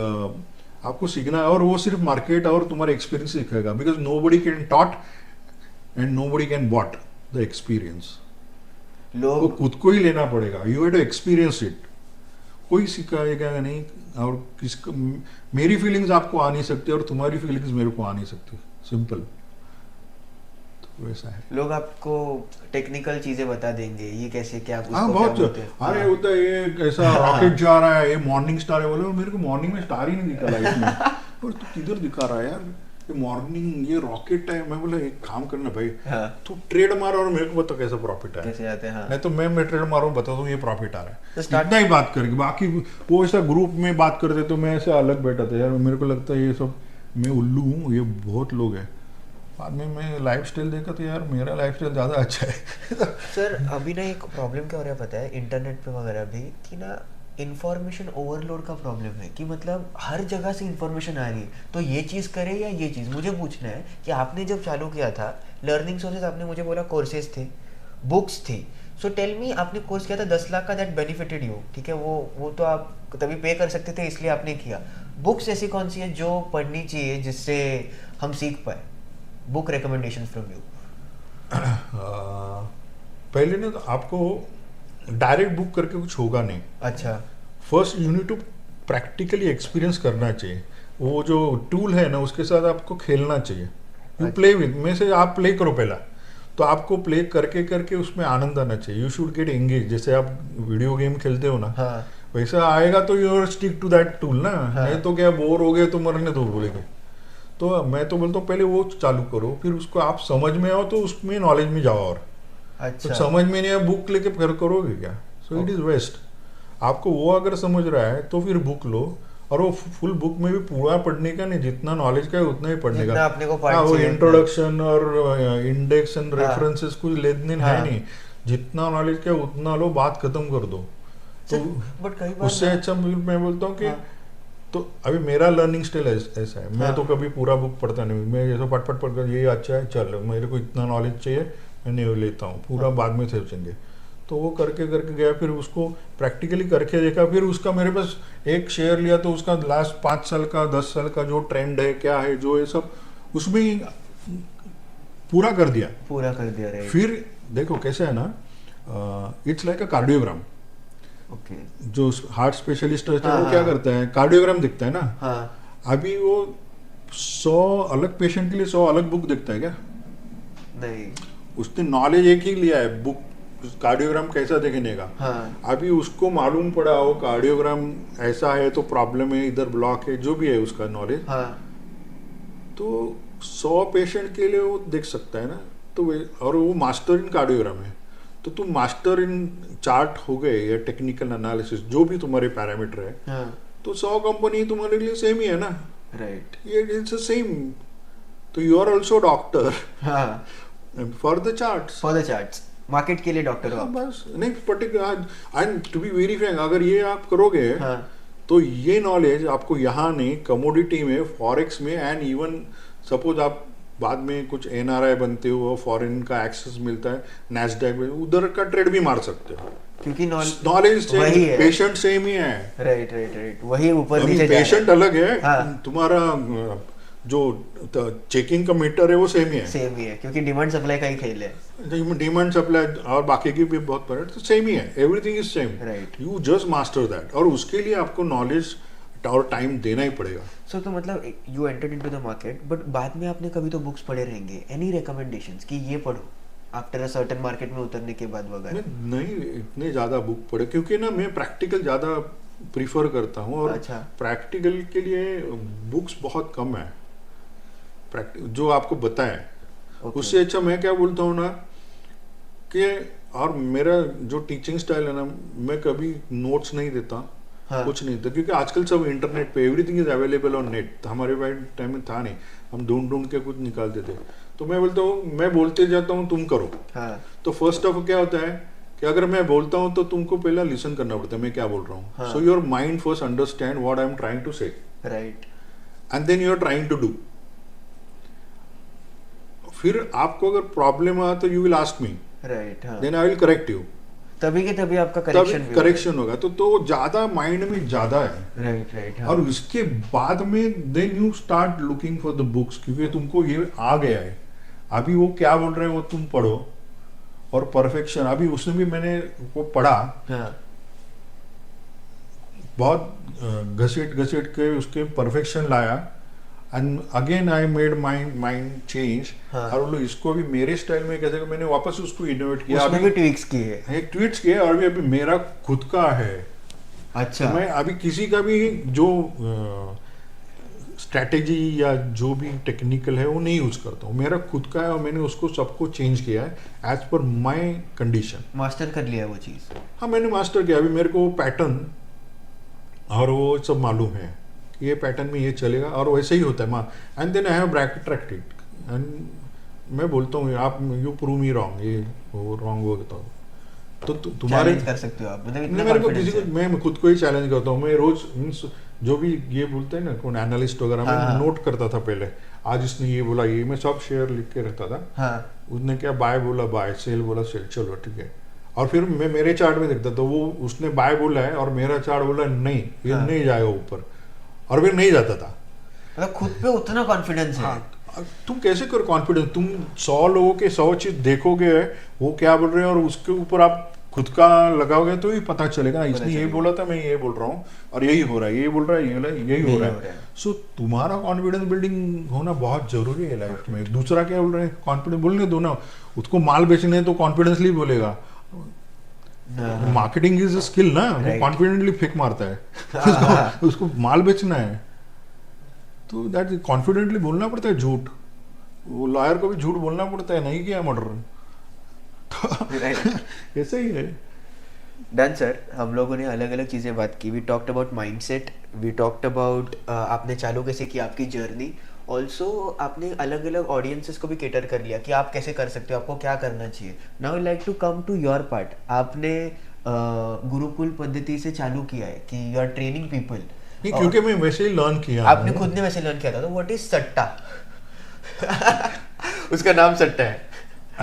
A: आपको सीखना है, और वो सिर्फ मार्केट और तुम्हारा एक्सपीरियंस सीखेगा, because nobody can taught and nobody can bought the experience. वो
B: लोग
A: खुद को ही लेना पड़ेगा, you have to experience it. कोई सिखाएगा नहीं, और किसको, मेरी फीलिंग्स आपको आ नहीं सकती और तुम्हारी फीलिंग्स मेरे को आ नहीं सकती, सिंपल। तो वैसा है।
B: लोग आपको टेक्निकल चीजें बता देंगे, ये कैसे क्या उसको
A: हाँ
B: क्या
A: बहुत,
B: बोलते हैं।
A: अरे
B: हाँ।
A: होता है ये कैसा रॉकेट जा रहा है, ये मॉर्निंग स्टार है, बोले मेरे को मॉर्निंग में स्टार ही नहीं दिखा लाइफ में। और तू किधर दिखा रहा है यार, ये मॉर्निंग, ये रॉकेट है। मैं बोला एक काम करना भाई,
B: हाँ।
A: तू ट्रेड मार और मेरे को बता कैसा प्रॉफिट है।
B: कैसे आते हैं हाँ।
A: नहीं तो मैं ट्रेड मारूं, बता दूं ये प्रॉफिट आ रहा
B: तो
A: है,
B: start-
A: इतना ही बात करेंगे। बाकी वो ऐसा ग्रुप में बात करते तो मैं ऐसे अलग बैठा था यार, मेरे को लगता है ये सब मैं उल्लू हूँ, ये बहुत लोग हैं। बाद में मैं लाइफ स्टाइल देखा तो यार मेरा लाइफ स्टाइल ज़्यादा अच्छा है।
B: सर अभी ना एक प्रॉब्लम क्या हो रहा है पता है इंटरनेट पे वगैरह भी, कि ना इंफॉर्मेशन ओवरलोड का प्रॉब्लम है, कि मतलब हर जगह से इंफॉर्मेशन आ रही है, तो ये चीज़ करे या ये चीज़। मुझे पूछना है कि आपने जब चालू किया था लर्निंग सोर्सेज, आपने मुझे बोला कोर्सेज थे, बुक्स थी। सो टेल मी, आपने कोर्स किया था 10 लाख का, दैट बेनिफिटेड यू, ठीक है, वो तो आप तभी पे कर सकते थे इसलिए आपने किया। बुक्स ऐसी कौन सी है जो पढ़नी चाहिए जिससे हम सीख पाए? Book recommendation from you.
A: पहले ना तो आपको डायरेक्ट बुक करके कुछ होगा नहीं।
B: अच्छा
A: first you need to practically experience करना चाहिए। वो जो टूल है ना उसके साथ आपको खेलना चाहिए। यू प्ले विद, में से आप प्ले करो पहला, तो आपको प्ले करके करके उसमें आनंद आना चाहिए। यू शुड गेट एंगेज, जैसे आप वीडियो गेम खेलते हो ना,
B: हाँ
A: वैसा आएगा तो you stick to that tool ना।
B: हाँ।
A: नहीं तो क्या बोर हो गए तो मरने दो बोलेंगे। तो मैं तो बोलता हूँ पहले वो चालू करो, फिर उसको आप समझ में आओ तो उसमें नॉलेज में जाओ। और तो
B: अच्छा
A: समझ में नहीं आया बुक लेके फिर करोगे क्या? So it is waste. आपको वो अगर समझ रहा है तो फिर बुक लो, और वो फुल बुक में भी पूरा पढ़ने का नहीं, जितना नॉलेज का है उतना ही पढ़ने
B: जितना
A: का।
B: अपने को
A: हाँ, वो
B: चाहिए
A: इंट्रोडक्शन और इंडेक्स एंड
B: हाँ।
A: रेफरेंसेस कुछ लेन देन
B: हाँ।
A: है नहीं। जितना नॉलेज का है उतना लो, बात खत्म कर दो। तो
B: बट कई बार
A: उससे
B: ना-
A: अच्छा मैं बोलता हूँ कि
B: हाँ।
A: तो अभी मेरा लर्निंग स्टाइल ऐसा है, मैं
B: हाँ।
A: तो कभी पूरा बुक पढ़ता नहीं। मैं जैसे पट पट पढ़ कर ये अच्छा है, चल मेरे को इतना नॉलेज चाहिए, मैं नहीं लेता हूँ, पूरा बाद में सोचेंगे। तो वो करके करके गया, फिर उसको प्रैक्टिकली करके देखा, फिर उसका मेरे पास एक शेयर लिया तो उसका लास्ट 5 साल का 10 साल का जो ट्रेंड है क्या है जो ये सब उसमें ही पूरा कर दिया।
B: पूरा कर दिया रे।
A: फिर देखो कैसे है ना, it's like a cardiogram.
B: Okay
A: जो हार्ट स्पेशलिस्ट होता है
B: हाँ,
A: वो क्या
B: हाँ।
A: करता है, कार्डियोग्राम दिखता है ना।
B: हाँ
A: अभी वो 100 अलग पेशेंट के लिए 100 अलग बुक दिखता है क्या?
B: नहीं
A: उसने नॉलेज एक ही लिया है, बुक कार्डियोग्राम कैसा देखने का।
B: हाँ
A: अभी उसको मालूम पड़ा हो कार्डियोग्राम ऐसा है तो प्रॉब्लम है, इधर ब्लॉक है, जो भी है उसका नॉलेज,
B: हाँ
A: तो 100 पेशेंट के लिए वो देख सकता है ना। तो और वो मास्टर इन कार्डियोग्राम है, तो तुम मास्टर इन चार्ट हो गए या टेक्निकल एनालिसिस जो भी तुम्हारे पैरामीटर है,
B: हाँ
A: तो 100 कंपनी तुम्हारे लिए सेम ही है ना,
B: राइट
A: ये इट्स सेम. तो यू आर ऑल्सो डॉक्टर
B: हाँ
A: for the charts.
B: For the charts market के लिए डॉक्टर हो आप.
A: बस नहीं particular. And to be very frank, अगर ये आप करोगे
B: हाँ
A: तो ये नॉलेज आपको यहाँ नहीं, कमोडिटी में, फॉरेक्स में, एंड इवन सपोज आप बाद में कुछ एनआरआई बनते हो, फॉरेन का एक्सेस मिलता है नैस्डैक में, उधर का ट्रेड भी मार सकते हो.
B: क्योंकि
A: नॉलेज
B: वही है.
A: पेशेंट सेम ही है.
B: राइट राइट राइट वही ऊपर नीचे जा रहा है.
A: पेशेंट अलग है,
B: हाँ.
A: तुम्हारा जो चेकिंग का मीटर है वो सेम ही है.
B: सेम ही है क्योंकि डिमांड सप्लाई का ही खेल है.
A: डिमांड सप्लाई और बाकी की भी बहुत बड़ा, तो सेम ही है. Everything is same.
B: Right.
A: You just master that, और उसके लिए आपको नॉलेज और टाइम देना ही पड़ेगा.
B: सो तो मतलब you entered into the market, but बाद में आपने कभी तो बुक्स पढ़े रहेंगे. एनी रिकमेंडेशंस कि ये पढ़ो आफ्टर अ सर्टेन मार्केट में उतरने के बाद वगैरह?
A: मैं नहीं इतने ज़्यादा बुक पढ़े, क्योंकि ना मैं प्रैक्टिकल ज़्यादा प्रीफर करता हूँ, और
B: अच्छा.
A: प्रैक्टिकल के लिए बुक्स बहुत कम है जो आपको बताएं.
B: Okay.
A: उससे अच्छा मैं क्या बोलता हूँ ना कि, और मेरा जो टीचिंग स्टाइल है ना, मैं कभी नोट्स नहीं देता.
B: हाँ.
A: कुछ नहीं था, क्योंकि आजकल सब इंटरनेट पे everything is available on net. हमारे टाइम में था नहीं, हम ढूंढ ढूंढ के कुछ निकालते थे. तो मैं बोलता हूँ, मैं बोलते जाता हूँ, तुम करो.
B: हाँ
A: तो फर्स्ट ऑफ क्या होता है कि अगर मैं बोलता हूँ तो तुमको पहला लिसन करना पड़ता है मैं क्या बोल रहा
B: हाँ.
A: हूँ. So your mind first understand what I am trying to say,
B: right.
A: And then you are trying to do. फिर आपको अगर प्रॉब्लम आया तो you will ask me,
B: right. हाँ
A: then I will correct you.
B: तभी के तभी आपका
A: तभी
B: करेक्शन
A: करेक्शन होगा. तो ज्यादा माइंड में ज्यादा है.
B: Right right.
A: और उसके बाद में then you start looking for the books, क्योंकि तुमको ये आ गया है. अभी वो क्या बोल रहे हैं वो तुम पढ़ो, और परफेक्शन अभी उसमें भी मैंने वो पढ़ा,
B: हाँ
A: बहुत घसीट घसीट के उसके परफेक्शन लाया, and again I made mind change.
B: हाँ.
A: और बोलो इसको भी मेरे स्टाइल में कैसे, मैंने वापस उसको इनोवेट किया.
B: उसमें भी ट्विक्स किए.
A: एक ट्वीट्स किए, और भी अभी मेरा खुद का है.
B: अच्छा.
A: मैं अभी किसी का भी जो स्ट्रैटेजी या जो भी टेक्निकल है वो नहीं यूज करता हूँ. मेरा खुद का है, और मैंने उसको सबको चेंज किया है as per my condition.
B: Master कर लिया वो चीज.
A: हाँ मैंने मास्टर किया. अभी मेरे को पैटर्न और वो सब मालूम है, ये पैटर्न में ये चलेगा, और वैसे ही होता है. And then I have bracket it, एंड मैं बोलता हूँ आप यू प्रूव मी रॉन्ग, ये वो रॉन्ग वो बताओ. तो तुम्हारे
B: चैलेंज कर सकते हो आप, मतलब इतना
A: मेरे को
B: confidence
A: किसी को,
B: है.
A: मैं खुद को ही चैलेंज करता हूँ. मैं रोज मीन्स जो भी ये बोलते हैं ना कौन एनालिस्ट वगैरह,
B: हाँ,
A: मैं
B: हाँ.
A: नोट करता था पहले. आज इसने ये बोला, ये मैं सब शेयर लिख के रहता था.
B: हाँ
A: उसने क्या बाय बोला बाय, सेल बोला सेल, चलो ठीक है. और फिर मैं मेरे चार्ट में देखता तो वो उसने बाय बोला है और मेरा चार्ट बोला नहीं ये
B: हाँ.
A: नहीं जाएगा ऊपर, और फिर नहीं जाता था.
B: मतलब खुद पे उतना कॉन्फिडेंस है.
A: हाँ, तुम कैसे करो कॉन्फिडेंस? तुम 100 लोगों के 100 चीज देखोगे वो क्या बोल रहे हैं, और उसके ऊपर आप खुद का लगाओगे तो ही पता चलेगा इसने ये बोला था, मैं ये बोल रहा हूँ, और यही हो रहा है, ये बोल रहा है, यही हो रहा है. सो तुम्हारा कॉन्फिडेंस बिल्डिंग होना बहुत जरूरी है लाइफ में. दूसरा क्या बोल रहे हैं, कॉन्फिडेंस बोलने दो ना. उसको माल बेचने है तो कॉन्फिडेंसली बोलेगा. मार्केटिंग इज अ स्किल ना, वो
B: Right.
A: कॉन्फिडेंटली फेक मारता है. उसको माल बेचना है तो दैट कॉन्फिडेंटली बोलना पड़ता है. झूठ, वो लॉयर को भी झूठ बोलना पड़ता है, नहीं किया मर्डर. ऐसे ही है.
B: Done sir. हम लोगों ने अलग अलग चीज़ें बात की. We talked about mindset, we talked about आपने चालू कैसे की आपकी जर्नी. ऑल्सो आपने अलग अलग ऑडियंसेस को भी केटर कर लिया कि आप कैसे कर सकते हो, आपको क्या करना चाहिए. Now like to come to your part. आपने गुरुकुल पद्धति से चालू किया है कि यू आर ट्रेनिंग पीपल.
A: नहीं, क्योंकि मैं वैसे ही लर्न किया.
B: आपने खुद ने वैसे लर्न किया था. तो व्हाट इज सट्टा? उसका नाम सट्टा है.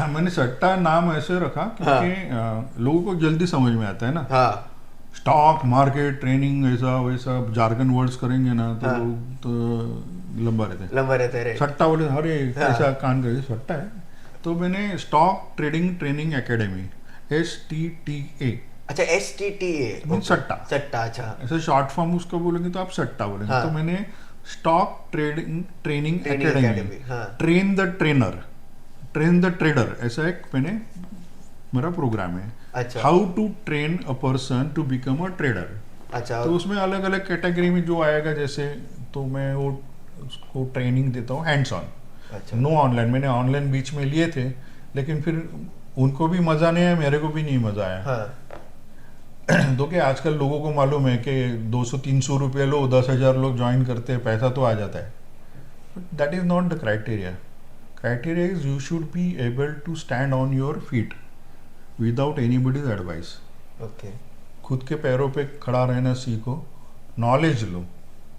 A: मैंने सट्टा नाम ऐसे रखा क्योंकि लोगों को जल्दी समझ में आता है ना.
B: हाँ
A: स्टॉक मार्केट ट्रेनिंग ऐसा वैसा जार्गन वर्ड्स करेंगे ना तो
B: हाँ.
A: लोग तो लंबा रहते हैं.
B: लंबा रहता है.
A: सट्टा बोले अरे
B: हाँ.
A: ऐसा कान करे सट्टा है. तो मैंने stock trading training academy STTA.
B: अच्छा STTA
A: सट्टा.
B: सट्टा. अच्छा
A: ऐसे शॉर्ट फॉर्म उसको बोलेंगे तो आप सट्टा बोलेंगे.
B: हाँ.
A: तो मैंने stock trading training
B: Training
A: academy,
B: Academy, हाँ.
A: Train the trainer, train the trader, ऐसा एक मैंने मेरा प्रोग्राम है.
B: अच्छा.
A: How to train a person to become a trader.
B: अच्छा.
A: तो उसमें अलग अलग कैटेगरी में जो आएगा जैसे, तो मैं वो उसको ट्रेनिंग देता हूँ हैंड्स ऑन.
B: अच्छा.
A: No online. मैंने ऑनलाइन बीच में लिए थे, लेकिन फिर उनको भी मजा नहीं आया, मेरे को भी नहीं मजा आया।
B: हाँ
A: तो क्या आजकल लोगों को मालूम है कि 200-300 रुपये लो, 10,000 लोग ज्वाइन करते हैं, पैसा तो आ जाता है। That is not the criteria. Criteria is you should be able to stand on your feet without anybody's advice.
B: Okay
A: खुद के पैरों पे खड़ा रहना सीखो, नॉलेज लो।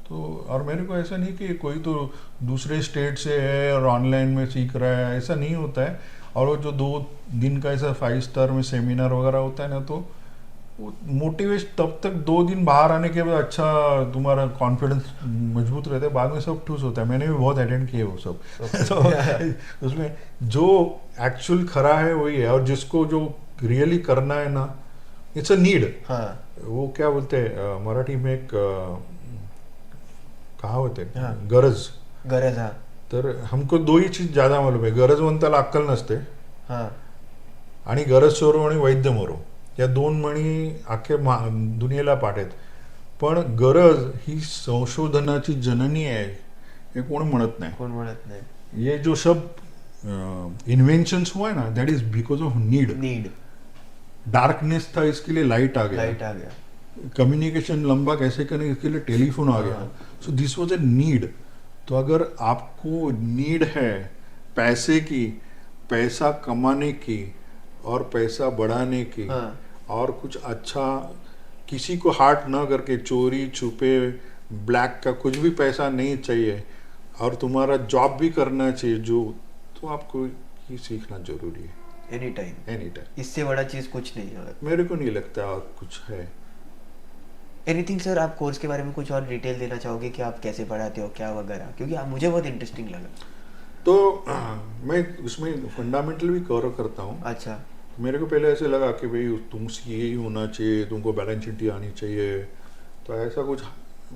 A: तो और मेरे को ऐसा नहीं कि कोई तो दूसरे स्टेट से है और ऑनलाइन में सीख रहा है, ऐसा नहीं होता है। और वो जो 2 दिन का ऐसा 5 स्टार में सेमिनार वगैरह होता है ना, तो मोटिवेशन तब तक 2 दिन बाहर आने के बाद अच्छा तुम्हारा कॉन्फिडेंस मजबूत रहता है, बाद में सब ठूस होता है। मैंने भी बहुत अटेंड किए वो सब। तो उसमें जो एक्चुअल खरा है वही है, और जिसको जो रियली करना है ना, इट्स अ नीड।
B: हाँ
A: वो क्या बोलते हैं मराठी में एक कहावत है,
B: हाँ.
A: गरज.
B: गरज हा
A: तर हमको 2 ही चीज ज्यादा मालूम आहे. गरजवंताला अक्कल नसते
B: हा
A: आणि गरज चोरो आणि वैद्य मोरो, या 2 म्हणी अख्ख्या दुनियेला पाठ आहेत. पण गरज ही संशोधनाची जननी आहे हे कोण म्हणत नाही.
B: कोण म्हणत नाही.
A: ये जो सब इन्वेंशंस हुआ है ना, that is because of need.
B: Need
A: darkness था, इसके लिए लाइट आ गया.
B: लाइट आ गया.
A: कम्युनिकेशन लंबा कैसे करें, इसके लिए टेलीफोन आ गया. So this was a need. तो अगर आपको नीड है पैसे की, पैसा कमाने की और पैसा बढ़ाने की,
B: हाँ.
A: और कुछ अच्छा, किसी को हार्ट ना करके, चोरी छुपे ब्लैक का कुछ भी पैसा नहीं चाहिए, और तुम्हारा जॉब भी करना चाहिए जो, तो आपको ये सीखना जरूरी है.
B: Any time.
A: Any time.
B: इससे बड़ा चीज कुछ नहीं है.
A: मेरे को नहीं लगता और कुछ है.
B: एनीथिंग सर, आप कोर्स के बारे में कुछ और डिटेल देना चाहोगे कि आप कैसे पढ़ाते हो क्या वगैरह, क्योंकि मुझे बहुत इंटरेस्टिंग लगा.
A: तो मैं उसमें फंडामेंटल भी कवर करता हूँ.
B: अच्छा.
A: मेरे को पहले ऐसे लगा कि भाई तुम यही होना चाहिए, तुमको बैलेंस शीट आनी चाहिए, तो ऐसा कुछ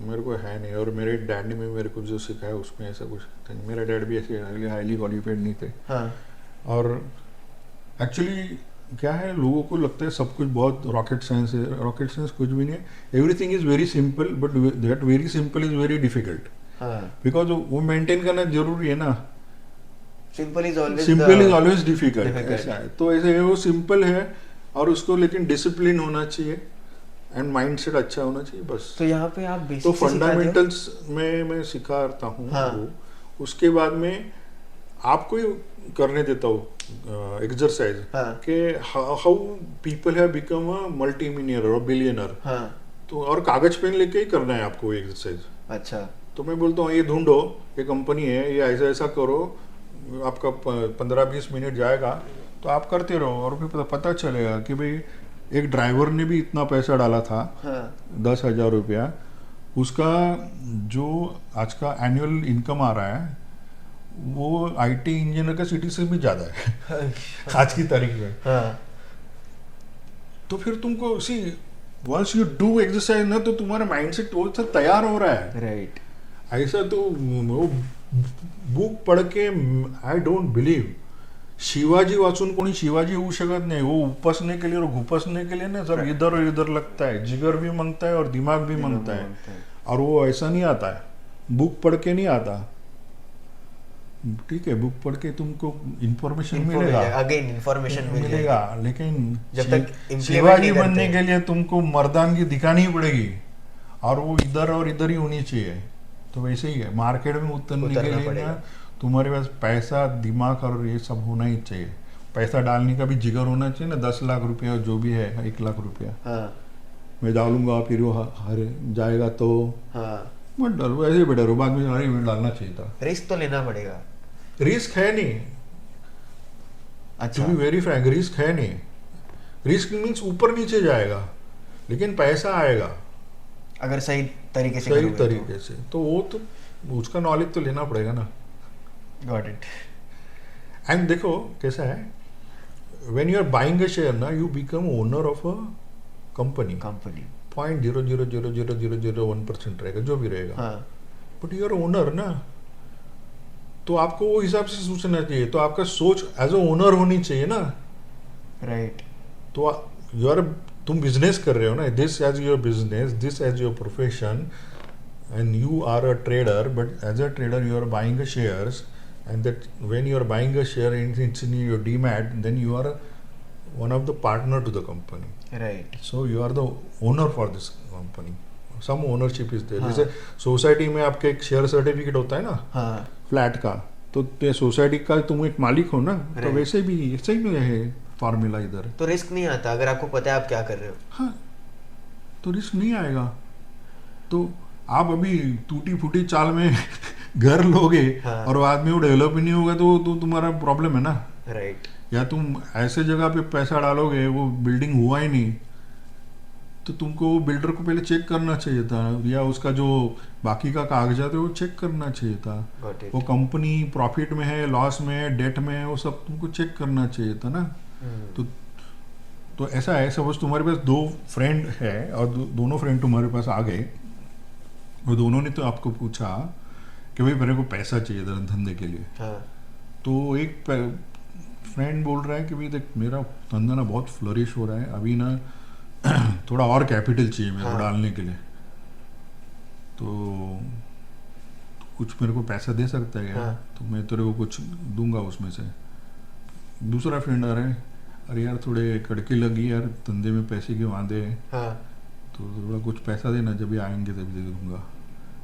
A: मेरे को है नहीं. और मेरे डैड ने मेरे को जो सिखाया उसमें ऐसा कुछ था नहीं. मेरे डैड भी ऐसे हाईली क्वालिफाइड नहीं थे.
B: हाँ.
A: और एक्चुअली क्या है, लोगों को लगता है सब कुछ बहुत रॉकेट साइंस है. रॉकेट साइंस कुछ भी नहीं है. Everything is very simple, but that very simple is very difficult.
B: हाँ.
A: बिकॉज वो मेंटेन करना जरूरी है ना.
B: Simple is
A: always difficult. ऐसा है. तो ऐसे वो सिंपल है, और उसको लेकिन डिसिप्लिन होना चाहिए एंड माइंडसेट अच्छा होना चाहिए, बस.
B: तो यहाँ पे आप बेसिक
A: तो फंडामेंटल्स में मैं सिखाता हूँ.
B: हाँ.
A: उसके बाद में आपको ही करने देता हूँ एक्सरसाइज,
B: हाँ.
A: कि how people have become a multi millionaire और बिलियनर.
B: हाँ.
A: तो और कागज पेन लेके ही करना है आपको एक्सरसाइज.
B: अच्छा.
A: तो मैं बोलता हूँ ये ढूंढो, ये कंपनी है, ये ऐसा ऐसा करो, आपका 15-20 मिनट जाएगा, तो आप करते रहो. और फिर पता चलेगा कि भाई एक ड्राइवर ने भी इतना पैसा डाला था,
B: हाँ.
A: 10,000 रुपया, उसका जो आज का एनुअल इनकम आ रहा है वो आईटी इंजीनियर का सिटी से भी ज्यादा है आज की तारीख में.
B: हाँ.
A: तो फिर तुमको सी वंस यू डू एक्सरसाइज ना, तो तुम्हारा माइंडसेट वो सब तैयार हो रहा है.
B: राइट.
A: ऐसा तो वो बुक पढ़ के आई डोंट बिलीव शिवाजी वाचून कोणी शिवाजी होऊ शकत नाही. वो उपसने के लिए और घुपसने के लिए ना सर इधर और इधर लगता है. जिगर भी मांगता है और दिमाग भी मांगता है. और वो ऐसा नहीं आता है, बुक पढ़ के नहीं आता. ठीक है, बुक पढ़ के तुमको इंफॉर्मेशन मिलेगा,
B: अगेन इंफॉर्मेशन
A: मिलेगा, लेकिन
B: जब तक implement
A: शिवाजी
B: नहीं करते.
A: बनने के लिए तुमको मर्दानगी दिखानी ही पड़ेगी, और वो इधर और इधर ही होनी चाहिए. तो वैसे ही है, मार्केट में उतरने के
B: उतरना
A: लिए
B: पड़ेगा.
A: ना तुम्हारे पास पैसा, दिमाग और ये सब होना ही चाहिए. पैसा डालने का भी जिगर होना चाहिए ना. 10 लाख रुपया जो भी है, 1 लाख रुपया
B: हाँ.
A: मैं डालूंगा, फिर वो हर जाएगा तो
B: हाँ.
A: मत डालो, ऐसे ही बेटर हो. बाद में अरे मैं डालना चाहिए था.
B: रिस्क तो लेना पड़ेगा.
A: रिस्क है नहीं.
B: अच्छा.
A: To be very frank, risk है नहीं. रिस्क मीन्स ऊपर नीचे जाएगा, लेकिन पैसा आएगा
B: अगर सही तरीके से
A: सही
B: करोगे
A: तरीके से. तो वो तो उसका नॉलेज तो लेना पड़ेगा ना.
B: Got it.
A: एंड देखो कैसा है, when you are buying a share ना, you become owner of a company.
B: Company.
A: 0.0000001% रहेगा, जो भी रहेगा,
B: हाँ.
A: बट यू आर ओनर ना. तो आपको वो हिसाब से सोचना चाहिए. तो आपका सोच एज अ ओनर होनी चाहिए ना.
B: राइट.
A: तो तुम बिजनेस कर रहे हो ना, this is your business, this is your profession, and you are a trader, but as a trader you are buying a shares, and that when you are buying a share and it's in your demat, then you are one of the partner to the company.
B: Right
A: So you are the owner for this company. Some ownership is there.
B: हाँ.
A: जैसे society में आपके एक share certificate होता है ना
B: हाँ
A: flat का, तो ते सोसाइटी का तुम एक मालिक हो ना, तो
B: Right.
A: वैसे भी ऐसे ही है फार्मूला इधर.
B: तो रिस्क नहीं आता अगर आपको पता है आप क्या कर रहे हो.
A: हाँ, तो रिस्क नहीं आएगा. तो आप अभी टूटी फूटी चाल में घर लोगे
B: हाँ.
A: और बाद में वो डेवलप ही नहीं होगा, तो तुम्हारा प्रॉब्लम है ना.
B: राइट
A: या तुम ऐसे जगह पे पैसा डालोगे वो बिल्डिंग हुआ ही नहीं, तो तुमको वो बिल्डर को पहले चेक करना चाहिए था, या उसका जो बाकी का कागजात है वो चेक करना चाहिए था.
B: Got it.
A: वो कंपनी प्रॉफिट में है, लॉस में है, डेट में है, वो सब तुमको चेक करना चाहिए था ना. तो ऐसा है, सपोज तुम्हारे पास 2 फ्रेंड है और दोनों फ्रेंड तुम्हारे पास आ गए, और दोनों ने तो आपको पूछा कि भाई मेरे को पैसा चाहिए धंधे के लिए.
B: हाँ
A: तो एक फ्रेंड बोल रहा है कि भाई देख मेरा धंधा ना बहुत फ्लरिश हो रहा है अभी ना, थोड़ा और कैपिटल चाहिए मेरे को
B: हाँ.
A: डालने के लिए, तो कुछ मेरे को पैसा दे सकता है क्या?
B: हाँ.
A: तो मैं तेरे को कुछ दूंगा उसमें से. दूसरा फ्रेंड आ रहा है, अरे यार थोड़े कड़की लगी यार, धंधे में पैसे के वादे हैं,
B: हाँ
A: तो थोड़ा कुछ पैसा देना, जब भी आएंगे तभी दे दूंगा.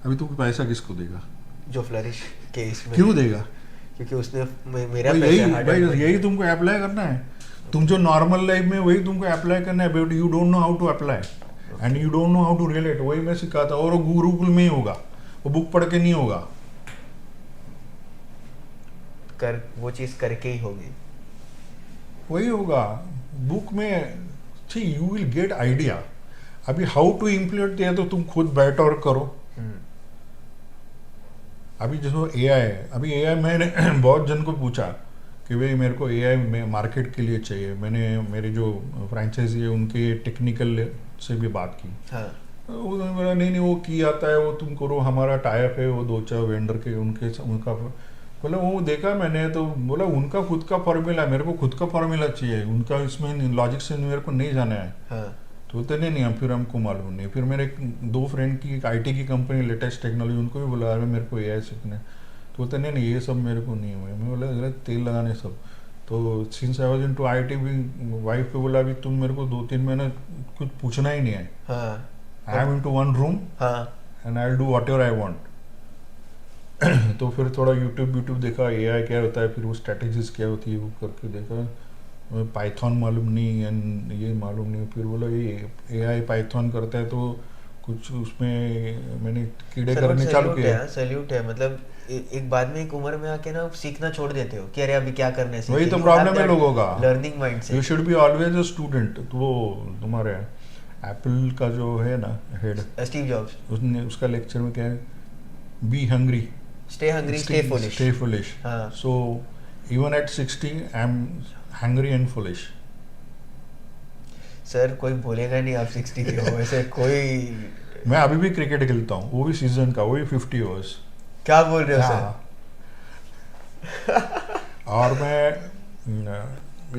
A: अभी तू पैसा किसको देगा?
B: जो फ्लरिश केस में
A: क्यों देगा?
B: क्योंकि उसने मेरा
A: भाई
B: पैसा
A: यही
B: hard
A: भाई
B: earned
A: यही तुमको अप्लाई करना है. तुम जो नॉर्मल लाइफ में वही तुमको अप्लाई करना है, but you don't know how to apply and you don't know how to relate. वही मैं सिखाता, और वो गुरुकुल में ही होगा, वो बुक पढ़ के नहीं होगा.
B: कर वो चीज करके ही होगी.
A: वही होगा बुक में. सी यू विल गेट आइडिया. अभी हाउ टू इम्प्लीमेंट दिया तो तुम खुद बैठो और करो. अभी जैसे एआई है, अभी एआई मैंने बहुत जन को पूछा कि भाई मेरे को एआई में मार्केट के लिए चाहिए. मैंने मेरे जो फ्रेंचाइजी है उनके टेक्निकल से भी बात की.
B: हाँ
A: उन्होंने बोला नहीं वो की आता है, वो तुम करो, हमारा टाइप है वो 2-4 वेंडर के, उनका बोला वो देखा मैंने, तो बोला उनका खुद का फॉर्मूला है, मेरे को खुद का फॉर्मूला चाहिए, उनका इसमें लॉजिक से मेरे को नहीं जाना है.
B: हाँ
A: तो बोलते नहीं हम फिर हमको मालूम नहीं. फिर मेरे 2 फ्रेंड की एक आईटी की कंपनी, लेटेस्ट टेक्नोलॉजी, उनको भी बोला अरे मेरे को एआई सीखना है. तो बोलते नहीं ये सब मेरे को नहीं है. मैं बोला अरे तेल लगाने सब. तो since I was into IT भी वाइफ पे बोला अभी तुम मेरे को 2-3 महीने कुछ पूछना ही नहीं है.
B: हाँ
A: I am into one room
B: हाँ
A: and I will do whatever I want. तो फिर थोड़ा यूट्यूब देखा एआई क्या होता है, फिर वो स्ट्रेटेजीज क्या होती है वो करके देखा. पाइथन मालूम नहीं एंड ये मालूम नहीं. फिर बोला ये एआई पाइथन करता है, तो कुछ उसमें मैंने कीड़े करने चालू किए.
B: सैल्यूट है. मतलब एक बाद में एक उम्र में आके ना सीखना छोड़ देते हो कि अरे अभी क्या करने से.
A: वही तो प्रॉब्लम है लोगों का.
B: Learning mindset.
A: You should be always a student. तो वो तुम्हारे एप्पल का जो है ना हेड,
B: स्टीव जॉब्स,
A: उसने उसका लेक्चर में क्या है, be hungry
B: stay hungry stay foolish.
A: Stay foolish.
B: हाँ.
A: So even at 60 I am hungry and foolish.
B: Sir कोई बोलेगा नहीं आप 60 के हो ऐसे कोई.
A: मैं अभी भी क्रिकेट खेलता हूँ, वो भी सीजन का, वो भी 50 ओवर्स.
B: क्या बोल रहे हो सर?
A: और मैं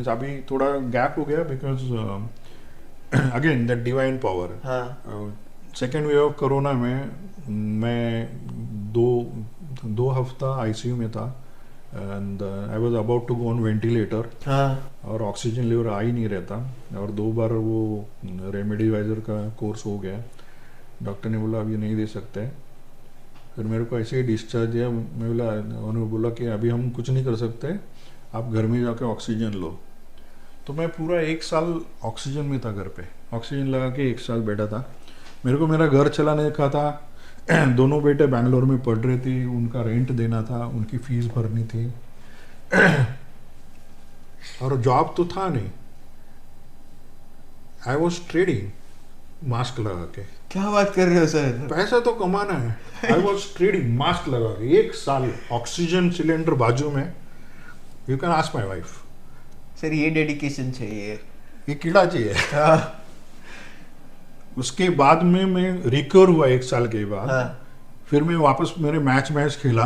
A: अभी थोड़ा गैप हो गया because again that divine power.
B: हाँ
A: सेकेंड वेव ऑफ कोरोना में मैं दो हफ्ता आईसीयू में था and I was about to go on ventilator.
B: हाँ
A: और ऑक्सीजन लेवल आ ही नहीं रहता, और 2 बार वो रेमेडीवाइजर का कोर्स हो गया. डॉक्टर ने बोला अभी नहीं दे सकते. फिर मेरे को ऐसे ही डिस्चार्ज दिया. मैं बोला, उन्होंने बोला कि अभी हम कुछ नहीं कर सकते, आप घर में जाके ऑक्सीजन लो. तो मैं पूरा 1 साल ऑक्सीजन में था घर पे, ऑक्सीजन लगा के 1 साल बैठा था. मेरे को मेरा घर चलाने का था. दोनों बेटे बैंगलोर में पढ़ रहे थे, उनका रेंट देना था, उनकी फीस भरनी थी. और जॉब तो था नहीं. आई वॉज ट्रेडिंग मास्क लगा के.
B: क्या बात कर रहे हो सर?
A: पैसा तो कमाना है. आई वॉज ट्रेडिंग मास्क लगा के 1 साल, ऑक्सीजन सिलेंडर बाजू में. You can ask my wife.
B: Sir ये डेडिकेशन चाहिए,
A: ये कीड़ा चाहिए.
B: हाँ
A: उसके बाद में मैं रिकवर हुआ 1 साल के बाद.
B: हाँ
A: फिर मैं वापस मेरे मैच खेला.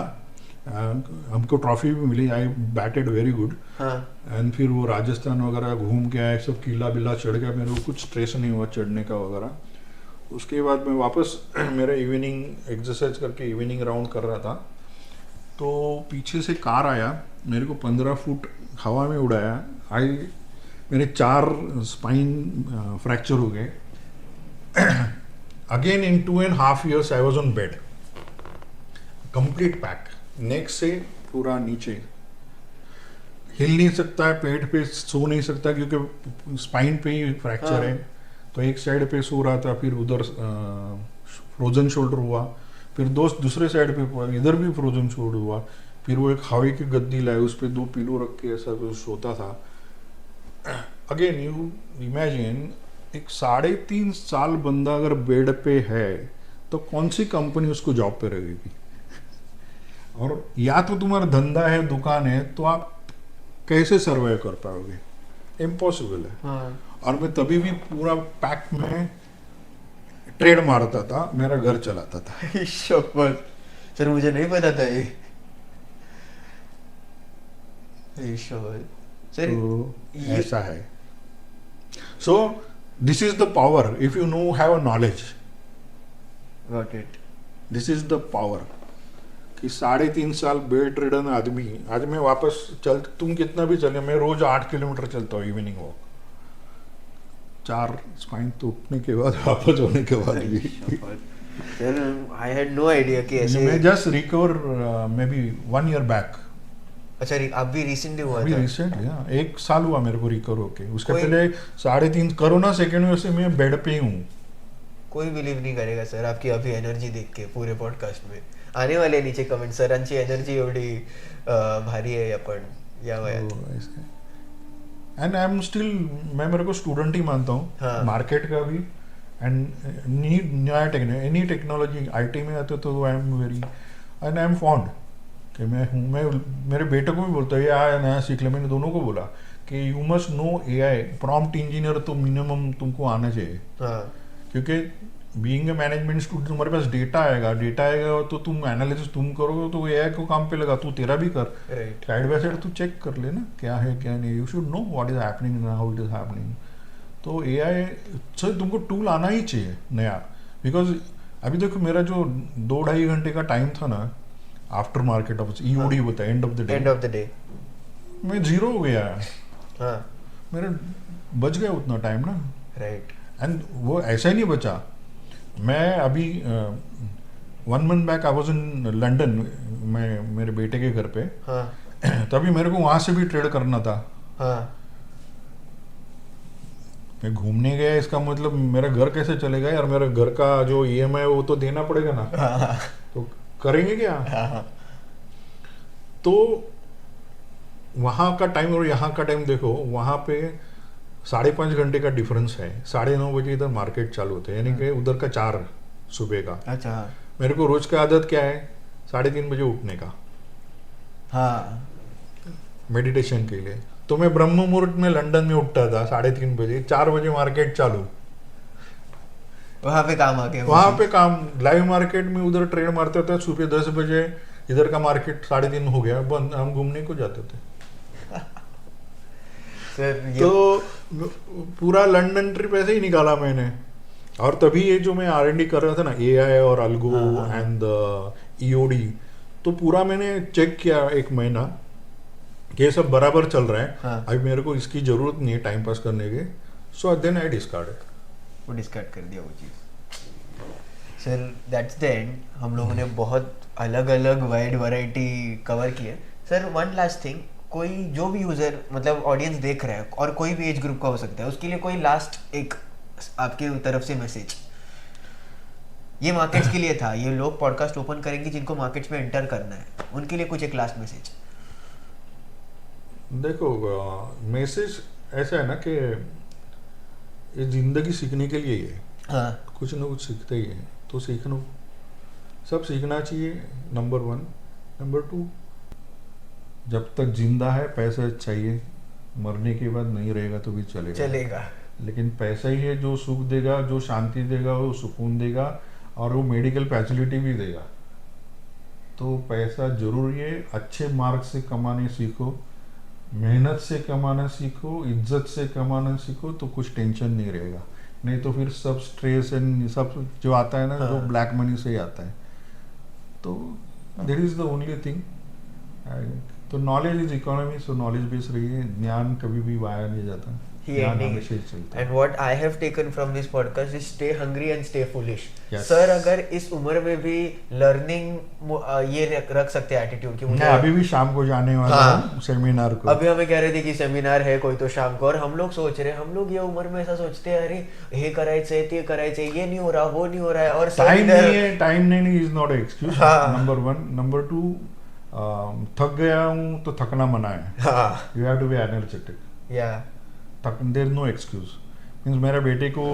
A: हमको ट्रॉफी भी मिली. आई बैटेड वेरी गुड.
B: हाँ
A: एंड फिर वो राजस्थान वगैरह घूम के आए, सब किला बिला चढ़ गया. मेरे को कुछ स्ट्रेस नहीं हुआ चढ़ने का वगैरह. उसके बाद मैं वापस मेरा इवनिंग एक्सरसाइज करके इवनिंग राउंड कर रहा था, तो पीछे से कार आया, मेरे को 15 फुट हवा में उड़ाया. आई मेरे 4 स्पाइन फ्रैक्चर हो गए. Again in 2.5 years I was on bed, complete pack, neck से पूरा नीचे, हिल नहीं सकता है, पेट पे सो नहीं सकता क्योंकि स्पाइन पे ही फ्रैक्चर है. तो एक साइड पे सो रहा था, फिर उधर फ्रोजन शोल्डर हुआ, फिर दूसरे साइड पे हुआ, इधर भी फ्रोजन शोल्डर हुआ, फिर वो एक हवा की गद्दी लाए, उस पर 2 पिलो रख के ऐसा कुछ सोता था. अगेन यू इमेजिन, एक 3.5 साल बंदा अगर बेड पे है तो कौन सी कंपनी उसको जॉब पे रहेगी. और या तो तुम्हारा धंधा है, दुकान है, तो आप कैसे सर्वाइव कर पाओगे, इम्पॉसिबल है.
B: हाँ.
A: और मैं तभी भी पूरा पैक में ट्रेड मारता था, मेरा घर चलाता था.
B: शपथ सर, मुझे नहीं पता था ये. शपथ सर,
A: तो
B: ये-
A: ऐसा है. So this is the power, if you know have a knowledge,
B: Got it.
A: This is the power. कि 3.5 साल बेड रिडन आदमी, आज मैं वापस तुम कितना भी चले, मैं रोज 8 किलोमीटर चलता हूँ इवनिंग वॉक. 4 स्पाइन टूटने के बाद, वापस होने के बाद भी.
B: Sir I had no idea कि ऐसे.
A: मैं just recover maybe 1 year back.
B: अच्छा, अब भी रिसेंटली हुआ
A: अभी
B: था.
A: रिसेंटली, हाँ, 1 साल हुआ मेरे को रिकवर होके. उसके
B: कोई-
A: पहले 3.5 कोरोना सेकेंड में से मैं बेड पे ही हूँ.
B: कोई बिलीव नहीं करेगा सर आपकी अभी एनर्जी देख के पूरे पॉडकास्ट में. आने वाले नीचे कमेंट, सरांची एनर्जी एवढी भारी आहे आपण या वयात.
A: एंड आई एम स्टिल, मैं मेरे को स्टूडेंट ही मानता
B: हाँ.
A: हूँ मार्केट का भी. एंड नया एनी टेक्नोलॉजी आईटी में आते तो I am very, and I am fond कि मैं मेरे बेटे को भी बोलता है ये नया सीख ले. मैंने दोनों को बोला कि you must know AI, prompt engineer तो मिनिमम तुमको आना चाहिए.
B: हाँ.
A: क्योंकि बीइंग ए मैनेजमेंट स्टूडेंट, तुम्हारे पास डेटा आएगा तो तुम एनालिसिस तुम करोगे तो एआई को काम पे लगा, तू तेरा भी कर.
B: राइट.
A: साइड बाय साइड तू चेक कर ले ना, क्या है क्या नहीं. You should know what is happening, how it is happening. तो एआई से तुमको टूल आना ही चाहिए नया. बिकॉज अभी देखो, मेरा जो 2-2.5 घंटे का टाइम था ना आफ्टर मार्केट ऑफिस, ईओडी होता है, and of the
B: end
A: day,
B: of the day.
A: मैं 0 हो गया.
B: हाँ.
A: मेरा बच गया उतना टाइम ना.
B: राइट.
A: एंड वो ऐसा ही नहीं बचा. मैं अभी 1 month back I was in London, मैं मेरे बेटे के घर पे.
B: हाँ.
A: तभी मेरे को वहां से भी ट्रेड करना था.
B: हाँ.
A: मैं घूमने गया, इसका मतलब मेरा घर कैसे चलेगा यार, मेरे घर का जो ईएमआई वो तो देना पड़ेगा ना.
B: हाँ.
A: तो करेंगे क्या.
B: हाँ.
A: तो वहाँ का टाइम और यहाँ का टाइम देखो, वहाँ पे 5.5 घंटे का डिफरेंस है. 9:30 बजे इधर मार्केट चालू होते हैं, यानी कि उधर का 4 सुबह का.
B: अच्छा.
A: मेरे को रोज का आदत क्या है, 3:30 बजे उठने का
B: हाँ.
A: मेडिटेशन के लिए. तो मैं ब्रह्म मुहूर्त में लंदन में उठता था 3:30 बजे, 4 बजे मार्केट चालू,
B: वहाँ पे काम आ गया.
A: वहाँ पे काम. लाइव मार्केट में उधर ट्रेड मारते थे सुबह 10 बजे, इधर का मार्केट 3:30 हो गया बंद, हम घूमने को जाते थे.
B: सर ये
A: तो पूरा लंदन ट्रिप ऐसे ही निकाला मैंने. और तभी ये जो मैं R&D कर रहा था ना, एआई और अल्गो एंड ईओडी, तो पूरा मैंने चेक किया 1 महीना कि ये सब बराबर चल रहा है.
B: हाँ.
A: अभी मेरे को इसकी जरूरत नहीं है टाइम पास करने के. So then I discarded.
B: वो डिस्कार्ड कर दिया वो चीज़. Sir that's the end. हम लोगों ने बहुत अलग अलग वाइड वैरायटी कवर की है. सर वन लास्ट थिंग, कोई जो भी यूज़र मतलब ऑडियंस देख रहा है और कोई भी एज ग्रुप का हो सकता है, उसके लिए कोई लास्ट एक आपके तरफ से मैसेज. ये मार्केट्स के लिए था, ये लोग पॉडकास्ट ओपन करेंगे जिनको मार्केट्स में एंटर करना है, उनके लिए कुछ एक लास्ट मैसेज.
A: देखो, मैसेज ऐसा है ना कि ये जिंदगी सीखने के लिए ही है.
B: हाँ.
A: कुछ ना कुछ सीखते ही है, तो सीखना, सब सीखना चाहिए. नंबर 1. नंबर 2, जब तक जिंदा है पैसा चाहिए, मरने के बाद नहीं रहेगा तो भी चलेगा. लेकिन पैसा ही है जो सुख देगा, जो शांति देगा, वो सुकून देगा, और वो मेडिकल फैसिलिटी भी देगा. तो पैसा जरूरी है. अच्छे मार्ग से कमाने सीखो, मेहनत से कमाना सीखो, इज्जत से कमाना सीखो, तो कुछ टेंशन नहीं रहेगा. नहीं तो फिर सब स्ट्रेस एंड सब जो आता है ना,
B: हाँ.
A: वो ब्लैक मनी से ही आता है. तो that is the only thing. तो knowledge is economy, so knowledge base रही है. ज्ञान कभी भी वाया नहीं जाता.
B: ही
A: ध्यान
B: एंडिंग
A: हमेशा ही चलता है।
B: And what I have taken from this podcast is stay hungry and stay foolish.
A: Yes.
B: Sir अगर इस उम्र में भी लर्निंग ये रख सकते हैं एटीट्यूड कि
A: मैं
B: मुझे
A: अभी भी शाम को जाने वाला
B: हाँ।
A: हूँ सेमिनार को।
B: अभी हमें कह रहे थे कि सेमिनार है कोई तो शाम को, और हम लोग सोच रहे हैं, हम लोग ये उम्र में ऐसा सोचते हैं अरे हे करायचंय ते करायचंय, ये नहीं हो रहा वो नहीं हो रहा है, और सर
A: टाइम
B: इधर
A: नहीं है, टाइम नहीं इज नॉट एक्सक्यूज,
B: हाँ।
A: नंबर 1। नंबर 2, थक गया हूँ तो थकना मना है,
B: हाँ
A: you have to be energetic,
B: या
A: there is no excuse. Means मेरे बेटे को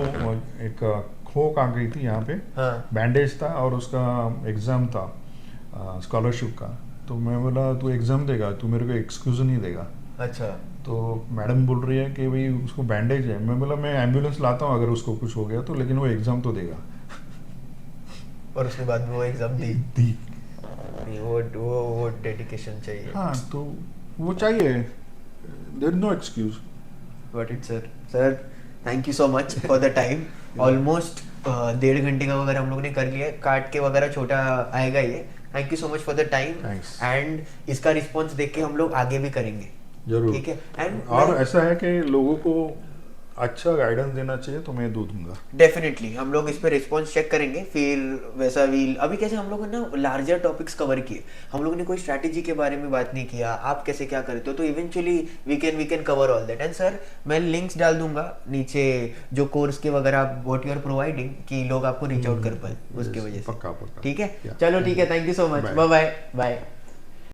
A: एक खोक आ गई थी यहाँ पे,
B: हाँ
A: बैंडेज था और उसका एग्ज़ाम था स्कॉलरशिप का, तो मैं बोला तू एग्ज़ाम देगा, तू मेरे को एक्सक्यूज नहीं देगा।
B: अच्छा
A: तो मैडम बोल रही है कि भाई उसको बैंडेज है, मैं बोला मैं एम्बुलेंस लाता हूँ अगर उसको कुछ हो गया तो, लेकिन वो एग्ज़ाम तो देगा।
B: और उसके बाद में वो एग्जाम दी।
A: दी।
B: वो डेडिकेशन चाहिए।
A: हाँ तो वो चाहिए, there is no excuse.
B: Got it, sir. Sir, thank you so much for the time. Almost 1.5 घंटे का वगैरह हम लोग ने कर लिया, काट के वगैरह छोटा आएगा ये। Thank you so much for the time
A: Thanks.
B: And इसका रिस्पॉन्स देख के हम लोग आगे भी करेंगे।
A: जरूर।
B: ठीक है। एंड
A: और ऐसा है कि लोगों को अच्छा गाइडेंस देना चाहिए तो मैं दूंगा।
B: डेफिनेटली हम लोग इस पे रिस्पॉन्स चेक करेंगे, फिर वैसा भी अभी कैसे हम लोगों ने ना लार्जर टॉपिक्स कवर किए, हम लोगों ने कोई स्ट्रैटेजी के बारे में बात नहीं किया, आप कैसे क्या करते हो, तो eventually we can cover all that. And sir मैं लिंक्स डाल दूंगा नीचे जो कोर्स के वगैरह आप व्हाट यू आर प्रोवाइडिंग, कि लोग आपको रीच आउट कर पाए उसकी वजह से।
A: पक्का पक्का।
B: ठीक है
A: Yeah.
B: चलो ठीक है, thank you so much,
A: Bye.
B: Bye bye bye.